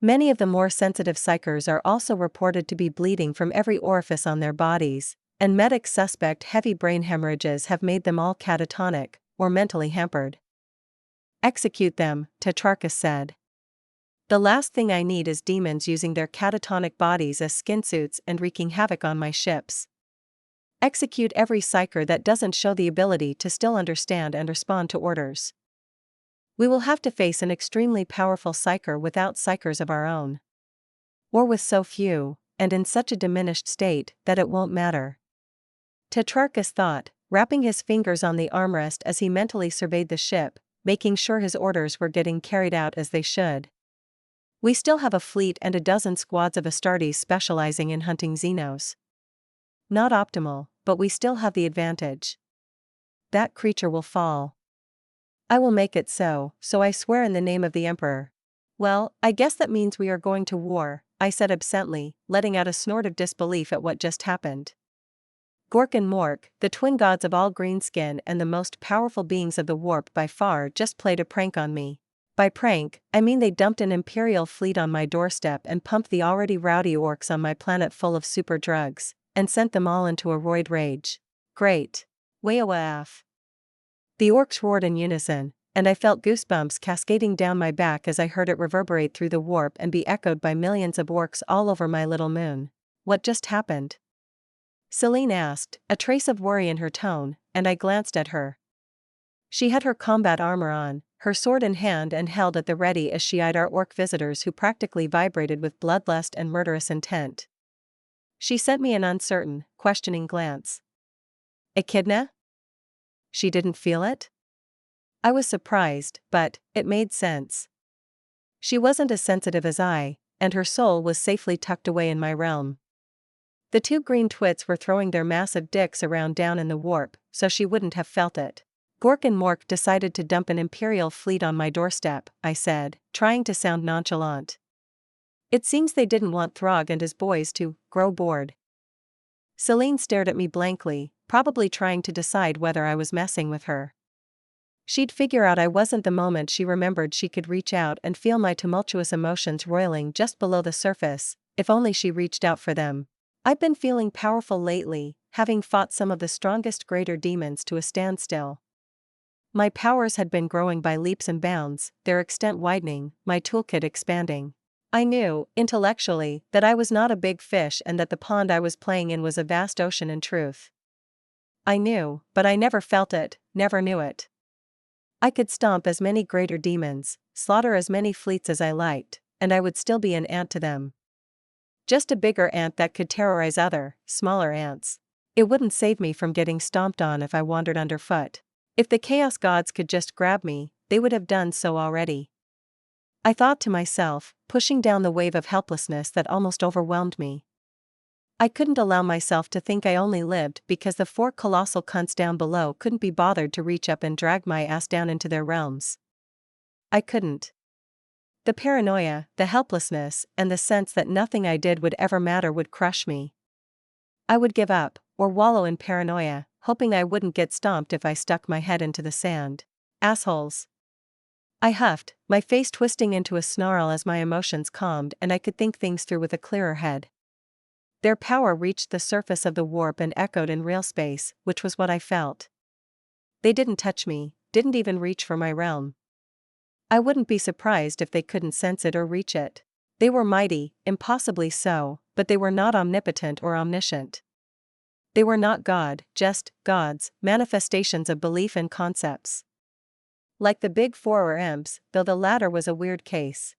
Many of the more sensitive psykers are also reported to be bleeding from every orifice on their bodies, and medics suspect heavy brain hemorrhages have made them all catatonic, or mentally hampered. Execute them, Tetrarchus said. The last thing I need is demons using their catatonic bodies as skinsuits and wreaking havoc on my ships. Execute every psyker that doesn't show the ability to still understand and respond to orders. We will have to face an extremely powerful psyker without psykers of our own. Or with so few, and in such a diminished state, that it won't matter. Tetrarchus thought, wrapping his fingers on the armrest as he mentally surveyed the ship, making sure his orders were getting carried out as they should. We still have a fleet and a dozen squads of Astartes specializing in hunting Xenos. Not optimal, but we still have the advantage. That creature will fall. I will make it so, so I swear in the name of the Emperor. Well, I guess that means we are going to war, I said absently, letting out a snort of disbelief at what just happened. Gork and Mork, the twin gods of all greenskin and the most powerful beings of the warp by far, just played a prank on me. By prank, I mean they dumped an Imperial fleet on my doorstep and pumped the already rowdy orcs on my planet full of super drugs, and sent them all into a roid rage. Great. Wah-wah-af. The orcs roared in unison, and I felt goosebumps cascading down my back as I heard it reverberate through the warp and be echoed by millions of orcs all over my little moon. What just happened? Celine asked, a trace of worry in her tone, and I glanced at her. She had her combat armor on, her sword in hand and held at the ready as she eyed our orc visitors who practically vibrated with bloodlust and murderous intent. She sent me an uncertain, questioning glance. Echidna? She didn't feel it? I was surprised, but it made sense. She wasn't as sensitive as I, and her soul was safely tucked away in my realm. The two green twits were throwing their massive dicks around down in the warp, so she wouldn't have felt it. Gork and Mork decided to dump an Imperial fleet on my doorstep, I said, trying to sound nonchalant. It seems they didn't want Throg and his boys to grow bored. Celine stared at me blankly, probably trying to decide whether I was messing with her. She'd figure out I wasn't the moment she remembered she could reach out and feel my tumultuous emotions roiling just below the surface, if only she reached out for them. I've been feeling powerful lately, having fought some of the strongest greater demons to a standstill. My powers had been growing by leaps and bounds, their extent widening, my toolkit expanding. I knew, intellectually, that I was not a big fish and that the pond I was playing in was a vast ocean in truth. I knew, but I never felt it, never knew it. I could stomp as many greater demons, slaughter as many fleets as I liked, and I would still be an ant to them. Just a bigger ant that could terrorize other, smaller ants. It wouldn't save me from getting stomped on if I wandered underfoot. If the Chaos Gods could just grab me, they would have done so already. I thought to myself, pushing down the wave of helplessness that almost overwhelmed me. I couldn't allow myself to think I only lived because the four colossal cunts down below couldn't be bothered to reach up and drag my ass down into their realms. I couldn't. The paranoia, the helplessness, and the sense that nothing I did would ever matter would crush me. I would give up, or wallow in paranoia, hoping I wouldn't get stomped if I stuck my head into the sand. Assholes. I huffed, my face twisting into a snarl as my emotions calmed and I could think things through with a clearer head. Their power reached the surface of the warp and echoed in real space, which was what I felt. They didn't touch me, didn't even reach for my realm. I wouldn't be surprised if they couldn't sense it or reach it. They were mighty, impossibly so, but they were not omnipotent or omniscient. They were not God, just gods, manifestations of belief and concepts. Like the big four or imps, though the latter was a weird case.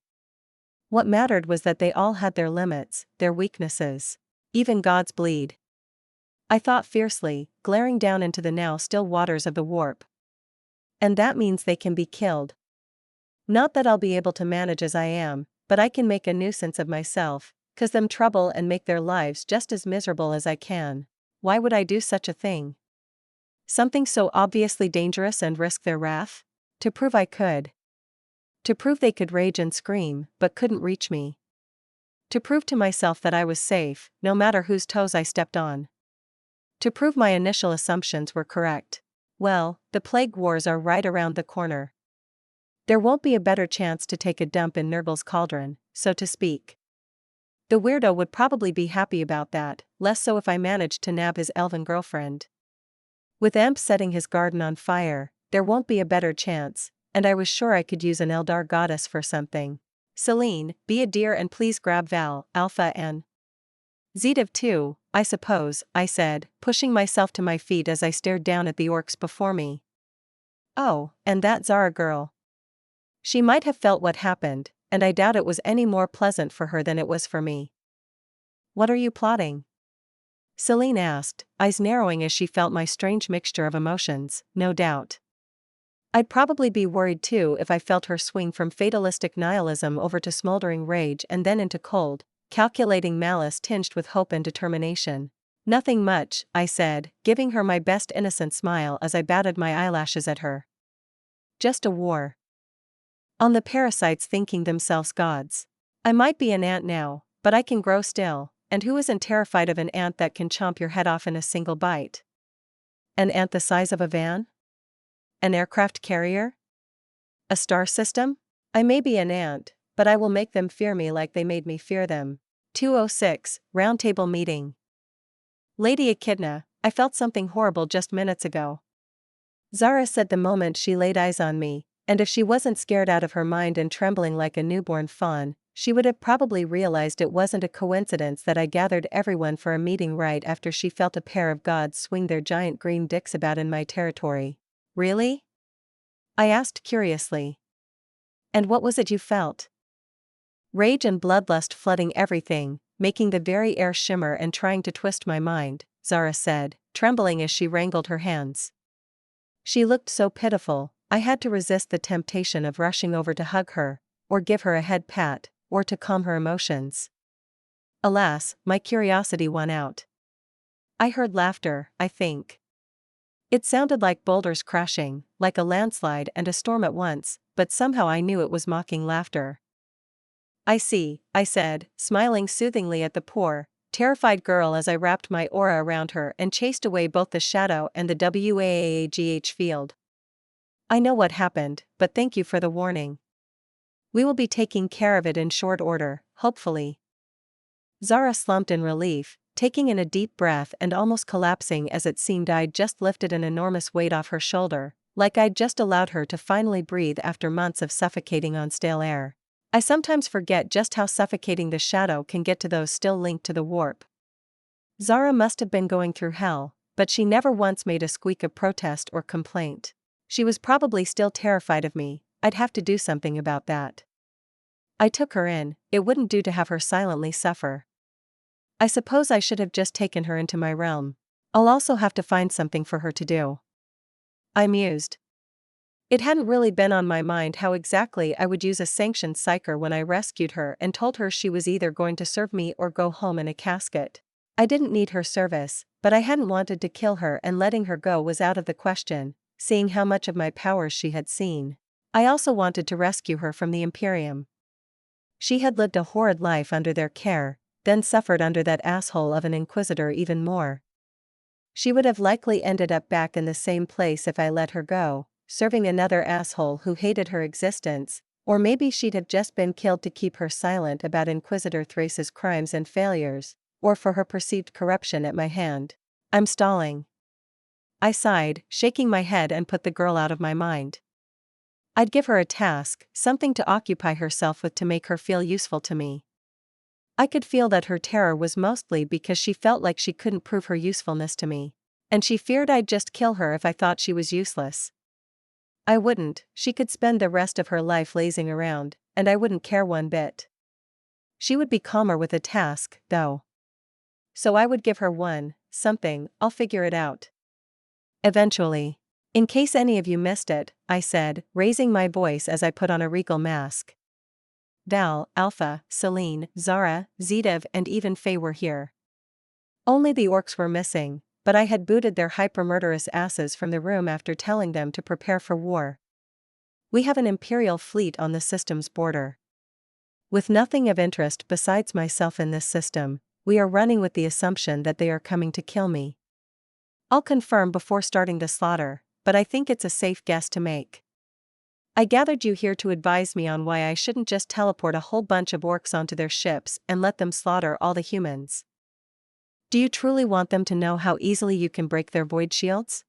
What mattered was that they all had their limits, their weaknesses. Even gods bleed. I thought fiercely, glaring down into the now still waters of the warp. And that means they can be killed. Not that I'll be able to manage as I am, but I can make a nuisance of myself, cause them trouble and make their lives just as miserable as I can. Why would I do such a thing? Something so obviously dangerous and risk their wrath? To prove I could. To prove they could rage and scream, but couldn't reach me. To prove to myself that I was safe, no matter whose toes I stepped on. To prove my initial assumptions were correct. Well, the plague wars are right around the corner. There won't be a better chance to take a dump in Nurgle's cauldron, so to speak. The weirdo would probably be happy about that, less so if I managed to nab his elven girlfriend. With Emp setting his garden on fire, there won't be a better chance, and I was sure I could use an Eldar goddess for something. Celine, be a dear and please grab Val, Alpha and Zedav too, I suppose, I said, pushing myself to my feet as I stared down at the orcs before me. Oh, and that Zara girl. She might have felt what happened, and I doubt it was any more pleasant for her than it was for me. What are you plotting? Celine asked, eyes narrowing as she felt my strange mixture of emotions, no doubt. I'd probably be worried too if I felt her swing from fatalistic nihilism over to smoldering rage and then into cold, calculating malice tinged with hope and determination. Nothing much, I said, giving her my best innocent smile as I batted my eyelashes at her. Just a war. On the parasites thinking themselves gods. I might be an ant now, but I can grow still, and who isn't terrified of an ant that can chomp your head off in a single bite? An ant the size of a van? An aircraft carrier? A star system? I may be an ant, but I will make them fear me like they made me fear them. 206, Roundtable Meeting. Lady Echidna, I felt something horrible just minutes ago. Zara said the moment she laid eyes on me, and if she wasn't scared out of her mind and trembling like a newborn fawn, she would have probably realized it wasn't a coincidence that I gathered everyone for a meeting right after she felt a pair of gods swing their giant green dicks about in my territory. Really? I asked curiously. And what was it you felt? Rage and bloodlust flooding everything, making the very air shimmer and trying to twist my mind, Zara said, trembling as she wrangled her hands. She looked so pitiful, I had to resist the temptation of rushing over to hug her, or give her a head pat, or to calm her emotions. Alas, my curiosity won out. I heard laughter, I think. It sounded like boulders crashing, like a landslide and a storm at once, but somehow I knew it was mocking laughter. I see, I said, smiling soothingly at the poor, terrified girl as I wrapped my aura around her and chased away both the shadow and the WAGH field. I know what happened, but thank you for the warning. We will be taking care of it in short order, hopefully. Zara slumped in relief, taking in a deep breath and almost collapsing as it seemed I'd just lifted an enormous weight off her shoulder, like I'd just allowed her to finally breathe after months of suffocating on stale air. I sometimes forget just how suffocating the shadow can get to those still linked to the warp. Zara must have been going through hell, but she never once made a squeak of protest or complaint. She was probably still terrified of me. I'd have to do something about that. I took her in, it wouldn't do to have her silently suffer. I suppose I should have just taken her into my realm. I'll also have to find something for her to do. I mused. It hadn't really been on my mind how exactly I would use a sanctioned psyker when I rescued her and told her she was either going to serve me or go home in a casket. I didn't need her service, but I hadn't wanted to kill her, and letting her go was out of the question, seeing how much of my powers she had seen. I also wanted to rescue her from the Imperium. She had lived a horrid life under their care, then suffered under that asshole of an Inquisitor even more. She would have likely ended up back in the same place if I let her go, serving another asshole who hated her existence, or maybe she'd have just been killed to keep her silent about Inquisitor Thrace's crimes and failures, or for her perceived corruption at my hand. I'm stalling. I sighed, shaking my head, and put the girl out of my mind. I'd give her a task, something to occupy herself with to make her feel useful to me. I could feel that her terror was mostly because she felt like she couldn't prove her usefulness to me, and she feared I'd just kill her if I thought she was useless. I wouldn't. She could spend the rest of her life lazing around, and I wouldn't care one bit. She would be calmer with a task, though. So I would give her something, I'll figure it out. Eventually. In case any of you missed it, I said, raising my voice as I put on a regal mask. Val, Alpha, Celine, Zara, Zedev, and even Faye were here. Only the orcs were missing, but I had booted their hyper-murderous asses from the room after telling them to prepare for war. We have an Imperial fleet on the system's border. With nothing of interest besides myself in this system, we are running with the assumption that they are coming to kill me. I'll confirm before starting the slaughter, but I think it's a safe guess to make. I gathered you here to advise me on why I shouldn't just teleport a whole bunch of orcs onto their ships and let them slaughter all the humans. Do you truly want them to know how easily you can break their void shields?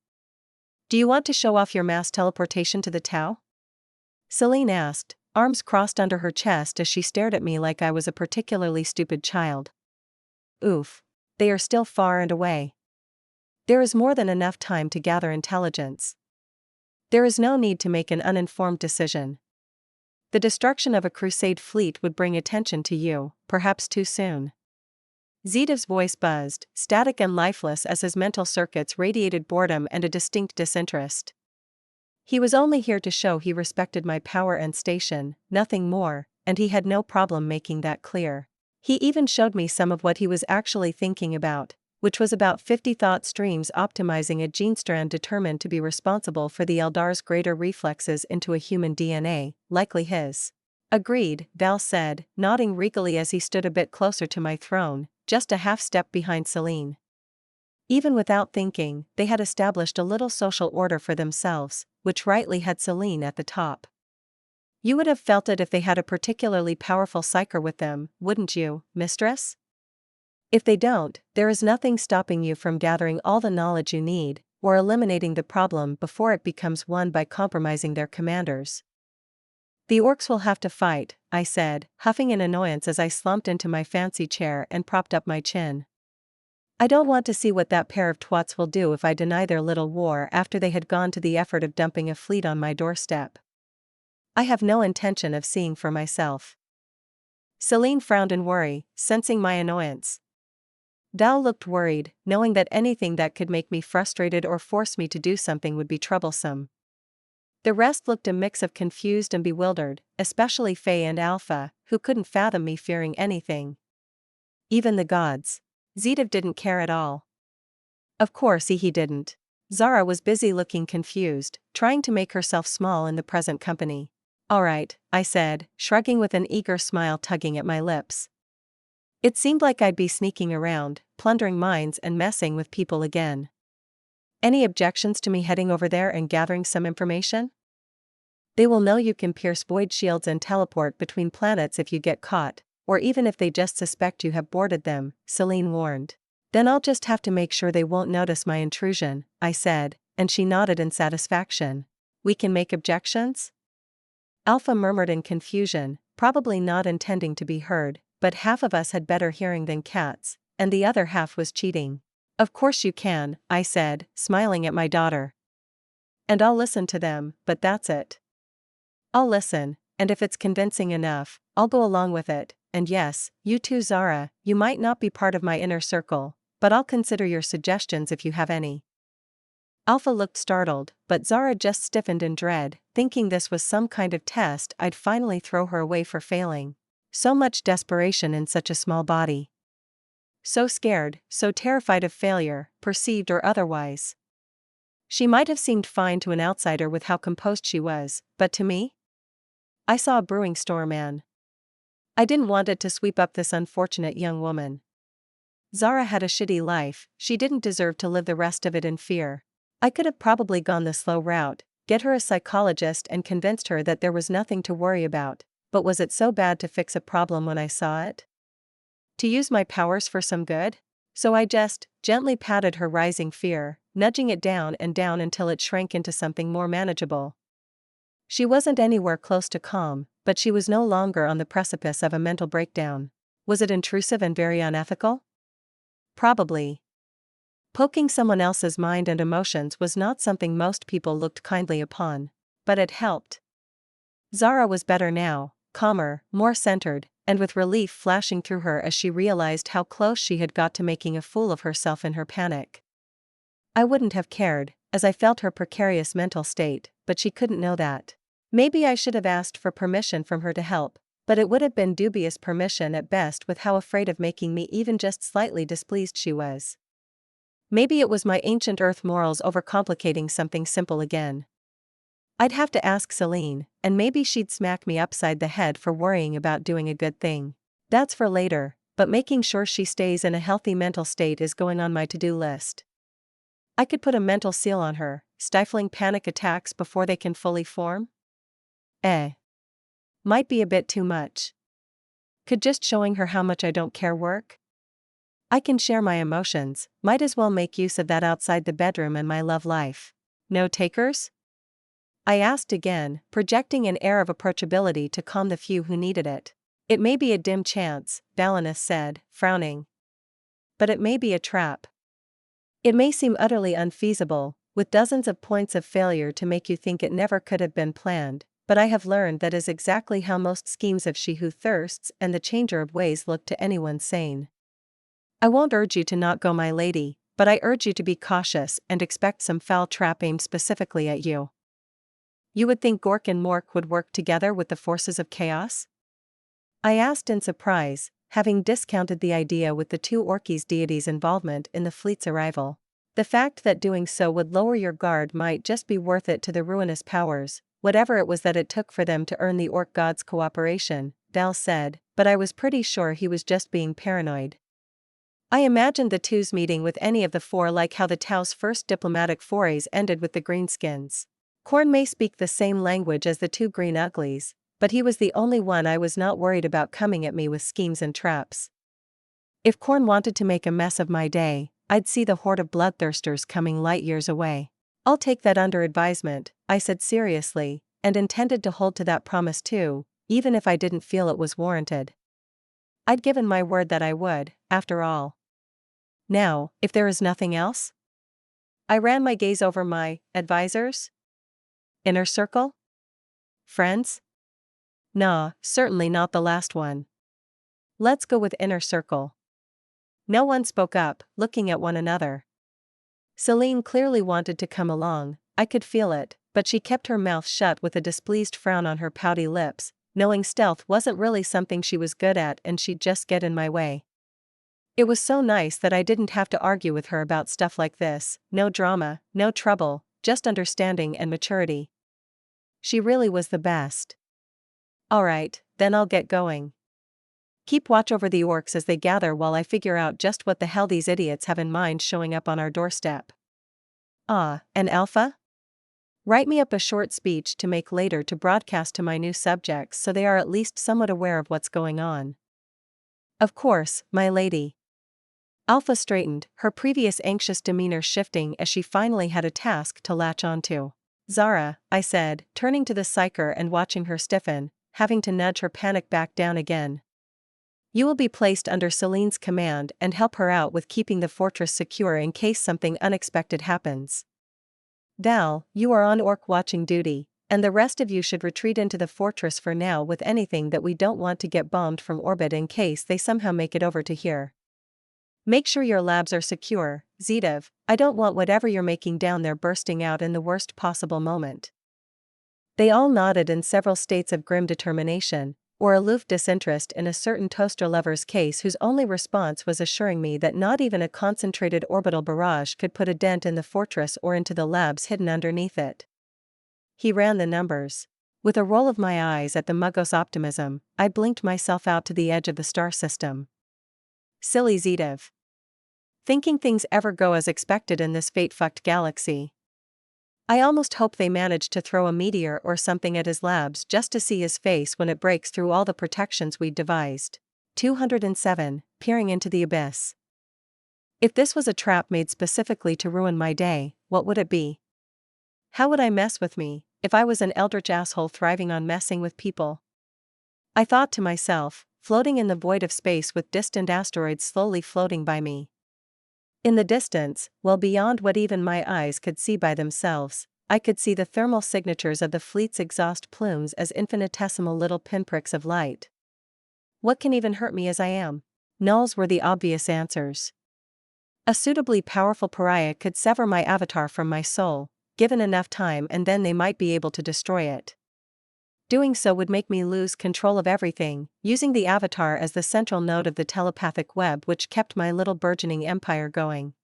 Do you want to show off your mass teleportation to the Tau? Celine asked, arms crossed under her chest as she stared at me like I was a particularly stupid child. Oof. They are still far and away. There is more than enough time to gather intelligence. There is no need to make an uninformed decision. The destruction of a crusade fleet would bring attention to you, perhaps too soon. Zedev's voice buzzed, static and lifeless as his mental circuits radiated boredom and a distinct disinterest. He was only here to show he respected my power and station, nothing more, and he had no problem making that clear. He even showed me some of what he was actually thinking about, which was about 50 thought streams optimizing a gene strand determined to be responsible for the Eldar's greater reflexes into a human DNA, likely his. Agreed, Val said, nodding regally as he stood a bit closer to my throne, just a half step behind Celine. Even without thinking, they had established a little social order for themselves, which rightly had Celine at the top. You would have felt it if they had a particularly powerful psyker with them, wouldn't you, mistress? If they don't, there is nothing stopping you from gathering all the knowledge you need, or eliminating the problem before it becomes one by compromising their commanders. The orcs will have to fight, I said, huffing in annoyance as I slumped into my fancy chair and propped up my chin. I don't want to see what that pair of twats will do if I deny their little war after they had gone to the effort of dumping a fleet on my doorstep. I have no intention of seeing for myself. Celine frowned in worry, sensing my annoyance. Val looked worried, knowing that anything that could make me frustrated or force me to do something would be troublesome. The rest looked a mix of confused and bewildered, especially Faye and Alpha, who couldn't fathom me fearing anything. Even the gods. Zedav didn't care at all. Of course he didn't. Zara was busy looking confused, trying to make herself small in the present company. All right, I said, shrugging with an eager smile tugging at my lips. It seemed like I'd be sneaking around, plundering mines and messing with people again. Any objections to me heading over there and gathering some information? They will know you can pierce void shields and teleport between planets if you get caught, or even if they just suspect you have boarded them, Celine warned. Then I'll just have to make sure they won't notice my intrusion, I said, and she nodded in satisfaction. We can make objections? Alpha murmured in confusion, probably not intending to be heard, but half of us had better hearing than cats, and the other half was cheating. Of course you can, I said, smiling at my daughter. And I'll listen to them, but that's it. I'll listen, and if it's convincing enough, I'll go along with it, and yes, you too Zara, you might not be part of my inner circle, but I'll consider your suggestions if you have any. Alpha looked startled, but Zara just stiffened in dread, thinking this was some kind of test I'd finally throw her away for failing. So much desperation in such a small body. So scared, so terrified of failure, perceived or otherwise. She might have seemed fine to an outsider with how composed she was, but to me? I saw a brewing storm, man. I didn't want it to sweep up this unfortunate young woman. Zara had a shitty life, she didn't deserve to live the rest of it in fear. I could have probably gone the slow route, get her a psychologist and convinced her that there was nothing to worry about, but was it so bad to fix a problem when I saw it? To use my powers for some good? So I just gently patted her rising fear, nudging it down and down until it shrank into something more manageable. She wasn't anywhere close to calm, but she was no longer on the precipice of a mental breakdown. Was it intrusive and very unethical? Probably. Poking someone else's mind and emotions was not something most people looked kindly upon, but it helped. Zara was better now, calmer, more centered, and with relief flashing through her as she realized how close she had got to making a fool of herself in her panic. I wouldn't have cared, as I felt her precarious mental state, but she couldn't know that. Maybe I should have asked for permission from her to help, but it would have been dubious permission at best with how afraid of making me even just slightly displeased she was. Maybe it was my ancient earth morals overcomplicating something simple again. I'd have to ask Celine, and maybe she'd smack me upside the head for worrying about doing a good thing. That's for later, but making sure she stays in a healthy mental state is going on my to-do list. I could put a mental seal on her, stifling panic attacks before they can fully form? Might be a bit too much. Could just showing her how much I don't care work? I can share my emotions, might as well make use of that outside the bedroom and my love life. No takers? I asked again, projecting an air of approachability to calm the few who needed it. It may be a dim chance, Valinus said, frowning. But it may be a trap. It may seem utterly unfeasible, with dozens of points of failure to make you think it never could have been planned, but I have learned that is exactly how most schemes of she who thirsts and the changer of ways look to anyone sane. I won't urge you to not go, my lady, but I urge you to be cautious and expect some foul trap aimed specifically at you. You would think Gork and Mork would work together with the forces of chaos? I asked in surprise, having discounted the idea with the two orcies' deities' involvement in the fleet's arrival. The fact that doing so would lower your guard might just be worth it to the ruinous powers, whatever it was that it took for them to earn the orc god's cooperation, Val said, but I was pretty sure he was just being paranoid. I imagined the two's meeting with any of the four like how the Tau's first diplomatic forays ended with the greenskins. Khorne may speak the same language as the two green uglies, but he was the only one I was not worried about coming at me with schemes and traps. If Khorne wanted to make a mess of my day, I'd see the horde of bloodthirsters coming light years away. I'll take that under advisement, I said seriously, and intended to hold to that promise too, even if I didn't feel it was warranted. I'd given my word that I would, after all. Now, if there is nothing else? I ran my gaze over my advisors. Inner circle? Friends? Nah, certainly not the last one. Let's go with inner circle. No one spoke up, looking at one another. Celine clearly wanted to come along, I could feel it, but she kept her mouth shut with a displeased frown on her pouty lips, knowing stealth wasn't really something she was good at and she'd just get in my way. It was so nice that I didn't have to argue with her about stuff like this, no drama, no trouble, just understanding and maturity. She really was the best. Alright, then I'll get going. Keep watch over the orcs as they gather while I figure out just what the hell these idiots have in mind showing up on our doorstep. An alpha? Write me up a short speech to make later to broadcast to my new subjects so they are at least somewhat aware of what's going on. Of course, my lady. Alpha straightened, her previous anxious demeanor shifting as she finally had a task to latch onto. Zara, I said, turning to the psyker and watching her stiffen, having to nudge her panic back down again. You will be placed under Celine's command and help her out with keeping the fortress secure in case something unexpected happens. Val, you are on orc watching duty, and the rest of you should retreat into the fortress for now with anything that we don't want to get bombed from orbit in case they somehow make it over to here. Make sure your labs are secure, Zedav, I don't want whatever you're making down there bursting out in the worst possible moment. They all nodded in several states of grim determination, or aloof disinterest in a certain toaster lover's case whose only response was assuring me that not even a concentrated orbital barrage could put a dent in the fortress or into the labs hidden underneath it. He ran the numbers. With a roll of my eyes at the Muggos' optimism, I blinked myself out to the edge of the star system. Silly Zedav. Thinking things ever go as expected in this fate-fucked galaxy. I almost hope they manage to throw a meteor or something at his labs just to see his face when it breaks through all the protections we'd devised. 207, peering into the abyss. If this was a trap made specifically to ruin my day, what would it be? How would I mess with me, if I was an eldritch asshole thriving on messing with people? I thought to myself, floating in the void of space with distant asteroids slowly floating by me. In the distance, well beyond what even my eyes could see by themselves, I could see the thermal signatures of the fleet's exhaust plumes as infinitesimal little pinpricks of light. What can even hurt me as I am? Nulls were the obvious answers. A suitably powerful pariah could sever my avatar from my soul, given enough time, and then they might be able to destroy it. Doing so would make me lose control of everything, using the avatar as the central node of the telepathic web which kept my little burgeoning empire going.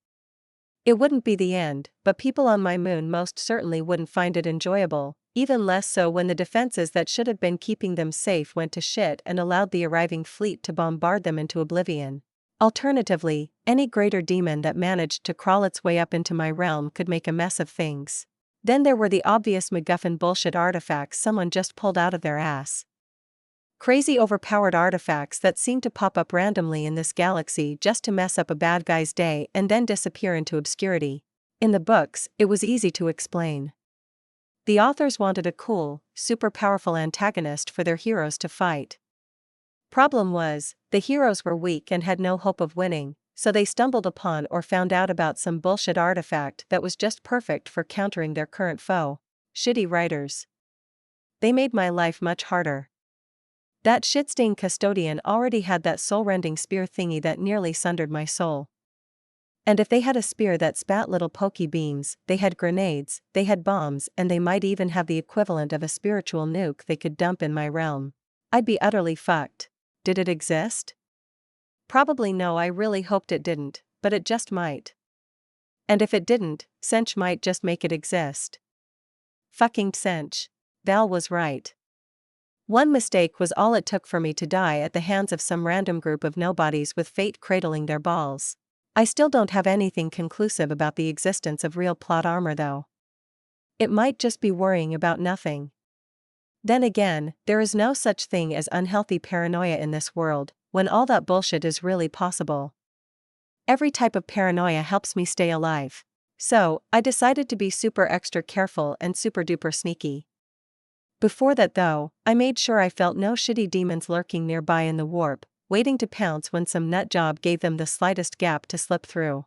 It wouldn't be the end, but people on my moon most certainly wouldn't find it enjoyable, even less so when the defenses that should have been keeping them safe went to shit and allowed the arriving fleet to bombard them into oblivion. Alternatively, any greater demon that managed to crawl its way up into my realm could make a mess of things. Then there were the obvious MacGuffin bullshit artifacts someone just pulled out of their ass. Crazy overpowered artifacts that seem to pop up randomly in this galaxy just to mess up a bad guy's day and then disappear into obscurity. In the books, it was easy to explain. The authors wanted a cool, super powerful antagonist for their heroes to fight. Problem was, the heroes were weak and had no hope of winning, so they stumbled upon or found out about some bullshit artifact that was just perfect for countering their current foe. Shitty writers. They made my life much harder. That shit-stained custodian already had that soul-rending spear thingy that nearly sundered my soul. And if they had a spear that spat little pokey beams, they had grenades, they had bombs, and they might even have the equivalent of a spiritual nuke they could dump in my realm. I'd be utterly fucked. Did it exist? Probably no, I really hoped it didn't, but it just might. And if it didn't, Sench might just make it exist. Fucking Sench. Val was right. One mistake was all it took for me to die at the hands of some random group of nobodies with fate cradling their balls. I still don't have anything conclusive about the existence of real plot armor though. It might just be worrying about nothing. Then again, there is no such thing as unhealthy paranoia in this world, when all that bullshit is really possible. Every type of paranoia helps me stay alive. So, I decided to be super extra careful and super duper sneaky. Before that though, I made sure I felt no shitty demons lurking nearby in the warp, waiting to pounce when some nut job gave them the slightest gap to slip through.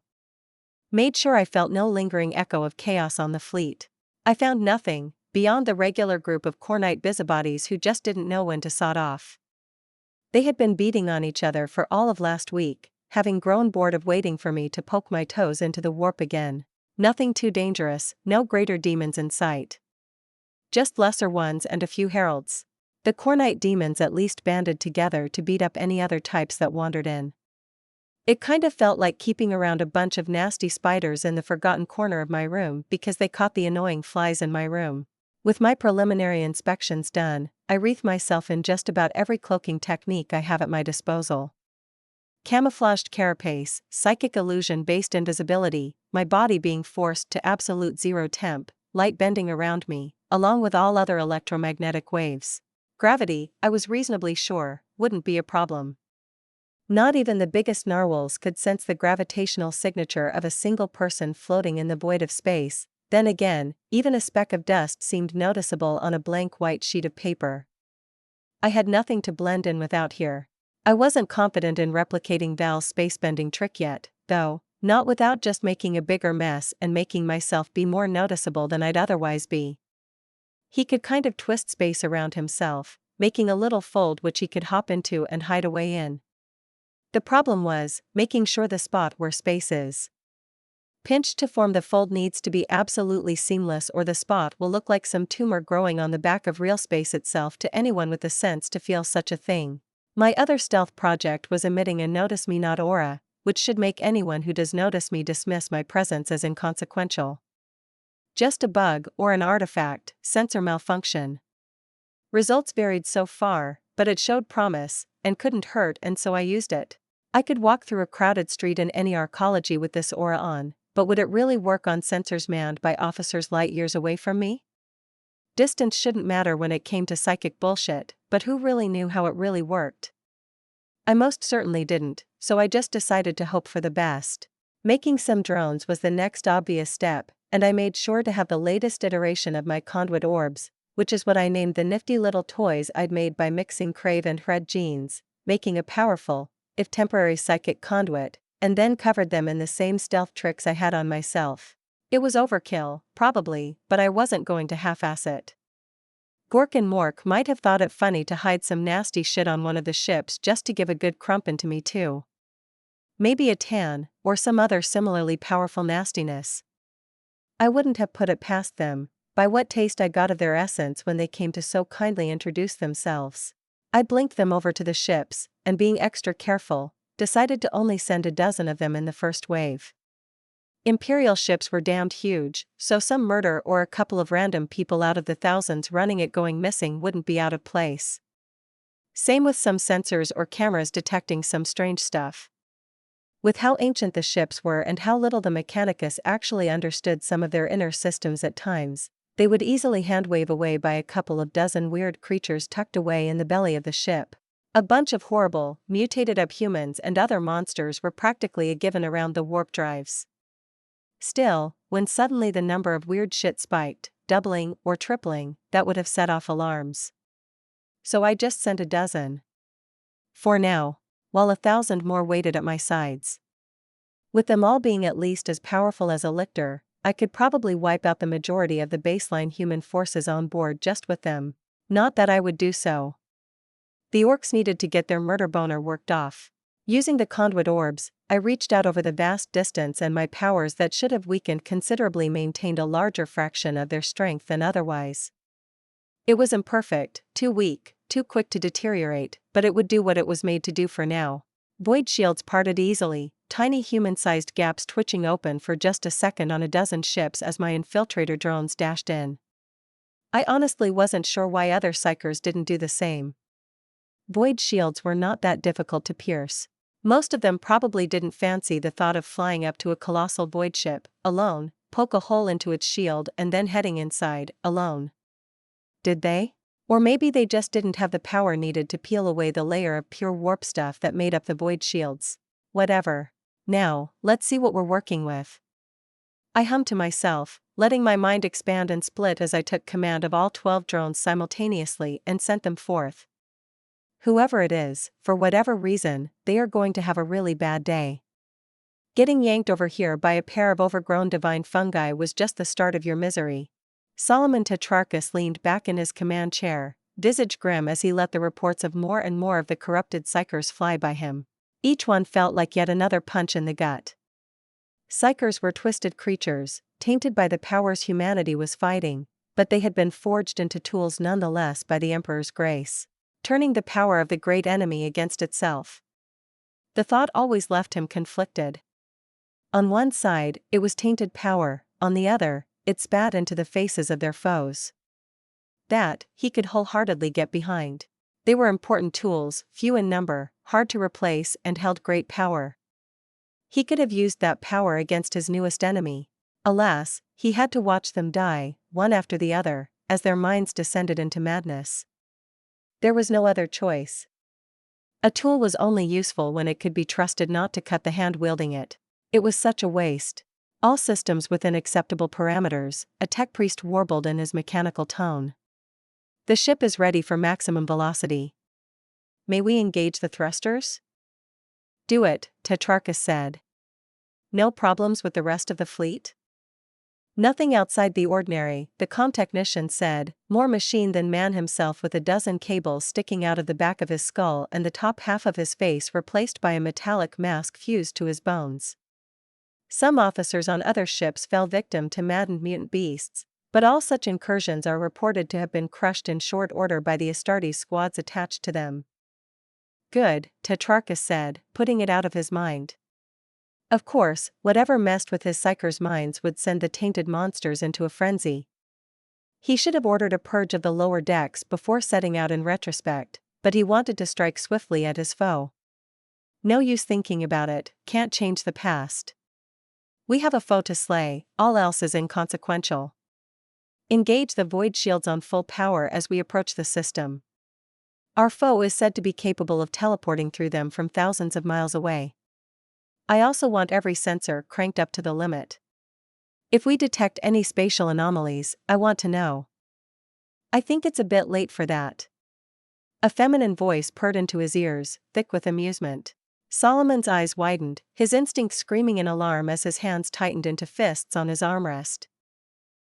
Made sure I felt no lingering echo of chaos on the fleet. I found nothing, beyond the regular group of Cornite busybodies who just didn't know when to sod off. They had been beating on each other for all of last week, having grown bored of waiting for me to poke my toes into the warp again. Nothing too dangerous, no greater demons in sight. Just lesser ones and a few heralds. The Cornite demons at least banded together to beat up any other types that wandered in. It kind of felt like keeping around a bunch of nasty spiders in the forgotten corner of my room because they caught the annoying flies in my room. With my preliminary inspections done, I wreath myself in just about every cloaking technique I have at my disposal. Camouflaged carapace, psychic illusion-based invisibility, my body being forced to absolute zero temp, light bending around me, along with all other electromagnetic waves. Gravity, I was reasonably sure, wouldn't be a problem. Not even the biggest narwhals could sense the gravitational signature of a single person floating in the void of space. Then again, even a speck of dust seemed noticeable on a blank white sheet of paper. I had nothing to blend in with out here. I wasn't confident in replicating Val's spacebending trick yet, though, not without just making a bigger mess and making myself be more noticeable than I'd otherwise be. He could kind of twist space around himself, making a little fold which he could hop into and hide away in. The problem was, making sure the spot where space is pinched to form the fold needs to be absolutely seamless, or the spot will look like some tumor growing on the back of real space itself to anyone with the sense to feel such a thing. My other stealth project was emitting a notice me not aura, which should make anyone who does notice me dismiss my presence as inconsequential. Just a bug or an artifact, sensor malfunction. Results varied so far, but it showed promise, and couldn't hurt, and so I used it. I could walk through a crowded street in any archology with this aura on, but would it really work on sensors manned by officers light years away from me? Distance shouldn't matter when it came to psychic bullshit, but who really knew how it really worked? I most certainly didn't, so I just decided to hope for the best. Making some drones was the next obvious step, and I made sure to have the latest iteration of my conduit orbs, which is what I named the nifty little toys I'd made by mixing Crave and Red genes, making a powerful, if temporary psychic conduit, and then covered them in the same stealth tricks I had on myself. It was overkill, probably, but I wasn't going to half-ass it. Gork and Mork might have thought it funny to hide some nasty shit on one of the ships just to give a good crumpin to me too. Maybe a tan, or some other similarly powerful nastiness. I wouldn't have put it past them, by what taste I got of their essence when they came to so kindly introduce themselves. I blinked them over to the ships, and being extra careful, decided to only send a dozen of them in the first wave. Imperial ships were damned huge, so some murder or a couple of random people out of the thousands running it going missing wouldn't be out of place. Same with some sensors or cameras detecting some strange stuff. With how ancient the ships were and how little the Mechanicus actually understood some of their inner systems at times, they would easily handwave away by a couple of dozen weird creatures tucked away in the belly of the ship. A bunch of horrible, mutated up humans and other monsters were practically a given around the warp drives. Still, when suddenly the number of weird shit spiked, doubling or tripling, that would have set off alarms. So I just sent a dozen. For now, while 1,000 more waited at my sides. With them all being at least as powerful as a lictor, I could probably wipe out the majority of the baseline human forces on board just with them. Not that I would do so. The orcs needed to get their murder boner worked off. Using the conduit orbs, I reached out over the vast distance, and my powers that should have weakened considerably maintained a larger fraction of their strength than otherwise. It was imperfect, too weak, too quick to deteriorate, but it would do what it was made to do for now. Void shields parted easily, tiny human-sized gaps twitching open for just a second on a dozen ships as my infiltrator drones dashed in. I honestly wasn't sure why other psychers didn't do the same. Void shields were not that difficult to pierce. Most of them probably didn't fancy the thought of flying up to a colossal void ship, alone, poke a hole into its shield and then heading inside, alone. Did they? Or maybe they just didn't have the power needed to peel away the layer of pure warp stuff that made up the void shields. Whatever. Now, let's see what we're working with. I hummed to myself, letting my mind expand and split as I took command of all 12 drones simultaneously and sent them forth. Whoever it is, for whatever reason, they are going to have a really bad day. Getting yanked over here by a pair of overgrown divine fungi was just the start of your misery. Solomon Tetrarchus leaned back in his command chair, visage grim as he let the reports of more and more of the corrupted psychers fly by him. Each one felt like yet another punch in the gut. Psychers were twisted creatures, tainted by the powers humanity was fighting, but they had been forged into tools nonetheless by the Emperor's grace, turning the power of the great enemy against itself. The thought always left him conflicted. On one side, it was tainted power, on the other, it spat into the faces of their foes. That, he could wholeheartedly get behind. They were important tools, few in number, hard to replace and held great power. He could have used that power against his newest enemy. Alas, he had to watch them die, one after the other, as their minds descended into madness. There was no other choice. A tool was only useful when it could be trusted not to cut the hand wielding it. It was such a waste. All systems within acceptable parameters, a tech priest warbled in his mechanical tone. The ship is ready for maximum velocity. May we engage the thrusters? Do it, Tetrarchus said. No problems with the rest of the fleet? Nothing outside the ordinary, the comm technician said, more machine than man himself with a dozen cables sticking out of the back of his skull and the top half of his face replaced by a metallic mask fused to his bones. Some officers on other ships fell victim to maddened mutant beasts, but all such incursions are reported to have been crushed in short order by the Astartes squads attached to them. Good, Tetrarchus said, putting it out of his mind. Of course, whatever messed with his psychers' minds would send the tainted monsters into a frenzy. He should have ordered a purge of the lower decks before setting out in retrospect, but he wanted to strike swiftly at his foe. No use thinking about it, can't change the past. We have a foe to slay, all else is inconsequential. Engage the void shields on full power as we approach the system. Our foe is said to be capable of teleporting through them from thousands of miles away. I also want every sensor cranked up to the limit. If we detect any spatial anomalies, I want to know. I think it's a bit late for that. A feminine voice purred into his ears, thick with amusement. Solomon's eyes widened, his instincts screaming in alarm as his hands tightened into fists on his armrest.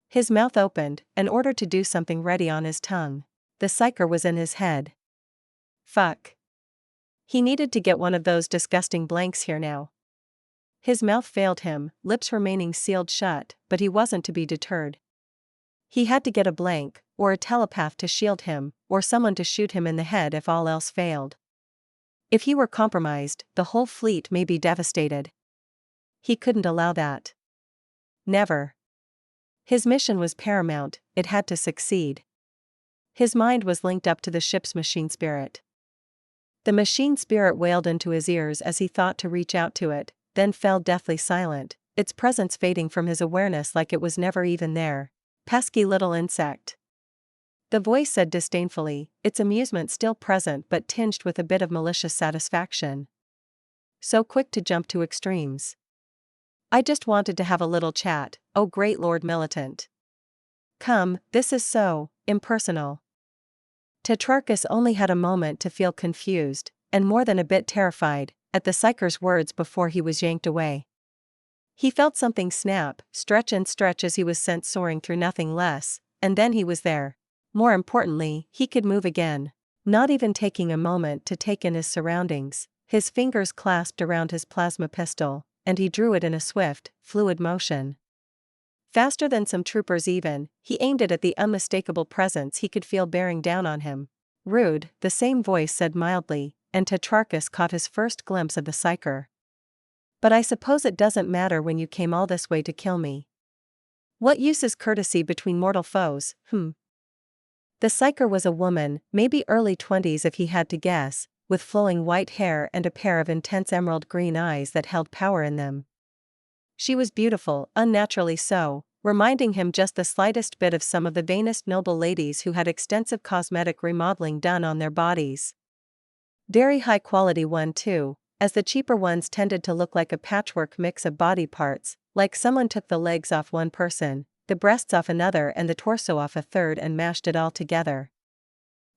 His mouth opened, an order to do something ready on his tongue. The psyker was in his head. Fuck. He needed to get one of those disgusting blanks here now. His mouth failed him, lips remaining sealed shut, but he wasn't to be deterred. He had to get a blank, or a telepath to shield him, or someone to shoot him in the head if all else failed. If he were compromised, the whole fleet may be devastated. He couldn't allow that. Never. His mission was paramount, it had to succeed. His mind was linked up to the ship's machine spirit. The machine spirit wailed into his ears as he thought to reach out to it, then fell deathly silent, its presence fading from his awareness like it was never even there. Pesky little insect. The voice said disdainfully, its amusement still present but tinged with a bit of malicious satisfaction. So quick to jump to extremes. I just wanted to have a little chat, oh great Lord Militant. Come, this is so impersonal. Tetrarchus only had a moment to feel confused, and more than a bit terrified, at the psyker's words before he was yanked away. He felt something snap, stretch as he was sent soaring through nothing less, and then he was there. More importantly, he could move again. Not even taking a moment to take in his surroundings, his fingers clasped around his plasma pistol, and he drew it in a swift, fluid motion. Faster than some troopers even, he aimed it at the unmistakable presence he could feel bearing down on him. Rude, the same voice said mildly, and Tetrarchus caught his first glimpse of the psyker. But I suppose it doesn't matter when you came all this way to kill me. What use is courtesy between mortal foes, The psyker was a woman, maybe early 20s if he had to guess, with flowing white hair and a pair of intense emerald green eyes that held power in them. She was beautiful, unnaturally so, reminding him just the slightest bit of some of the vainest noble ladies who had extensive cosmetic remodeling done on their bodies. Very high quality one too, as the cheaper ones tended to look like a patchwork mix of body parts, like someone took the legs off one person, the breasts off another and the torso off a third and mashed it all together.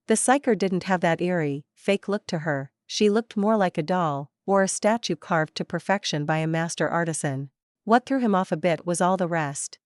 The psyker didn't have that eerie, fake look to her. She looked more like a doll, or a statue carved to perfection by a master artisan. What threw him off a bit was all the rest.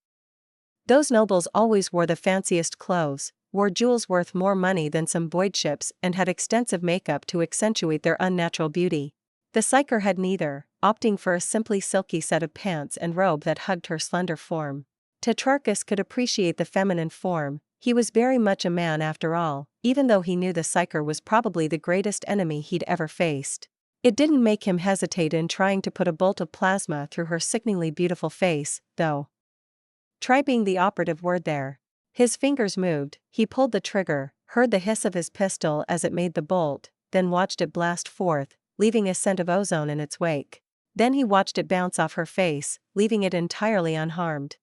Those nobles always wore the fanciest clothes, wore jewels worth more money than some void ships, and had extensive makeup to accentuate their unnatural beauty. The psyker had neither, opting for a simply silky set of pants and robe that hugged her slender form. Tetrarchus could appreciate the feminine form. He was very much a man after all, even though he knew the psyker was probably the greatest enemy he'd ever faced. It didn't make him hesitate in trying to put a bolt of plasma through her sickeningly beautiful face, though. Try being the operative word there. His fingers moved, he pulled the trigger, heard the hiss of his pistol as it made the bolt, then watched it blast forth, leaving a scent of ozone in its wake. Then he watched it bounce off her face, leaving it entirely unharmed.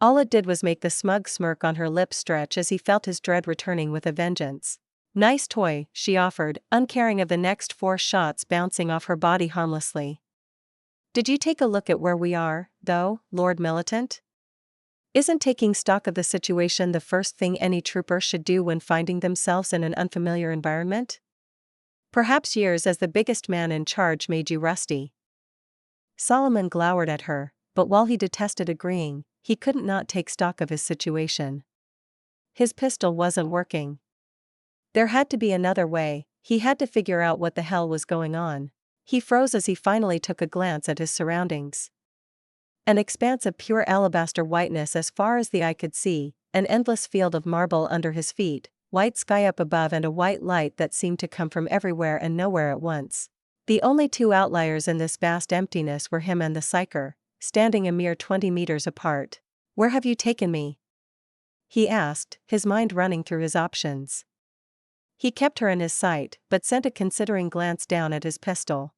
All it did was make the smug smirk on her lips stretch as he felt his dread returning with a vengeance. Nice toy, she offered, uncaring of the next 4 shots bouncing off her body harmlessly. Did you take a look at where we are, though, Lord Militant? Isn't taking stock of the situation the first thing any trooper should do when finding themselves in an unfamiliar environment? Perhaps years as the biggest man in charge made you rusty. Solomon glowered at her, but while he detested agreeing, he couldn't not take stock of his situation. His pistol wasn't working. There had to be another way. He had to figure out what the hell was going on. He froze as he finally took a glance at his surroundings. An expanse of pure alabaster whiteness as far as the eye could see, an endless field of marble under his feet, white sky up above and a white light that seemed to come from everywhere and nowhere at once. The only 2 outliers in this vast emptiness were him and the psyker, standing a mere 20 meters apart. "Where have you taken me?" he asked, his mind running through his options. He kept her in his sight, but sent a considering glance down at his pistol.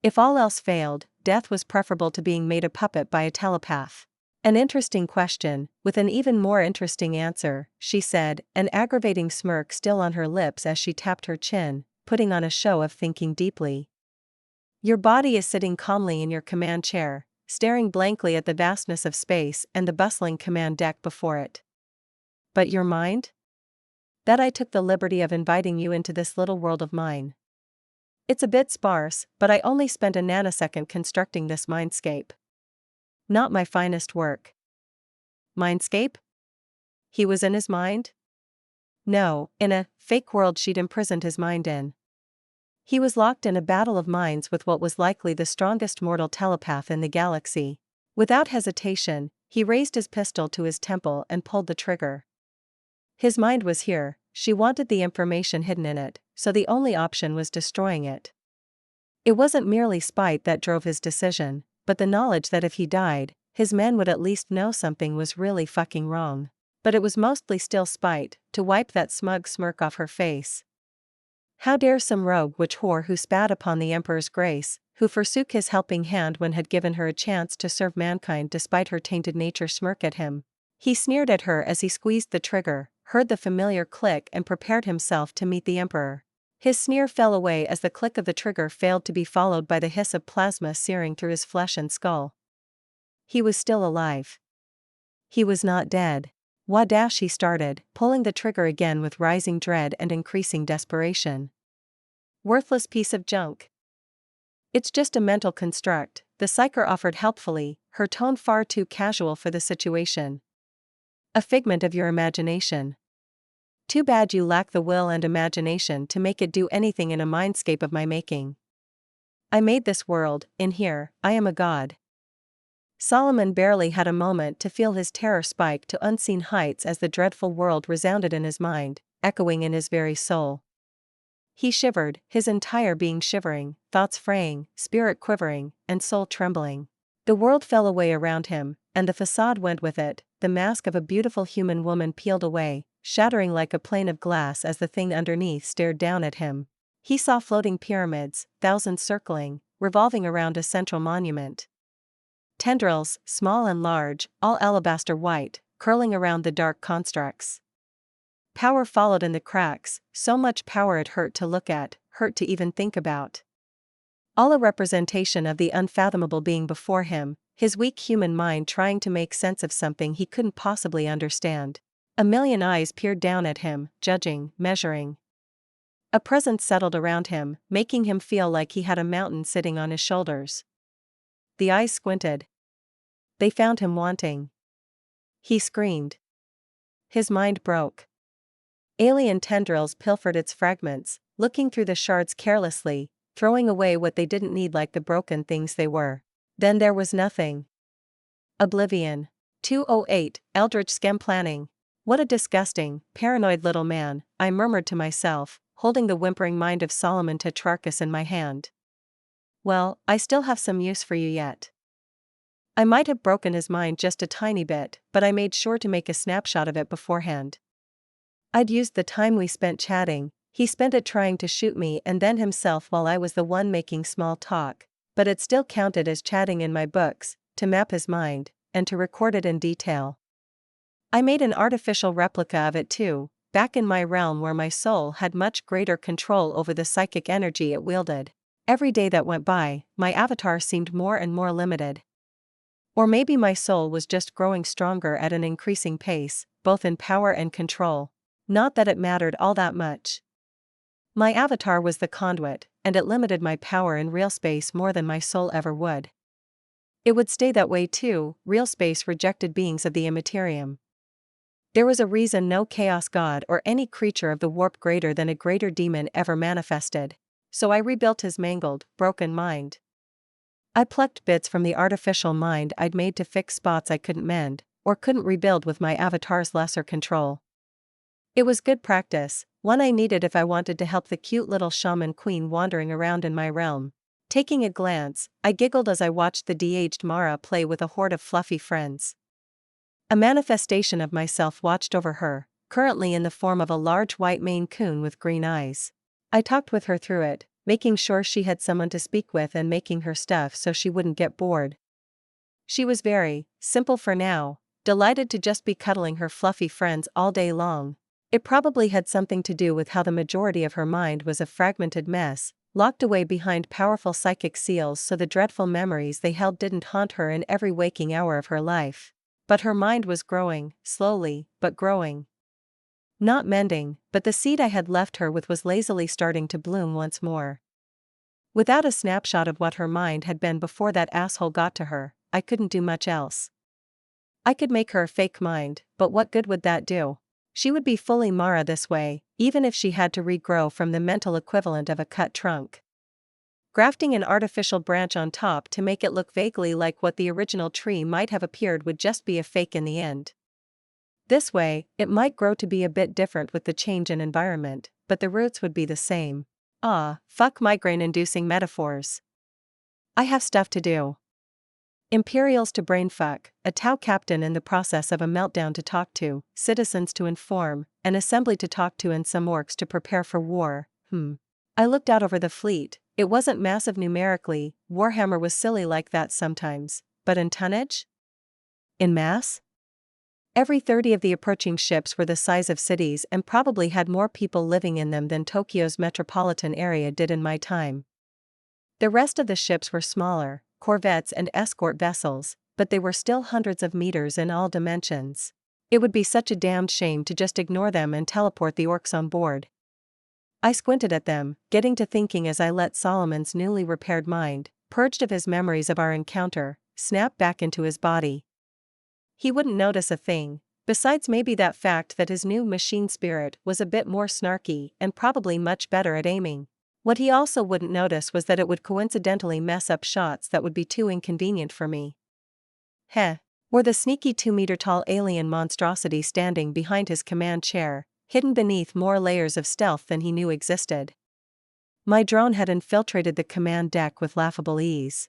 If all else failed, death was preferable to being made a puppet by a telepath. An interesting question, with an even more interesting answer, she said, an aggravating smirk still on her lips as she tapped her chin, putting on a show of thinking deeply. Your body is sitting calmly in your command chair, staring blankly at the vastness of space and the bustling command deck before it. But your mind? That I took the liberty of inviting you into this little world of mine. It's a bit sparse, but I only spent a nanosecond constructing this mindscape. Not my finest work. Mindscape? He was in his mind? No, in a fake world she'd imprisoned his mind in. He was locked in a battle of minds with what was likely the strongest mortal telepath in the galaxy. Without hesitation, he raised his pistol to his temple and pulled the trigger. His mind was here, she wanted the information hidden in it, so the only option was destroying it. It wasn't merely spite that drove his decision, but the knowledge that if he died, his men would at least know something was really fucking wrong. But it was mostly still spite, to wipe that smug smirk off her face. How dare some rogue witch whore who spat upon the Emperor's grace, who forsook his helping hand when had given her a chance to serve mankind despite her tainted nature, smirk at him? He sneered at her as he squeezed the trigger, heard the familiar click and prepared himself to meet the Emperor. His sneer fell away as the click of the trigger failed to be followed by the hiss of plasma searing through his flesh and skull. He was still alive. He was not dead. Wadash, he started, pulling the trigger again with rising dread and increasing desperation. Worthless piece of junk. It's just a mental construct, the psyker offered helpfully, her tone far too casual for the situation. A figment of your imagination. Too bad you lack the will and imagination to make it do anything in a mindscape of my making. I made this world, in here, I am a god. Solomon barely had a moment to feel his terror spike to unseen heights as the dreadful world resounded in his mind, echoing in his very soul. He shivered, his entire being shivering, thoughts fraying, spirit quivering, and soul trembling. The world fell away around him, and the facade went with it. The mask of a beautiful human woman peeled away, shattering like a pane of glass as the thing underneath stared down at him. He saw floating pyramids, thousands circling, revolving around a central monument. Tendrils, small and large, all alabaster white, curling around the dark constructs. Power followed in the cracks, so much power it hurt to look at, hurt to even think about. All a representation of the unfathomable being before him, his weak human mind trying to make sense of something he couldn't possibly understand. A million eyes peered down at him, judging, measuring. A presence settled around him, making him feel like he had a mountain sitting on his shoulders. The eyes squinted. They found him wanting. He screamed. His mind broke. Alien tendrils pilfered its fragments, looking through the shards carelessly, throwing away what they didn't need like the broken things they were. Then there was nothing. Oblivion. 208, Eldritch Schem Planning. What a disgusting, paranoid little man, I murmured to myself, holding the whimpering mind of Solomon Tetrarchus in my hand. Well, I still have some use for you yet. I might have broken his mind just a tiny bit, but I made sure to make a snapshot of it beforehand. I'd used the time we spent chatting, he spent it trying to shoot me and then himself while I was the one making small talk, but it still counted as chatting in my books, to map his mind, and to record it in detail. I made an artificial replica of it too, back in my realm where my soul had much greater control over the psychic energy it wielded. Every day that went by, my avatar seemed more and more limited. Or maybe my soul was just growing stronger at an increasing pace, both in power and control. Not that it mattered all that much. My avatar was the conduit, and it limited my power in real space more than my soul ever would. It would stay that way too. Real space rejected beings of the immaterium. There was a reason no chaos god or any creature of the warp greater than a greater demon ever manifested. So I rebuilt his mangled, broken mind. I plucked bits from the artificial mind I'd made to fix spots I couldn't mend, or couldn't rebuild with my avatar's lesser control. It was good practice, one I needed if I wanted to help the cute little shaman queen wandering around in my realm. Taking a glance, I giggled as I watched the de-aged Mara play with a horde of fluffy friends. A manifestation of myself watched over her, currently in the form of a large white Maine Coon with green eyes. I talked with her through it, making sure she had someone to speak with and making her stuff so she wouldn't get bored. She was very simple for now, delighted to just be cuddling her fluffy friends all day long. It probably had something to do with how the majority of her mind was a fragmented mess, locked away behind powerful psychic seals so the dreadful memories they held didn't haunt her in every waking hour of her life. But her mind was growing, slowly, but growing. Not mending, but the seed I had left her with was lazily starting to bloom once more. Without a snapshot of what her mind had been before that asshole got to her, I couldn't do much else. I could make her a fake mind, but what good would that do? She would be fully Mara this way, even if she had to regrow from the mental equivalent of a cut trunk. Grafting an artificial branch on top to make it look vaguely like what the original tree might have appeared would just be a fake in the end. This way, it might grow to be a bit different with the change in environment, but the roots would be the same. Fuck migraine-inducing metaphors. I have stuff to do. Imperials to brainfuck, a Tau captain in the process of a meltdown to talk to, citizens to inform, an assembly to talk to and some orcs to prepare for war. I looked out over the fleet. It wasn't massive numerically, Warhammer was silly like that sometimes, but in tonnage? In mass? Every 30 of the approaching ships were the size of cities and probably had more people living in them than Tokyo's metropolitan area did in my time. The rest of the ships were smaller, corvettes and escort vessels, but they were still hundreds of meters in all dimensions. It would be such a damned shame to just ignore them and teleport the orcs on board. I squinted at them, getting to thinking as I let Solomon's newly repaired mind, purged of his memories of our encounter, snap back into his body. He wouldn't notice a thing, besides maybe that fact that his new machine spirit was a bit more snarky and probably much better at aiming. What he also wouldn't notice was that it would coincidentally mess up shots that would be too inconvenient for me. Or the sneaky 2-meter-tall alien monstrosity standing behind his command chair, hidden beneath more layers of stealth than he knew existed. My drone had infiltrated the command deck with laughable ease.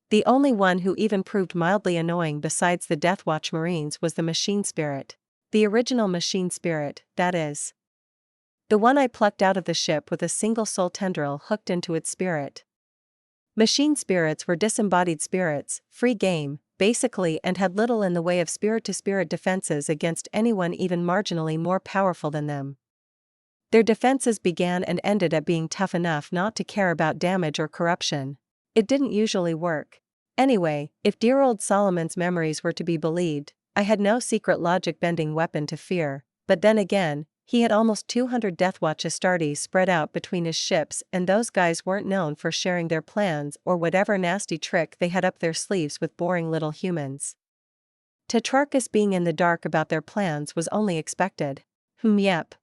The only one who even proved mildly annoying besides the Deathwatch Marines was the machine spirit. The original machine spirit, that is. The one I plucked out of the ship with a single soul tendril hooked into its spirit. Machine spirits were disembodied spirits, free game, basically, and had little in the way of spirit-to-spirit defenses against anyone even marginally more powerful than them. Their defenses began and ended at being tough enough not to care about damage or corruption. It didn't usually work. Anyway, if dear old Solomon's memories were to be believed, I had no secret logic-bending weapon to fear, but then again, he had almost 200 Deathwatch Astartes spread out between his ships, and those guys weren't known for sharing their plans or whatever nasty trick they had up their sleeves with boring little humans. Tetrarchus being in the dark about their plans was only expected. Yep.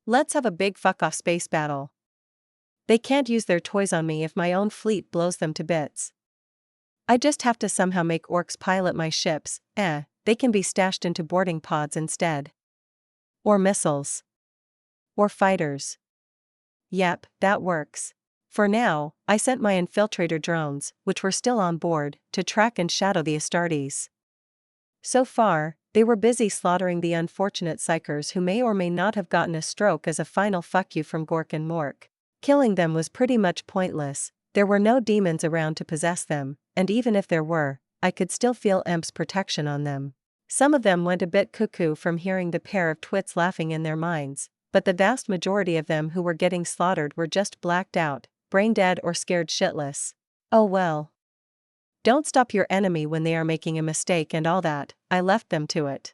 Let's have a big fuck-off space battle. They can't use their toys on me if my own fleet blows them to bits. I just have to somehow make orcs pilot my ships. They can be stashed into boarding pods instead. Or missiles. Or fighters. Yep, that works. For now, I sent my infiltrator drones, which were still on board, to track and shadow the Astartes. So far, they were busy slaughtering the unfortunate psychers who may or may not have gotten a stroke as a final fuck you from Gork and Mork. Killing them was pretty much pointless. There were no demons around to possess them, and even if there were, I could still feel Emp's protection on them. Some of them went a bit cuckoo from hearing the pair of twits laughing in their minds, but the vast majority of them who were getting slaughtered were just blacked out, brain dead or scared shitless. Oh well. Don't stop your enemy when they are making a mistake and all that, I left them to it.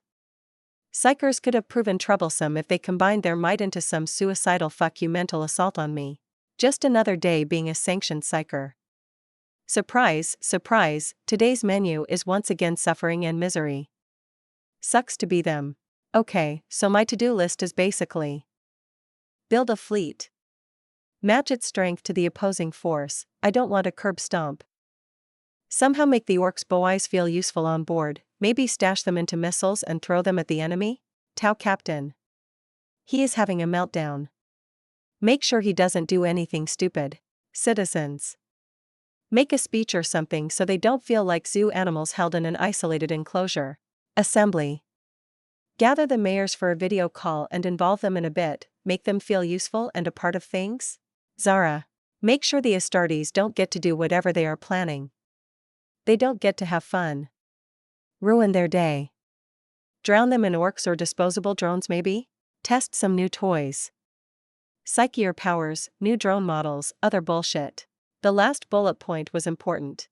Psychers could have proven troublesome if they combined their might into some suicidal fuck you mental assault on me. Just another day being a sanctioned psycher. Surprise, surprise, today's menu is once again suffering and misery. Sucks to be them. Okay, so my to-do list is basically: build a fleet. Match its strength to the opposing force, I don't want a curb stomp. Somehow make the orcs' boys feel useful on board, maybe stash them into missiles and throw them at the enemy? Tau Captain. He is having a meltdown. Make sure he doesn't do anything stupid. Citizens. Make a speech or something so they don't feel like zoo animals held in an isolated enclosure. Assembly. Gather the mayors for a video call and involve them in a bit, make them feel useful and a part of things. Zara. Make sure the Astartes don't get to do whatever they are planning. They don't get to have fun. Ruin their day. Drown them in orcs or disposable drones maybe? Test some new toys. Psychier powers, new drone models, other bullshit. The last bullet point was important.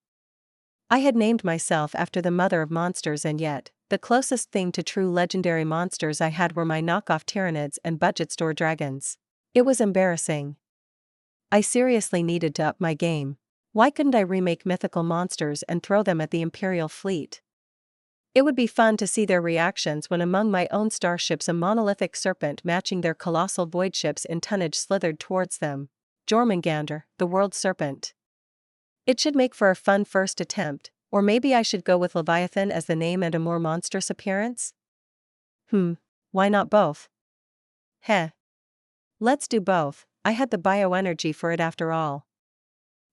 I had named myself after the mother of monsters, and yet, the closest thing to true legendary monsters I had were my knockoff Tyranids and budget store dragons. It was embarrassing. I seriously needed to up my game. Why couldn't I remake mythical monsters and throw them at the Imperial fleet? It would be fun to see their reactions when among my own starships a monolithic serpent matching their colossal void ships in tonnage slithered towards them. Jormungandr, the world serpent. It should make for a fun first attempt, or maybe I should go with Leviathan as the name and a more monstrous appearance? Why not both? Heh. Let's do both, I had the bioenergy for it after all.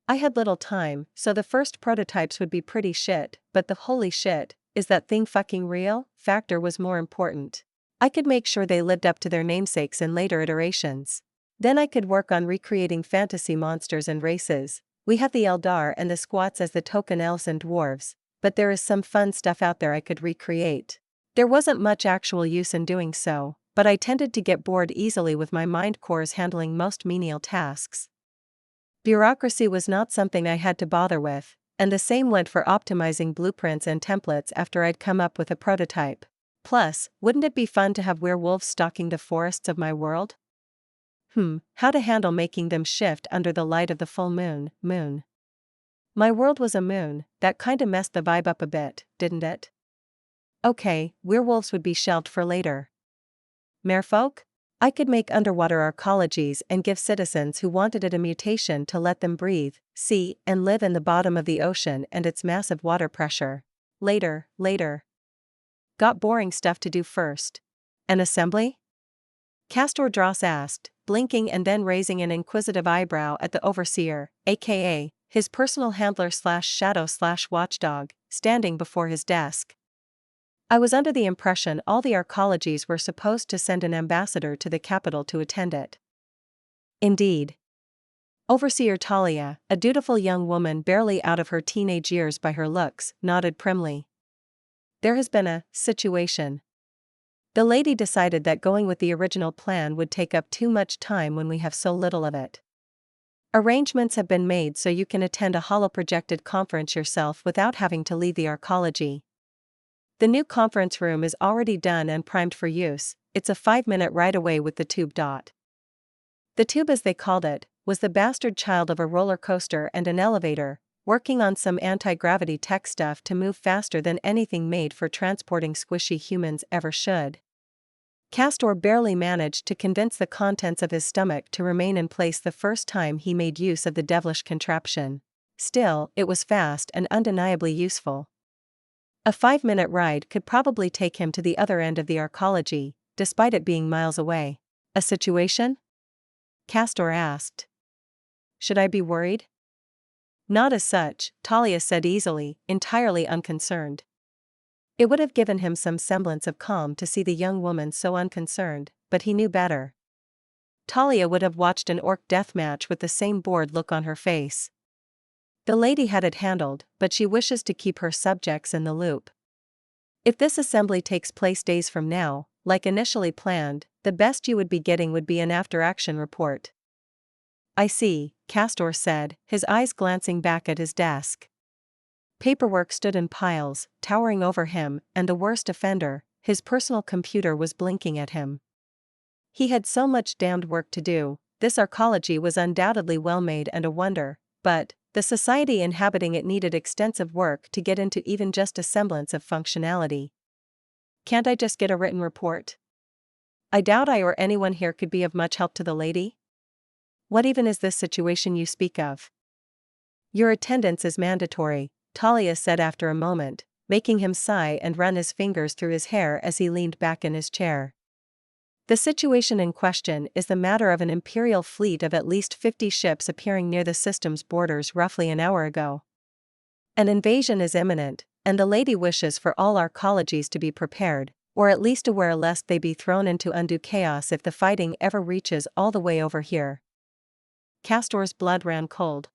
I had little time, so the first prototypes would be pretty shit, but the holy shit, is that thing fucking real? Factor was more important. I could make sure they lived up to their namesakes in later iterations. Then I could work on recreating fantasy monsters and races. We have the Eldar and the Squats as the token elves and dwarves, but there is some fun stuff out there I could recreate. There wasn't much actual use in doing so, but I tended to get bored easily with my mind cores handling most menial tasks. Bureaucracy was not something I had to bother with, and the same went for optimizing blueprints and templates after I'd come up with a prototype. Plus, wouldn't it be fun to have werewolves stalking the forests of my world? How to handle making them shift under the light of the full moon. My world was a moon, that kinda messed the vibe up a bit, didn't it? Okay, werewolves would be shelved for later. Merfolk? I could make underwater archologies and give citizens who wanted it a mutation to let them breathe, see, and live in the bottom of the ocean and its massive water pressure. Later. Got boring stuff to do first. An assembly? Castor Dross asked, blinking and then raising an inquisitive eyebrow at the overseer, aka his personal handler slash shadow slash watchdog, standing before his desk. I was under the impression all the archologies were supposed to send an ambassador to the capital to attend it. Indeed. Overseer Talia, a dutiful young woman barely out of her teenage years by her looks, nodded primly. There has been a situation. The lady decided that going with the original plan would take up too much time when we have so little of it. Arrangements have been made so you can attend a holo-projected conference yourself without having to leave the archology. The new conference room is already done and primed for use. It's a 5-minute ride away with the tube. The tube, as they called it, was the bastard child of a roller coaster and an elevator, working on some anti-gravity tech stuff to move faster than anything made for transporting squishy humans ever should. Castor barely managed to convince the contents of his stomach to remain in place the first time he made use of the devilish contraption. Still, it was fast and undeniably useful. A 5-minute ride could probably take him to the other end of the archology, despite it being miles away. A situation? Castor asked. Should I be worried? Not as such, Talia said easily, entirely unconcerned. It would have given him some semblance of calm to see the young woman so unconcerned, but he knew better. Talia would have watched an orc deathmatch with the same bored look on her face. The lady had it handled, but she wishes to keep her subjects in the loop. If this assembly takes place days from now, like initially planned, the best you would be getting would be an after-action report. I see, Castor said, his eyes glancing back at his desk. Paperwork stood in piles, towering over him, and the worst offender, his personal computer, was blinking at him. He had so much damned work to do. This archology was undoubtedly well made and a wonder, but the society inhabiting it needed extensive work to get into even just a semblance of functionality. Can't I just get a written report? I doubt I or anyone here could be of much help to the lady. What even is this situation you speak of? Your attendance is mandatory, Talia said after a moment, making him sigh and run his fingers through his hair as he leaned back in his chair. The situation in question is the matter of an Imperial fleet of at least 50 ships appearing near the system's borders roughly an hour ago. An invasion is imminent, and the lady wishes for all archologies to be prepared, or at least aware lest they be thrown into undue chaos if the fighting ever reaches all the way over here. Castor's blood ran cold.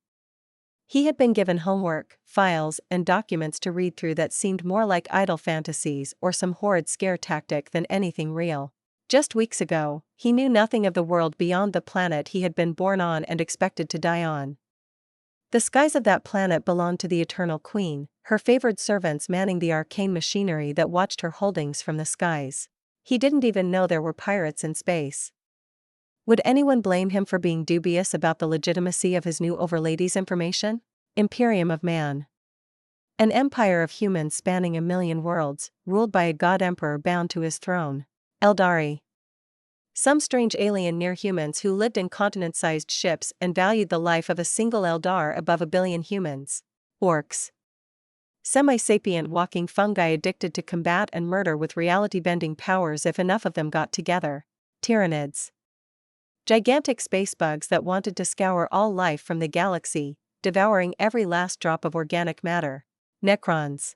He had been given homework, files, and documents to read through that seemed more like idle fantasies or some horrid scare tactic than anything real. Just weeks ago, he knew nothing of the world beyond the planet he had been born on and expected to die on. The skies of that planet belonged to the Eternal Queen, her favored servants manning the arcane machinery that watched her holdings from the skies. He didn't even know there were pirates in space. Would anyone blame him for being dubious about the legitimacy of his new overlady's information? Imperium of Man. An empire of humans spanning 1,000,000 worlds, ruled by a god-emperor bound to his throne. Eldari. Some strange alien near-humans who lived in continent-sized ships and valued the life of a single Eldar above 1,000,000,000 humans. Orcs. Semi-sapient walking fungi addicted to combat and murder with reality-bending powers if enough of them got together. Tyranids. Gigantic space bugs that wanted to scour all life from the galaxy, devouring every last drop of organic matter. Necrons.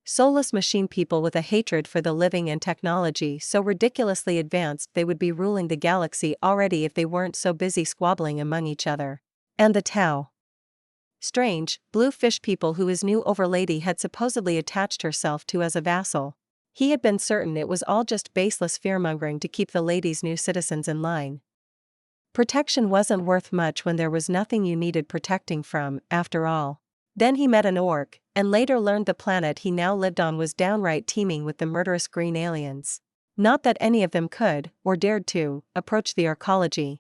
Soulless machine people with a hatred for the living and technology so ridiculously advanced they would be ruling the galaxy already if they weren't so busy squabbling among each other. And the Tau. Strange, blue fish people who his new overlady had supposedly attached herself to as a vassal. He had been certain it was all just baseless fearmongering to keep the lady's new citizens in line. Protection wasn't worth much when there was nothing you needed protecting from, after all. Then he met an orc, and later learned the planet he now lived on was downright teeming with the murderous green aliens. Not that any of them could, or dared to, approach the archology.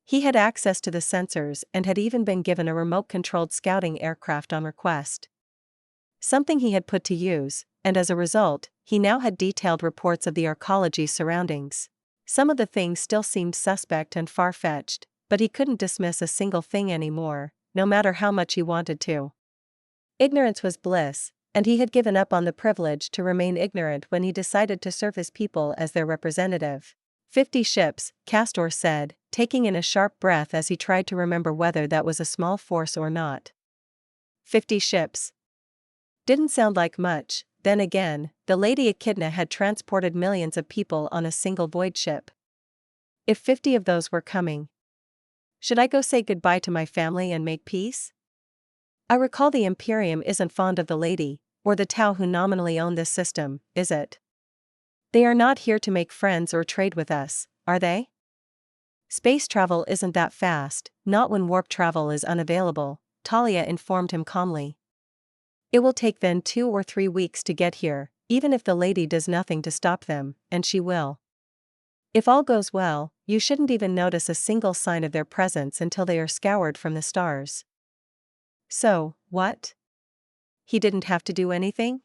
He had access to the sensors and had even been given a remote-controlled scouting aircraft on request. Something he had put to use, and as a result, he now had detailed reports of the archology's surroundings. Some of the things still seemed suspect and far-fetched, but he couldn't dismiss a single thing anymore, no matter how much he wanted to. Ignorance was bliss, and he had given up on the privilege to remain ignorant when he decided to serve his people as their representative. 50 ships, Castor said, taking in a sharp breath as he tried to remember whether that was a small force or not. 50 ships. Didn't sound like much. Then again, the Lady Echidna had transported millions of people on a single void ship. If 50 of those were coming, should I go say goodbye to my family and make peace? I recall the Imperium isn't fond of the Lady, or the Tau who nominally own this system, is it? They are not here to make friends or trade with us, are they? Space travel isn't that fast, not when warp travel is unavailable, Talia informed him calmly. It will take then 2 or 3 weeks to get here, even if the Lady does nothing to stop them, and she will. If all goes well, you shouldn't even notice a single sign of their presence until they are scoured from the stars. So, what? He didn't have to do anything?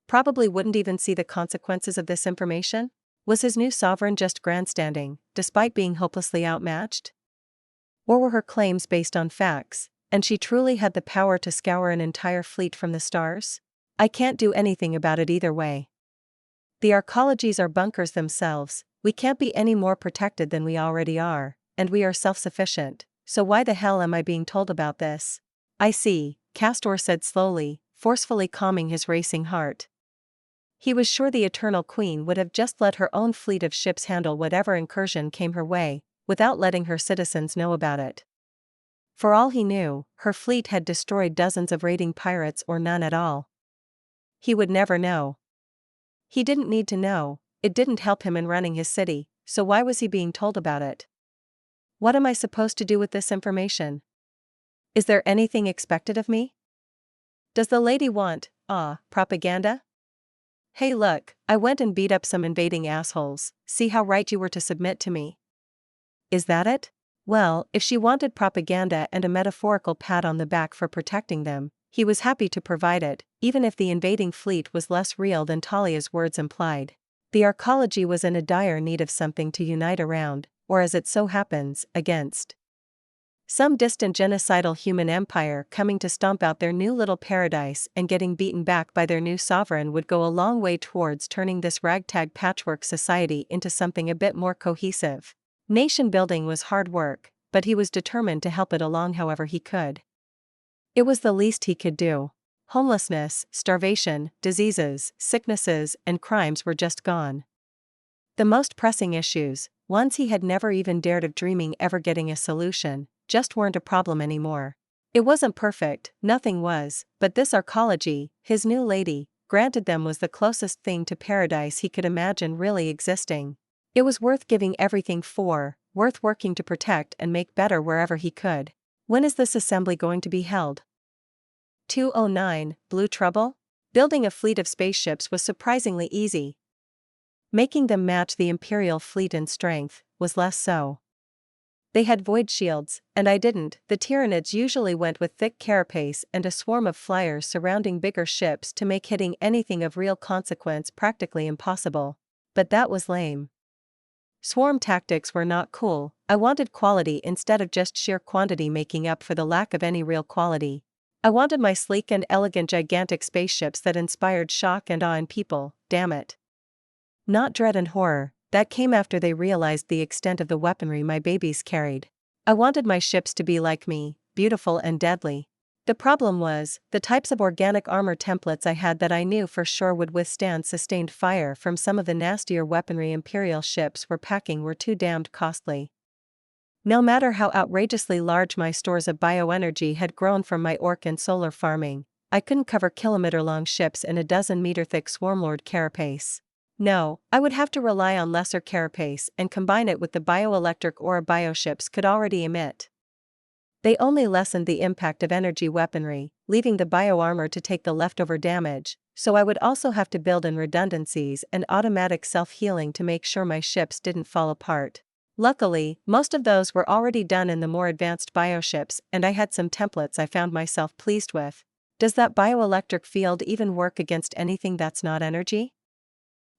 Probably wouldn't even see the consequences of this information? Was his new sovereign just grandstanding, despite being hopelessly outmatched? Or were her claims based on facts, and she truly had the power to scour an entire fleet from the stars? I can't do anything about it either way. The archologies are bunkers themselves, we can't be any more protected than we already are, and we are self-sufficient, so why the hell am I being told about this? I see, Castor said slowly, forcefully calming his racing heart. He was sure the Eternal Queen would have just let her own fleet of ships handle whatever incursion came her way, without letting her citizens know about it. For all he knew, her fleet had destroyed dozens of raiding pirates or none at all. He would never know. He didn't need to know, it didn't help him in running his city, so why was he being told about it? What am I supposed to do with this information? Is there anything expected of me? Does the Lady want, propaganda? Hey look, I went and beat up some invading assholes, see how right you were to submit to me. Is that it? Well, if she wanted propaganda and a metaphorical pat on the back for protecting them, he was happy to provide it, even if the invading fleet was less real than Talia's words implied. The archology was in a dire need of something to unite around, or as it so happens, against. Some distant genocidal human empire coming to stomp out their new little paradise and getting beaten back by their new sovereign would go a long way towards turning this ragtag patchwork society into something a bit more cohesive. Nation building was hard work, but he was determined to help it along however he could. It was the least he could do. Homelessness, starvation, diseases, sicknesses, and crimes were just gone. The most pressing issues, ones he had never even dared of dreaming ever getting a solution, just weren't a problem anymore. It wasn't perfect, nothing was, but this archology, his new lady, granted them was the closest thing to paradise he could imagine really existing. It was worth giving everything for, worth working to protect and make better wherever he could. When is this assembly going to be held? 209, Blue Trouble? Building a fleet of spaceships was surprisingly easy. Making them match the Imperial fleet in strength was less so. They had void shields, and I didn't. The Tyranids usually went with thick carapace and a swarm of flyers surrounding bigger ships to make hitting anything of real consequence practically impossible. But that was lame. Swarm tactics were not cool. I wanted quality instead of just sheer quantity making up for the lack of any real quality. I wanted my sleek and elegant gigantic spaceships that inspired shock and awe in people, damn it. Not dread and horror, that came after they realized the extent of the weaponry my babies carried. I wanted my ships to be like me, beautiful and deadly. The problem was, the types of organic armor templates I had that I knew for sure would withstand sustained fire from some of the nastier weaponry Imperial ships were packing were too damned costly. No matter how outrageously large my stores of bioenergy had grown from my orc and solar farming, I couldn't cover kilometer-long ships in a dozen-meter-thick swarmlord carapace. No, I would have to rely on lesser carapace and combine it with the bioelectric aura bioships could already emit. They only lessened the impact of energy weaponry, leaving the bioarmor to take the leftover damage, so I would also have to build in redundancies and automatic self-healing to make sure my ships didn't fall apart. Luckily, most of those were already done in the more advanced bioships, and I had some templates I found myself pleased with. Does that bioelectric field even work against anything that's not energy?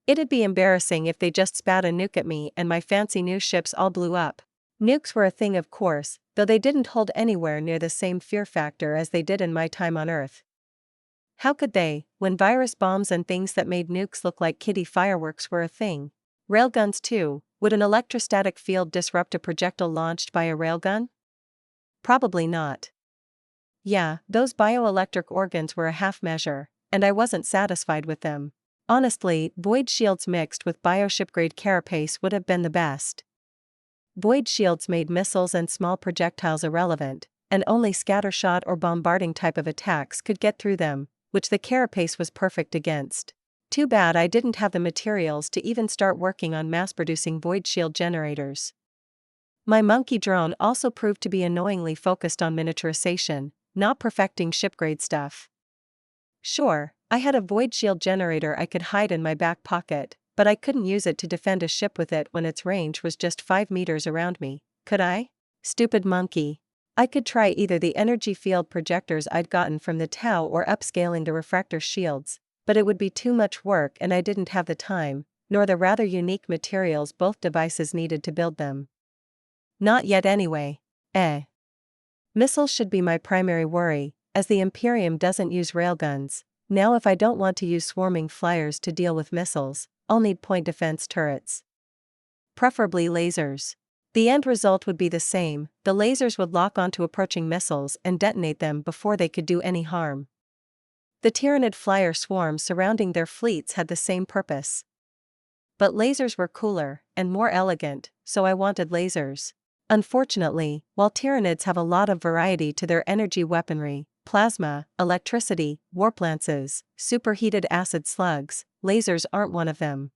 It'd be embarrassing if they just spat a nuke at me and my fancy new ships all blew up. Nukes were a thing of course, though they didn't hold anywhere near the same fear factor as they did in my time on Earth. How could they, when virus bombs and things that made nukes look like kiddie fireworks were a thing? Railguns too, Would an electrostatic field disrupt a projectile launched by a railgun? Probably not. Yeah, those bioelectric organs were a half measure, and I wasn't satisfied with them. Honestly, void shields mixed with bioship-grade carapace would have been the best. Void shields made missiles and small projectiles irrelevant, and only scattershot or bombarding type of attacks could get through them, which the carapace was perfect against. Too bad I didn't have the materials to even start working on mass-producing void shield generators. My monkey drone also proved to be annoyingly focused on miniaturization, not perfecting ship-grade stuff. Sure, I had a void shield generator I could hide in my back pocket, but I couldn't use it to defend a ship with it when its range was just 5 meters around me, could I? Stupid monkey. I could try either the energy field projectors I'd gotten from the Tau or upscaling the refractor shields, but it would be too much work and I didn't have the time, nor the rather unique materials both devices needed to build them. Not yet anyway. Missiles should be my primary worry, as the Imperium doesn't use railguns. Now if I don't want to use swarming flyers to deal with missiles, I'll need point defense turrets. Preferably lasers. The end result would be the same, the lasers would lock onto approaching missiles and detonate them before they could do any harm. The Tyranid flyer swarms surrounding their fleets had the same purpose. But lasers were cooler and more elegant, so I wanted lasers. Unfortunately, while Tyranids have a lot of variety to their energy weaponry, plasma, electricity, warp lances, superheated acid slugs, lasers aren't one of them.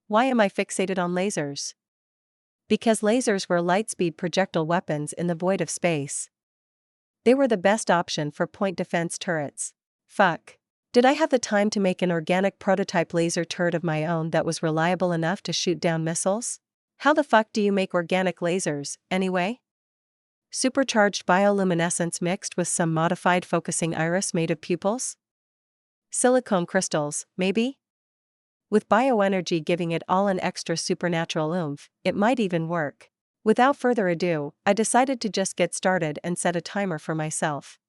Why am I fixated on lasers? Because lasers were lightspeed projectile weapons in the void of space. They were the best option for point defense turrets. Fuck. Did I have the time to make an organic prototype laser turret of my own that was reliable enough to shoot down missiles? How the fuck do you make organic lasers, anyway? Supercharged bioluminescence mixed with some modified focusing iris made of pupils? Silicone crystals, maybe? With bioenergy giving it all an extra supernatural oomph, it might even work. Without further ado, I decided to just get started and set a timer for myself.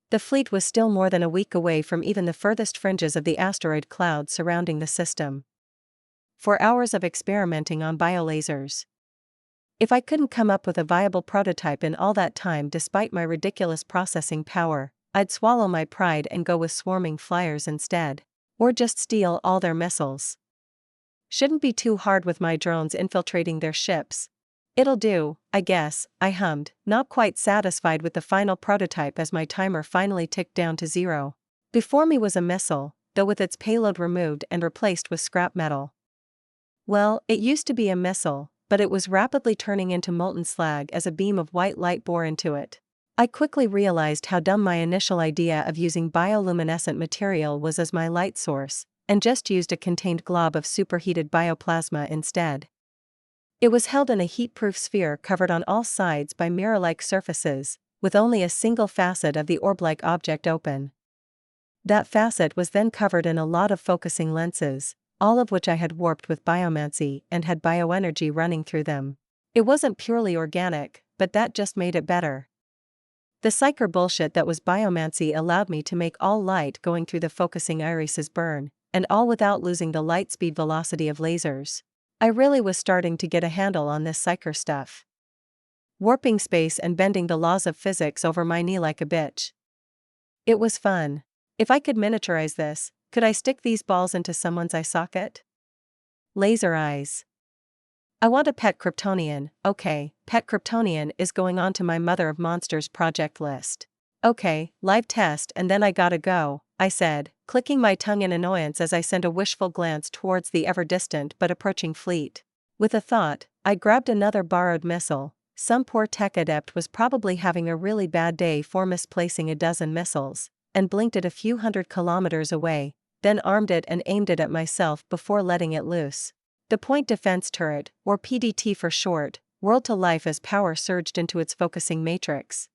The fleet was still more than a week away from even the furthest fringes of the asteroid cloud surrounding the system. 4 hours of experimenting on biolasers. If I couldn't come up with a viable prototype in all that time despite my ridiculous processing power, I'd swallow my pride and go with swarming flyers instead. Or just steal all their missiles. Shouldn't be too hard with my drones infiltrating their ships. It'll do, I guess, I hummed, not quite satisfied with the final prototype as my timer finally ticked down to 0. Before me was a missile, though with its payload removed and replaced with scrap metal. Well, it used to be a missile, but it was rapidly turning into molten slag as a beam of white light bore into it. I quickly realized how dumb my initial idea of using bioluminescent material was as my light source, and just used a contained glob of superheated bioplasma instead. It was held in a heat-proof sphere covered on all sides by mirror-like surfaces, with only a single facet of the orb-like object open. That facet was then covered in a lot of focusing lenses, all of which I had warped with biomancy and had bioenergy running through them. It wasn't purely organic, but that just made it better. The psyker bullshit that was biomancy allowed me to make all light going through the focusing irises burn, and all without losing the light speed velocity of lasers. I really was starting to get a handle on this psyker stuff. Warping space and bending the laws of physics over my knee like a bitch. It was fun. If I could miniaturize this, could I stick these balls into someone's eye socket? Laser eyes. I want a pet Kryptonian. Okay, pet Kryptonian is going on to my Mother of Monsters project list. Okay, live test and then I gotta go, I said, clicking my tongue in annoyance as I sent a wishful glance towards the ever-distant but approaching fleet. With a thought, I grabbed another borrowed missile. Some poor tech adept was probably having a really bad day for misplacing a dozen missiles, and blinked it a few hundred kilometers away, then armed it and aimed it at myself before letting it loose. The point defense turret, or PDT for short, whirled to life as power surged into its focusing matrix.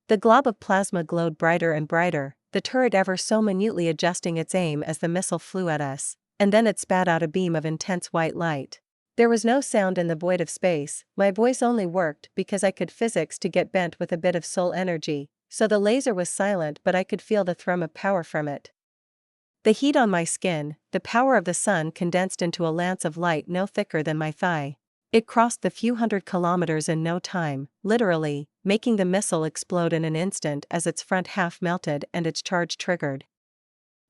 The glob of plasma glowed brighter and brighter, the turret ever so minutely adjusting its aim as the missile flew at us, and then it spat out a beam of intense white light. There was no sound in the void of space, my voice only worked because I could physics to get bent with a bit of soul energy, so the laser was silent but I could feel the thrum of power from it. The heat on my skin, the power of the sun condensed into a lance of light no thicker than my thigh. It crossed the few hundred kilometers in no time, literally, making the missile explode in an instant as its front half melted and its charge triggered.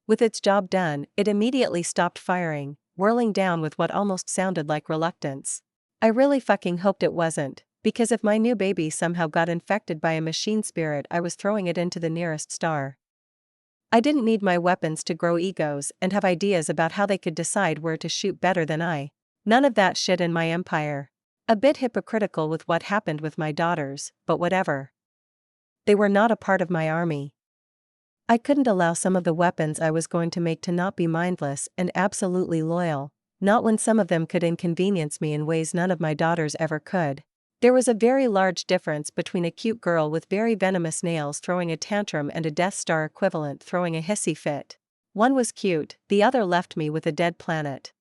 With its job done, it immediately stopped firing, whirling down with what almost sounded like reluctance. I really fucking hoped it wasn't, because if my new baby somehow got infected by a machine spirit, I was throwing it into the nearest star. I didn't need my weapons to grow egos and have ideas about how they could decide where to shoot better than I. None of that shit in my empire. A bit hypocritical with what happened with my daughters, but whatever. They were not a part of my army. I couldn't allow some of the weapons I was going to make to not be mindless and absolutely loyal, not when some of them could inconvenience me in ways none of my daughters ever could. There was a very large difference between a cute girl with very venomous nails throwing a tantrum and a Death Star equivalent throwing a hissy fit. One was cute, the other left me with a dead planet.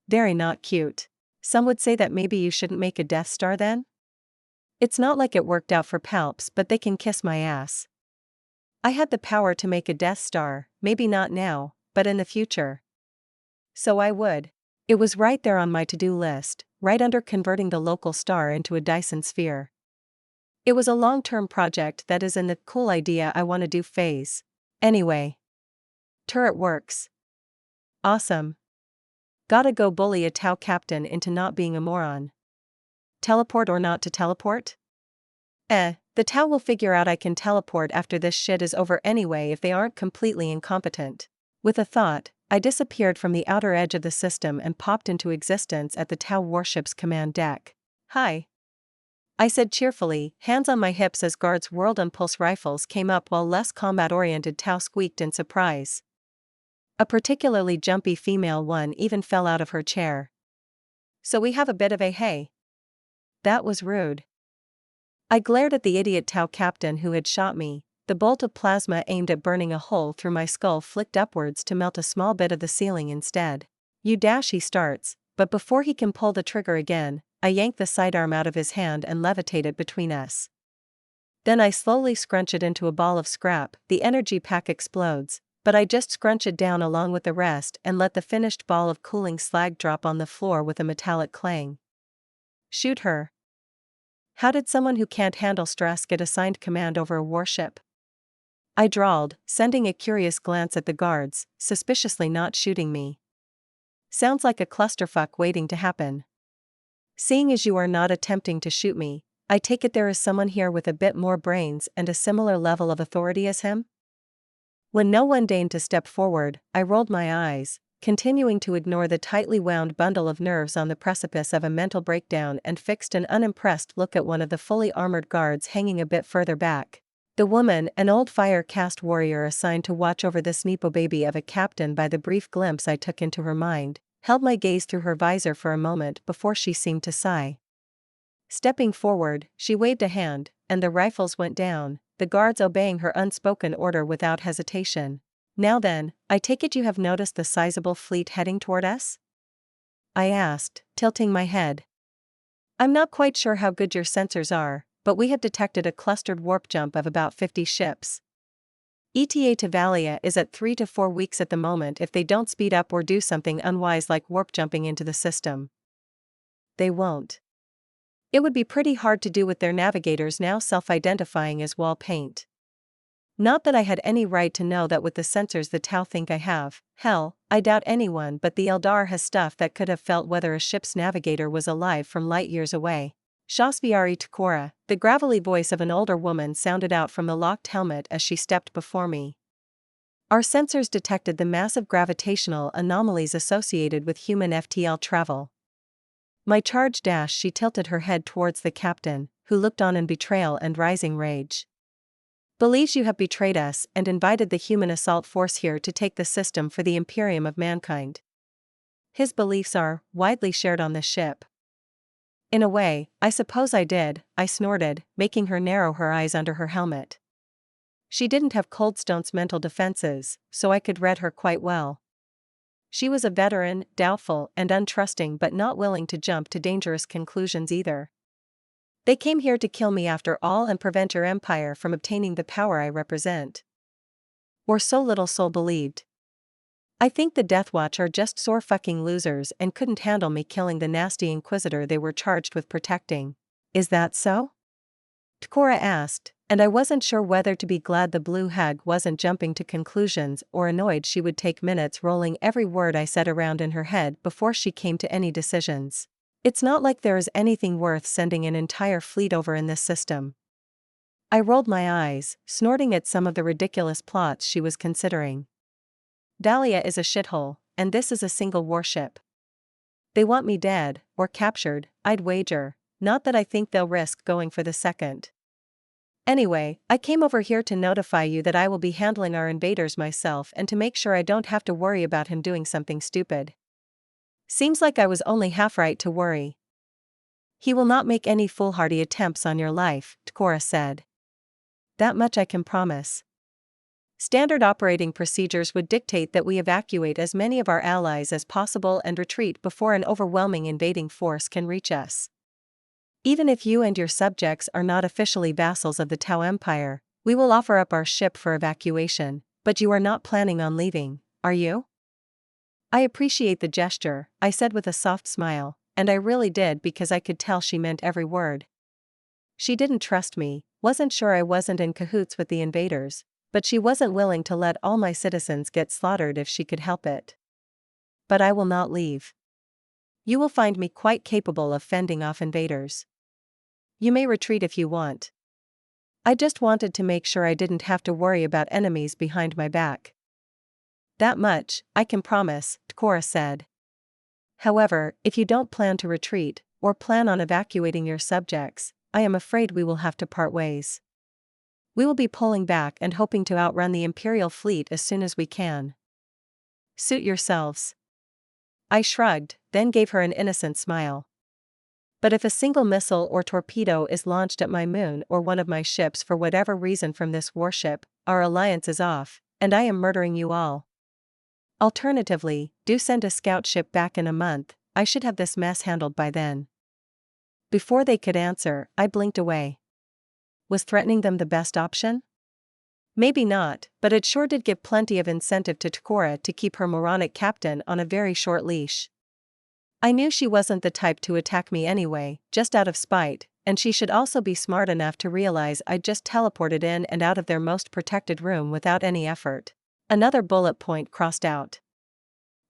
Very not cute. Some would say that maybe you shouldn't make a Death Star then? It's not like it worked out for Palps, but they can kiss my ass. I had the power to make a Death Star, maybe not now, but in the future. So I would. It was right there on my to-do list, right under converting the local star into a Dyson sphere. It was a long-term project that is in the cool idea I want to do phase. Anyway. Turret works. Awesome. Gotta go bully a Tau captain into not being a moron. Teleport or not to teleport? The Tau will figure out I can teleport after this shit is over anyway if they aren't completely incompetent. With a thought, I disappeared from the outer edge of the system and popped into existence at the Tau warship's command deck. Hi. I said cheerfully, hands on my hips as guards whirled on pulse rifles came up while less combat-oriented Tau squeaked in surprise. A particularly jumpy female one even fell out of her chair. So we have a bit of a hey. That was rude. I glared at the idiot Tau captain who had shot me. The bolt of plasma aimed at burning a hole through my skull flicked upwards to melt a small bit of the ceiling instead. You dash, he starts, but before he can pull the trigger again, I yank the sidearm out of his hand and levitate it between us. Then I slowly scrunch it into a ball of scrap. The energy pack explodes, but I just scrunch it down along with the rest and let the finished ball of cooling slag drop on the floor with a metallic clang. Shoot her. How did someone who can't handle stress get assigned command over a warship? I drawled, sending a curious glance at the guards, suspiciously not shooting me. Sounds like a clusterfuck waiting to happen. Seeing as you are not attempting to shoot me, I take it there is someone here with a bit more brains and a similar level of authority as him? When no one deigned to step forward, I rolled my eyes, continuing to ignore the tightly wound bundle of nerves on the precipice of a mental breakdown and fixed an unimpressed look at one of the fully armored guards hanging a bit further back. The woman, an old fire caste warrior assigned to watch over this Nepo baby of a captain by the brief glimpse I took into her mind, held my gaze through her visor for a moment before she seemed to sigh. Stepping forward, she waved a hand, and the rifles went down, the guards obeying her unspoken order without hesitation. Now then, I take it you have noticed the sizable fleet heading toward us? I asked, tilting my head. I'm not quite sure how good your sensors are, but we have detected a clustered warp jump of about 50 ships. ETA to Valia is at 3 to 4 weeks at the moment if they don't speed up or do something unwise like warp jumping into the system. They won't. It would be pretty hard to do with their navigators now self-identifying as wall paint. Not that I had any right to know that with the sensors the Tau think I have. Hell, I doubt anyone but the Eldar has stuff that could have felt whether a ship's navigator was alive from light years away. Shasviari Takora, the gravelly voice of an older woman sounded out from the locked helmet as she stepped before me. Our sensors detected the massive gravitational anomalies associated with human FTL travel. My charge dash, she tilted her head towards the captain, who looked on in betrayal and rising rage. Believes you have betrayed us and invited the human assault force here to take the system for the Imperium of mankind. His beliefs are widely shared on this ship. In a way, I suppose I did, I snorted, making her narrow her eyes under her helmet. She didn't have Coldstone's mental defenses, so I could read her quite well. She was a veteran, doubtful and untrusting but not willing to jump to dangerous conclusions either. They came here to kill me after all and prevent your empire from obtaining the power I represent. Or so Little Soul believed. I think the Death Watch are just sore fucking losers and couldn't handle me killing the nasty Inquisitor they were charged with protecting. Is that so? Tkora asked, and I wasn't sure whether to be glad the blue hag wasn't jumping to conclusions or annoyed she would take minutes rolling every word I said around in her head before she came to any decisions. It's not like there is anything worth sending an entire fleet over in this system. I rolled my eyes, snorting at some of the ridiculous plots she was considering. Dahlia is a shithole, and this is a single warship. They want me dead, or captured, I'd wager, not that I think they'll risk going for the second. Anyway, I came over here to notify you that I will be handling our invaders myself and to make sure I don't have to worry about him doing something stupid. Seems like I was only half right to worry. He will not make any foolhardy attempts on your life, Tkora said. That much I can promise. Standard operating procedures would dictate that we evacuate as many of our allies as possible and retreat before an overwhelming invading force can reach us. Even if you and your subjects are not officially vassals of the Tau Empire, we will offer up our ship for evacuation, but you are not planning on leaving, are you? I appreciate the gesture, I said with a soft smile, and I really did because I could tell she meant every word. She didn't trust me, wasn't sure I wasn't in cahoots with the invaders, but she wasn't willing to let all my citizens get slaughtered if she could help it. But I will not leave. You will find me quite capable of fending off invaders. You may retreat if you want. I just wanted to make sure I didn't have to worry about enemies behind my back. That much, I can promise, Tkora said. However, if you don't plan to retreat, or plan on evacuating your subjects, I am afraid we will have to part ways. We will be pulling back and hoping to outrun the Imperial fleet as soon as we can. Suit yourselves. I shrugged, then gave her an innocent smile. But if a single missile or torpedo is launched at my moon or one of my ships for whatever reason from this warship, our alliance is off, and I am murdering you all. Alternatively, do send a scout ship back in a month, I should have this mess handled by then. Before they could answer, I blinked away. Was threatening them the best option? Maybe not, but it sure did give plenty of incentive to Tkora to keep her moronic captain on a very short leash. I knew she wasn't the type to attack me anyway, just out of spite, and she should also be smart enough to realize I'd just teleported in and out of their most protected room without any effort. Another bullet point crossed out.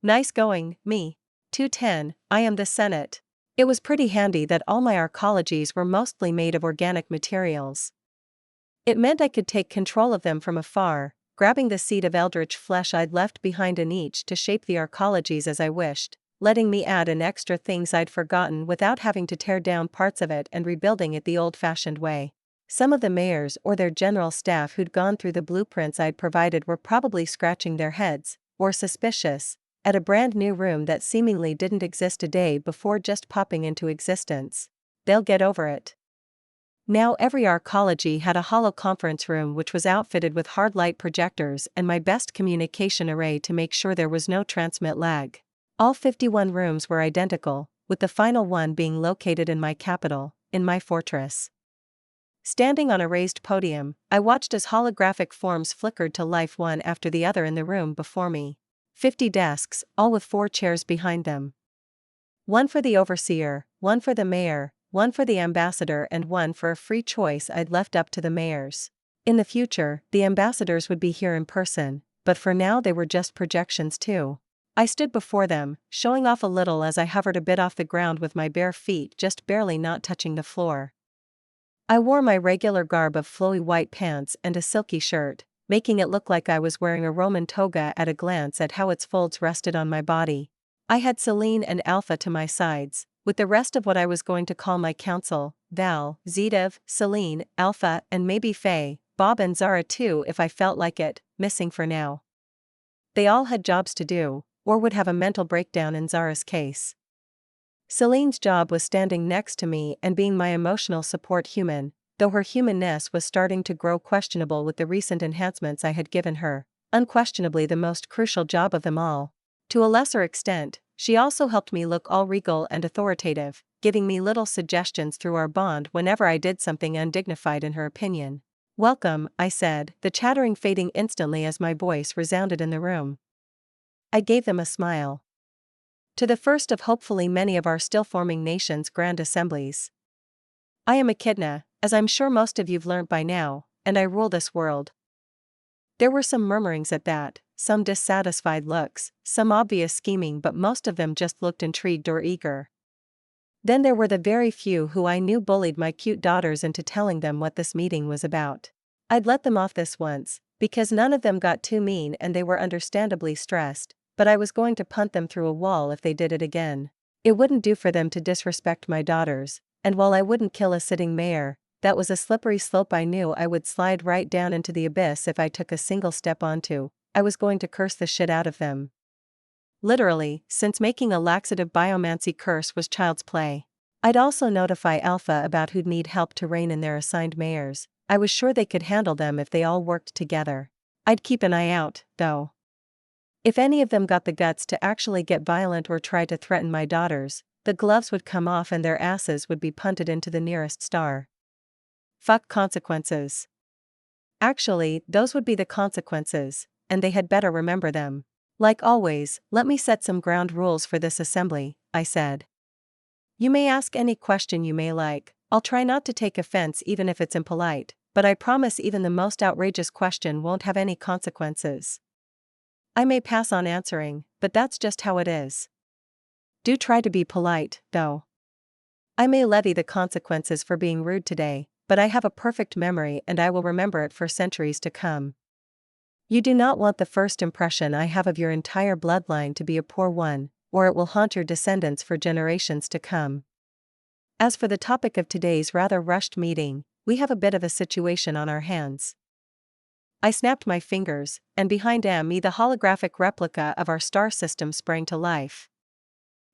Nice going, me. 210, I am the Senate. It was pretty handy that all my archologies were mostly made of organic materials. It meant I could take control of them from afar, grabbing the seed of eldritch flesh I'd left behind in each to shape the archologies as I wished, letting me add in extra things I'd forgotten without having to tear down parts of it and rebuilding it the old-fashioned way. Some of the mayors or their general staff who'd gone through the blueprints I'd provided were probably scratching their heads, or suspicious, at a brand new room that seemingly didn't exist a day before just popping into existence. They'll get over it. Now every archology had a hollow conference room which was outfitted with hard light projectors and my best communication array to make sure there was no transmit lag. All 51 rooms were identical, with the final one being located in my capital, in my fortress. Standing on a raised podium, I watched as holographic forms flickered to life one after the other in the room before me. 50 desks, all with 4 chairs behind them. One for the overseer, one for the mayor, one for the ambassador and one for a free choice I'd left up to the mayors. In the future, the ambassadors would be here in person, but for now they were just projections too. I stood before them, showing off a little as I hovered a bit off the ground with my bare feet just barely not touching the floor. I wore my regular garb of flowy white pants and a silky shirt, making it look like I was wearing a Roman toga at a glance at how its folds rested on my body. I had Celine and Alpha to my sides, with the rest of what I was going to call my council, Val, Zedev, Celine, Alpha and maybe Faye, Bob and Zara too if I felt like it, missing for now. They all had jobs to do, or would have a mental breakdown in Zara's case. Celine's job was standing next to me and being my emotional support human, though her humanness was starting to grow questionable with the recent enhancements I had given her, unquestionably the most crucial job of them all. To a lesser extent, she also helped me look all regal and authoritative, giving me little suggestions through our bond whenever I did something undignified in her opinion. "Welcome," I said, the chattering fading instantly as my voice resounded in the room. I gave them a smile. To the first of hopefully many of our still-forming nation's grand assemblies. I am Echidna, as I'm sure most of you've learned by now, and I rule this world. There were some murmurings at that, some dissatisfied looks, some obvious scheming, but most of them just looked intrigued or eager. Then there were the very few who I knew bullied my cute daughters into telling them what this meeting was about. I'd let them off this once, because none of them got too mean and they were understandably stressed, but I was going to punt them through a wall if they did it again. It wouldn't do for them to disrespect my daughters, and while I wouldn't kill a sitting mayor, that was a slippery slope I knew I would slide right down into the abyss if I took a single step onto. I was going to curse the shit out of them. Literally, since making a laxative biomancy curse was child's play. I'd also notify Alpha about who'd need help to rein in their assigned mayors. I was sure they could handle them if they all worked together. I'd keep an eye out, though. If any of them got the guts to actually get violent or try to threaten my daughters, the gloves would come off and their asses would be punted into the nearest star. Fuck consequences. Actually, those would be the consequences, and they had better remember them. Like always, let me set some ground rules for this assembly, I said. You may ask any question you may like. I'll try not to take offense even if it's impolite, but I promise even the most outrageous question won't have any consequences. I may pass on answering, but that's just how it is. Do try to be polite, though. I may levy the consequences for being rude today, but I have a perfect memory and I will remember it for centuries to come. You do not want the first impression I have of your entire bloodline to be a poor one, or it will haunt your descendants for generations to come. As for the topic of today's rather rushed meeting, we have a bit of a situation on our hands. I snapped my fingers, and behind me the holographic replica of our star system sprang to life.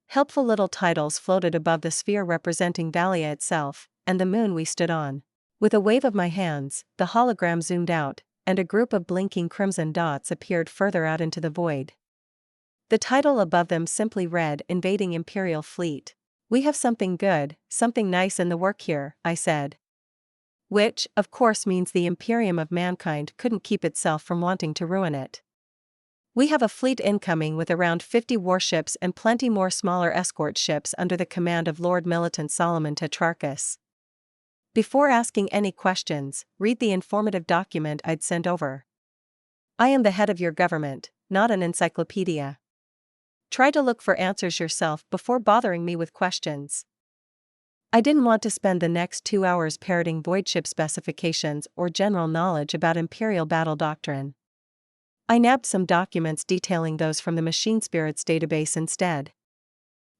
Helpful little titles floated above the sphere representing Valia itself, and the moon we stood on. With a wave of my hands, the hologram zoomed out, and a group of blinking crimson dots appeared further out into the void. The title above them simply read, Invading Imperial Fleet. We have something good, something nice in the work here, I said. Which, of course, means the Imperium of mankind couldn't keep itself from wanting to ruin it. We have a fleet incoming with around 50 warships and plenty more smaller escort ships under the command of Lord Militant Solomon Tetrarchus. Before asking any questions, read the informative document I'd sent over. I am the head of your government, not an encyclopedia. Try to look for answers yourself before bothering me with questions. I didn't want to spend the next 2 hours parroting voidship specifications or general knowledge about Imperial battle doctrine. I nabbed some documents detailing those from the Machine Spirits database instead.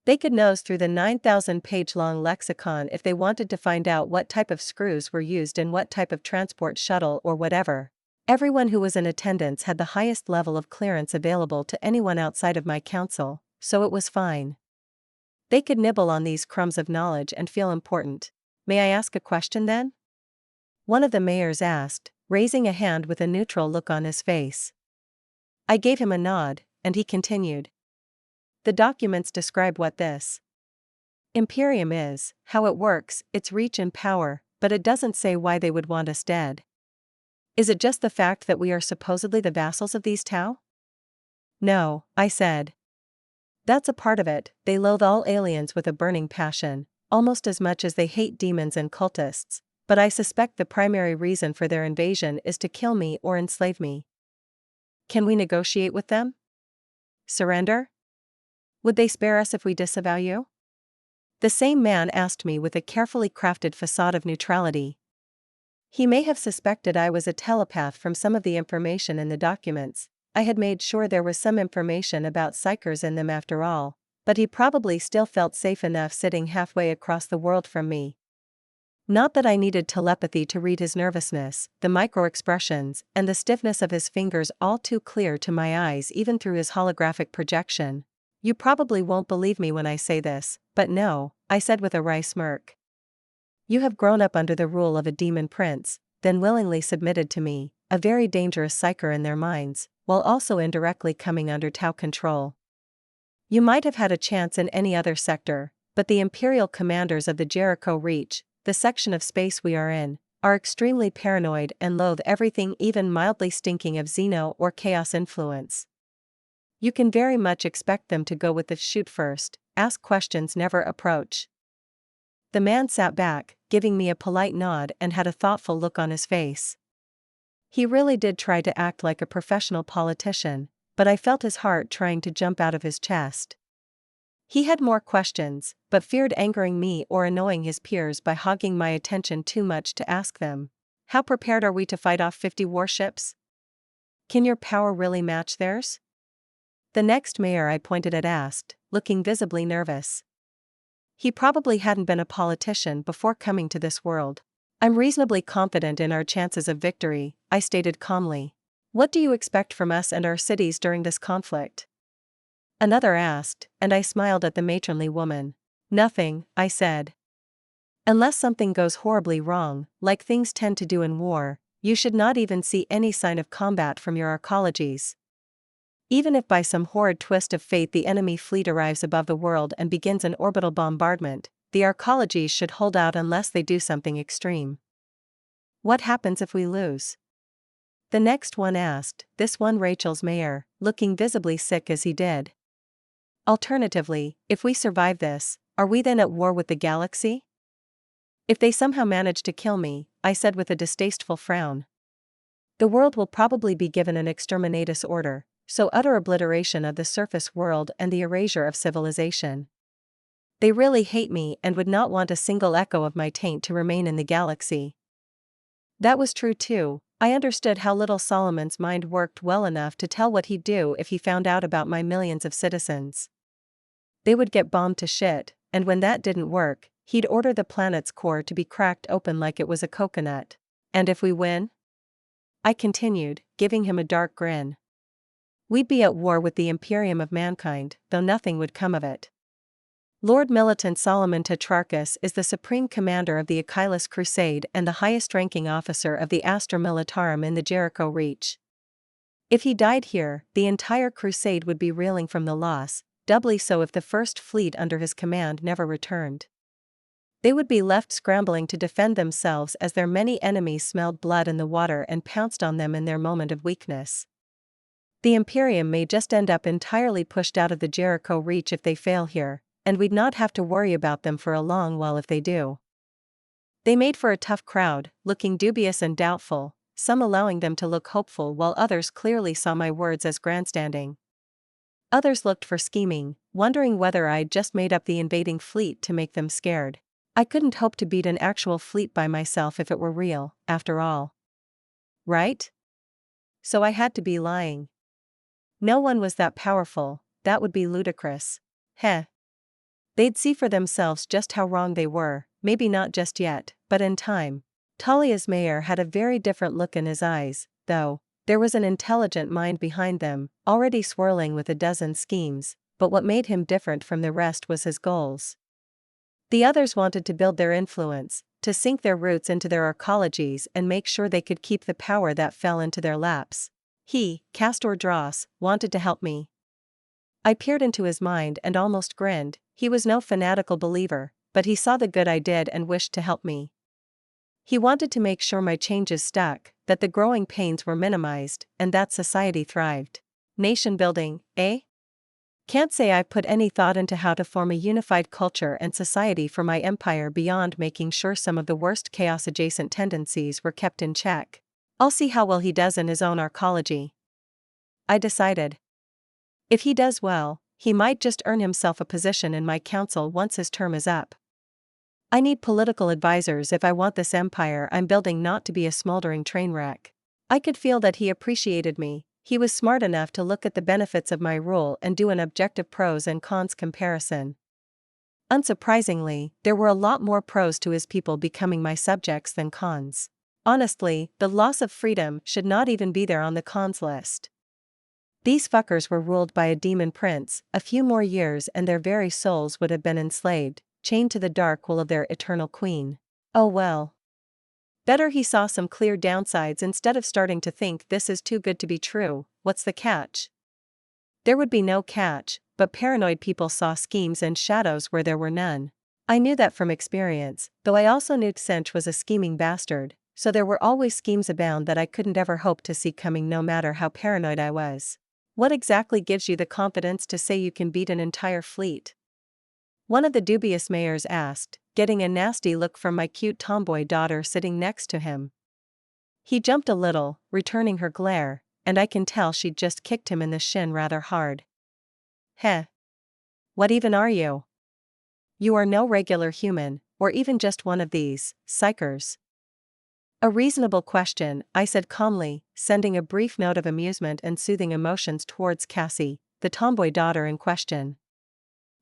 They could nose through the 9,000-page-long lexicon if they wanted to find out what type of screws were used in what type of transport shuttle or whatever. Everyone who was in attendance had the highest level of clearance available to anyone outside of my council, so it was fine. They could nibble on these crumbs of knowledge and feel important. May I ask a question then? One of the mayors asked, raising a hand with a neutral look on his face. I gave him a nod, and he continued. The documents describe what this Imperium is, how it works, its reach and power, but it doesn't say why they would want us dead. Is it just the fact that we are supposedly the vassals of these Tau? No, I said. That's a part of it. They loathe all aliens with a burning passion, almost as much as they hate demons and cultists, but I suspect the primary reason for their invasion is to kill me or enslave me. Can we negotiate with them? Surrender? Would they spare us if we disavow you? The same man asked me with a carefully crafted facade of neutrality. He may have suspected I was a telepath from some of the information in the documents. I had made sure there was some information about psychers in them after all, but he probably still felt safe enough sitting halfway across the world from me. Not that I needed telepathy to read his nervousness, the micro-expressions, and the stiffness of his fingers all too clear to my eyes even through his holographic projection. You probably won't believe me when I say this, but no, I said with a wry smirk. You have grown up under the rule of a demon prince, then willingly submitted to me, a very dangerous psyker in their minds, while also indirectly coming under Tau control. You might have had a chance in any other sector, but the Imperial commanders of the Jericho Reach, the section of space we are in, are extremely paranoid and loathe everything even mildly stinking of Xeno or Chaos influence. You can very much expect them to go with the shoot first, ask questions, never approach. The man sat back, giving me a polite nod and had a thoughtful look on his face. He really did try to act like a professional politician, but I felt his heart trying to jump out of his chest. He had more questions, but feared angering me or annoying his peers by hogging my attention too much to ask them. How prepared are we to fight off 50 warships? Can your power really match theirs? The next mayor I pointed at asked, looking visibly nervous. He probably hadn't been a politician before coming to this world. I'm reasonably confident in our chances of victory, I stated calmly. What do you expect from us and our cities during this conflict? Another asked, and I smiled at the matronly woman. Nothing, I said. Unless something goes horribly wrong, like things tend to do in war, you should not even see any sign of combat from your archologies. Even if by some horrid twist of fate the enemy fleet arrives above the world and begins an orbital bombardment, the archologies should hold out unless they do something extreme. What happens if we lose? The next one asked, this one Rachel's mayor, looking visibly sick as he did. Alternatively, if we survive this, are we then at war with the galaxy? If they somehow manage to kill me, I said with a distasteful frown. The world will probably be given an exterminatus order, so utter obliteration of the surface world and the erasure of civilization. They really hate me and would not want a single echo of my taint to remain in the galaxy. That was true too. I understood how little Solomon's mind worked well enough to tell what he'd do if he found out about my millions of citizens. They would get bombed to shit, and when that didn't work, he'd order the planet's core to be cracked open like it was a coconut. And if we win? I continued, giving him a dark grin. We'd be at war with the Imperium of mankind, though nothing would come of it. Lord Militant Solomon Tetrarchus is the supreme commander of the Achilles Crusade and the highest-ranking officer of the Astra Militarum in the Jericho Reach. If he died here, the entire crusade would be reeling from the loss, doubly so if the first fleet under his command never returned. They would be left scrambling to defend themselves as their many enemies smelled blood in the water and pounced on them in their moment of weakness. The Imperium may just end up entirely pushed out of the Jericho Reach if they fail here, and we'd not have to worry about them for a long while if they do. They made for a tough crowd, looking dubious and doubtful, some allowing them to look hopeful while others clearly saw my words as grandstanding. Others looked for scheming, wondering whether I'd just made up the invading fleet to make them scared. I couldn't hope to beat an actual fleet by myself if it were real, after all. Right? So I had to be lying. No one was that powerful, that would be ludicrous. Heh. They'd see for themselves just how wrong they were, maybe not just yet, but in time. Talia's mayor had a very different look in his eyes, though. There was an intelligent mind behind them, already swirling with a dozen schemes, but what made him different from the rest was his goals. The others wanted to build their influence, to sink their roots into their archologies and make sure they could keep the power that fell into their laps. He, Castor Dross, wanted to help me. I peered into his mind and almost grinned. He was no fanatical believer, but he saw the good I did and wished to help me. He wanted to make sure my changes stuck, that the growing pains were minimized, and that society thrived. Nation building, eh? Can't say I put any thought into how to form a unified culture and society for my empire beyond making sure some of the worst chaos-adjacent tendencies were kept in check. I'll see how well he does in his own archology. I decided. If he does well, he might just earn himself a position in my council once his term is up. I need political advisors if I want this empire I'm building not to be a smoldering train wreck. I could feel that he appreciated me. He was smart enough to look at the benefits of my rule and do an objective pros and cons comparison. Unsurprisingly, there were a lot more pros to his people becoming my subjects than cons. Honestly, the loss of freedom should not even be there on the cons list. These fuckers were ruled by a demon prince. A few more years and their very souls would have been enslaved, chained to the dark will of their eternal queen. Oh well. Better he saw some clear downsides instead of starting to think this is too good to be true. What's the catch? There would be no catch, but paranoid people saw schemes and shadows where there were none. I knew that from experience, though I also knew Tsench was a scheming bastard, so there were always schemes abound that I couldn't ever hope to see coming no matter how paranoid I was. What exactly gives you the confidence to say you can beat an entire fleet? One of the dubious mayors asked, getting a nasty look from my cute tomboy daughter sitting next to him. He jumped a little, returning her glare, and I can tell she'd just kicked him in the shin rather hard. Heh. What even are you? You are no regular human, or even just one of these psychers. A reasonable question, I said calmly, sending a brief note of amusement and soothing emotions towards Cassie, the tomboy daughter in question.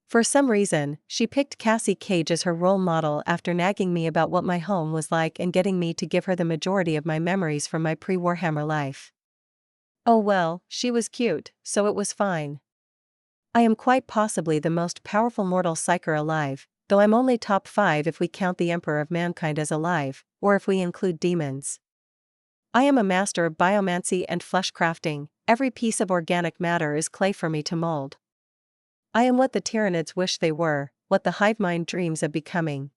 For some reason, she picked Cassie Cage as her role model after nagging me about what my home was like and getting me to give her the majority of my memories from my pre-Warhammer life. Oh well, she was cute, so it was fine. I am quite possibly the most powerful mortal psyker alive, though I'm only top 5 if we count the Emperor of Mankind as alive, or if we include demons. I am a master of biomancy and flesh crafting. Every piece of organic matter is clay for me to mold. I am what the Tyranids wish they were, what the hive mind dreams of becoming.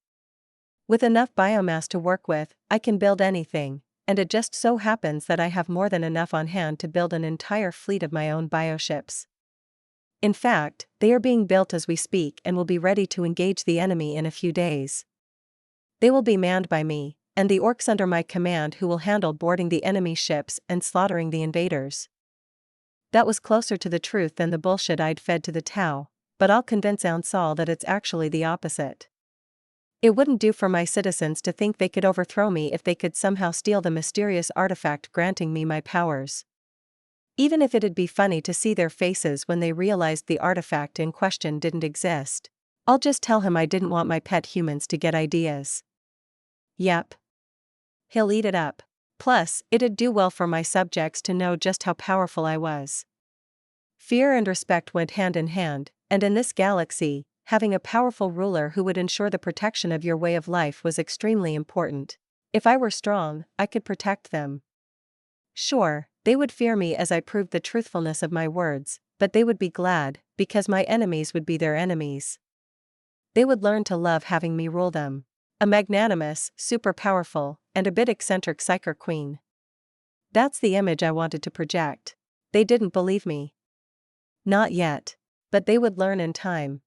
With enough biomass to work with, I can build anything, and it just so happens that I have more than enough on hand to build an entire fleet of my own bioships. In fact, they are being built as we speak and will be ready to engage the enemy in a few days. They will be manned by me, and the orcs under my command who will handle boarding the enemy ships and slaughtering the invaders. That was closer to the truth than the bullshit I'd fed to the Tau, but I'll convince Ansal that it's actually the opposite. It wouldn't do for my citizens to think they could overthrow me if they could somehow steal the mysterious artifact granting me my powers. Even if it'd be funny to see their faces when they realized the artifact in question didn't exist, I'll just tell him I didn't want my pet humans to get ideas. Yep. He'll eat it up. Plus, it'd do well for my subjects to know just how powerful I was. Fear and respect went hand in hand, and in this galaxy, having a powerful ruler who would ensure the protection of your way of life was extremely important. If I were strong, I could protect them. Sure, they would fear me as I proved the truthfulness of my words, but they would be glad, because my enemies would be their enemies. They would learn to love having me rule them. A magnanimous, super powerful, and a bit eccentric psyker queen. That's the image I wanted to project. They didn't believe me. Not yet. But they would learn in time.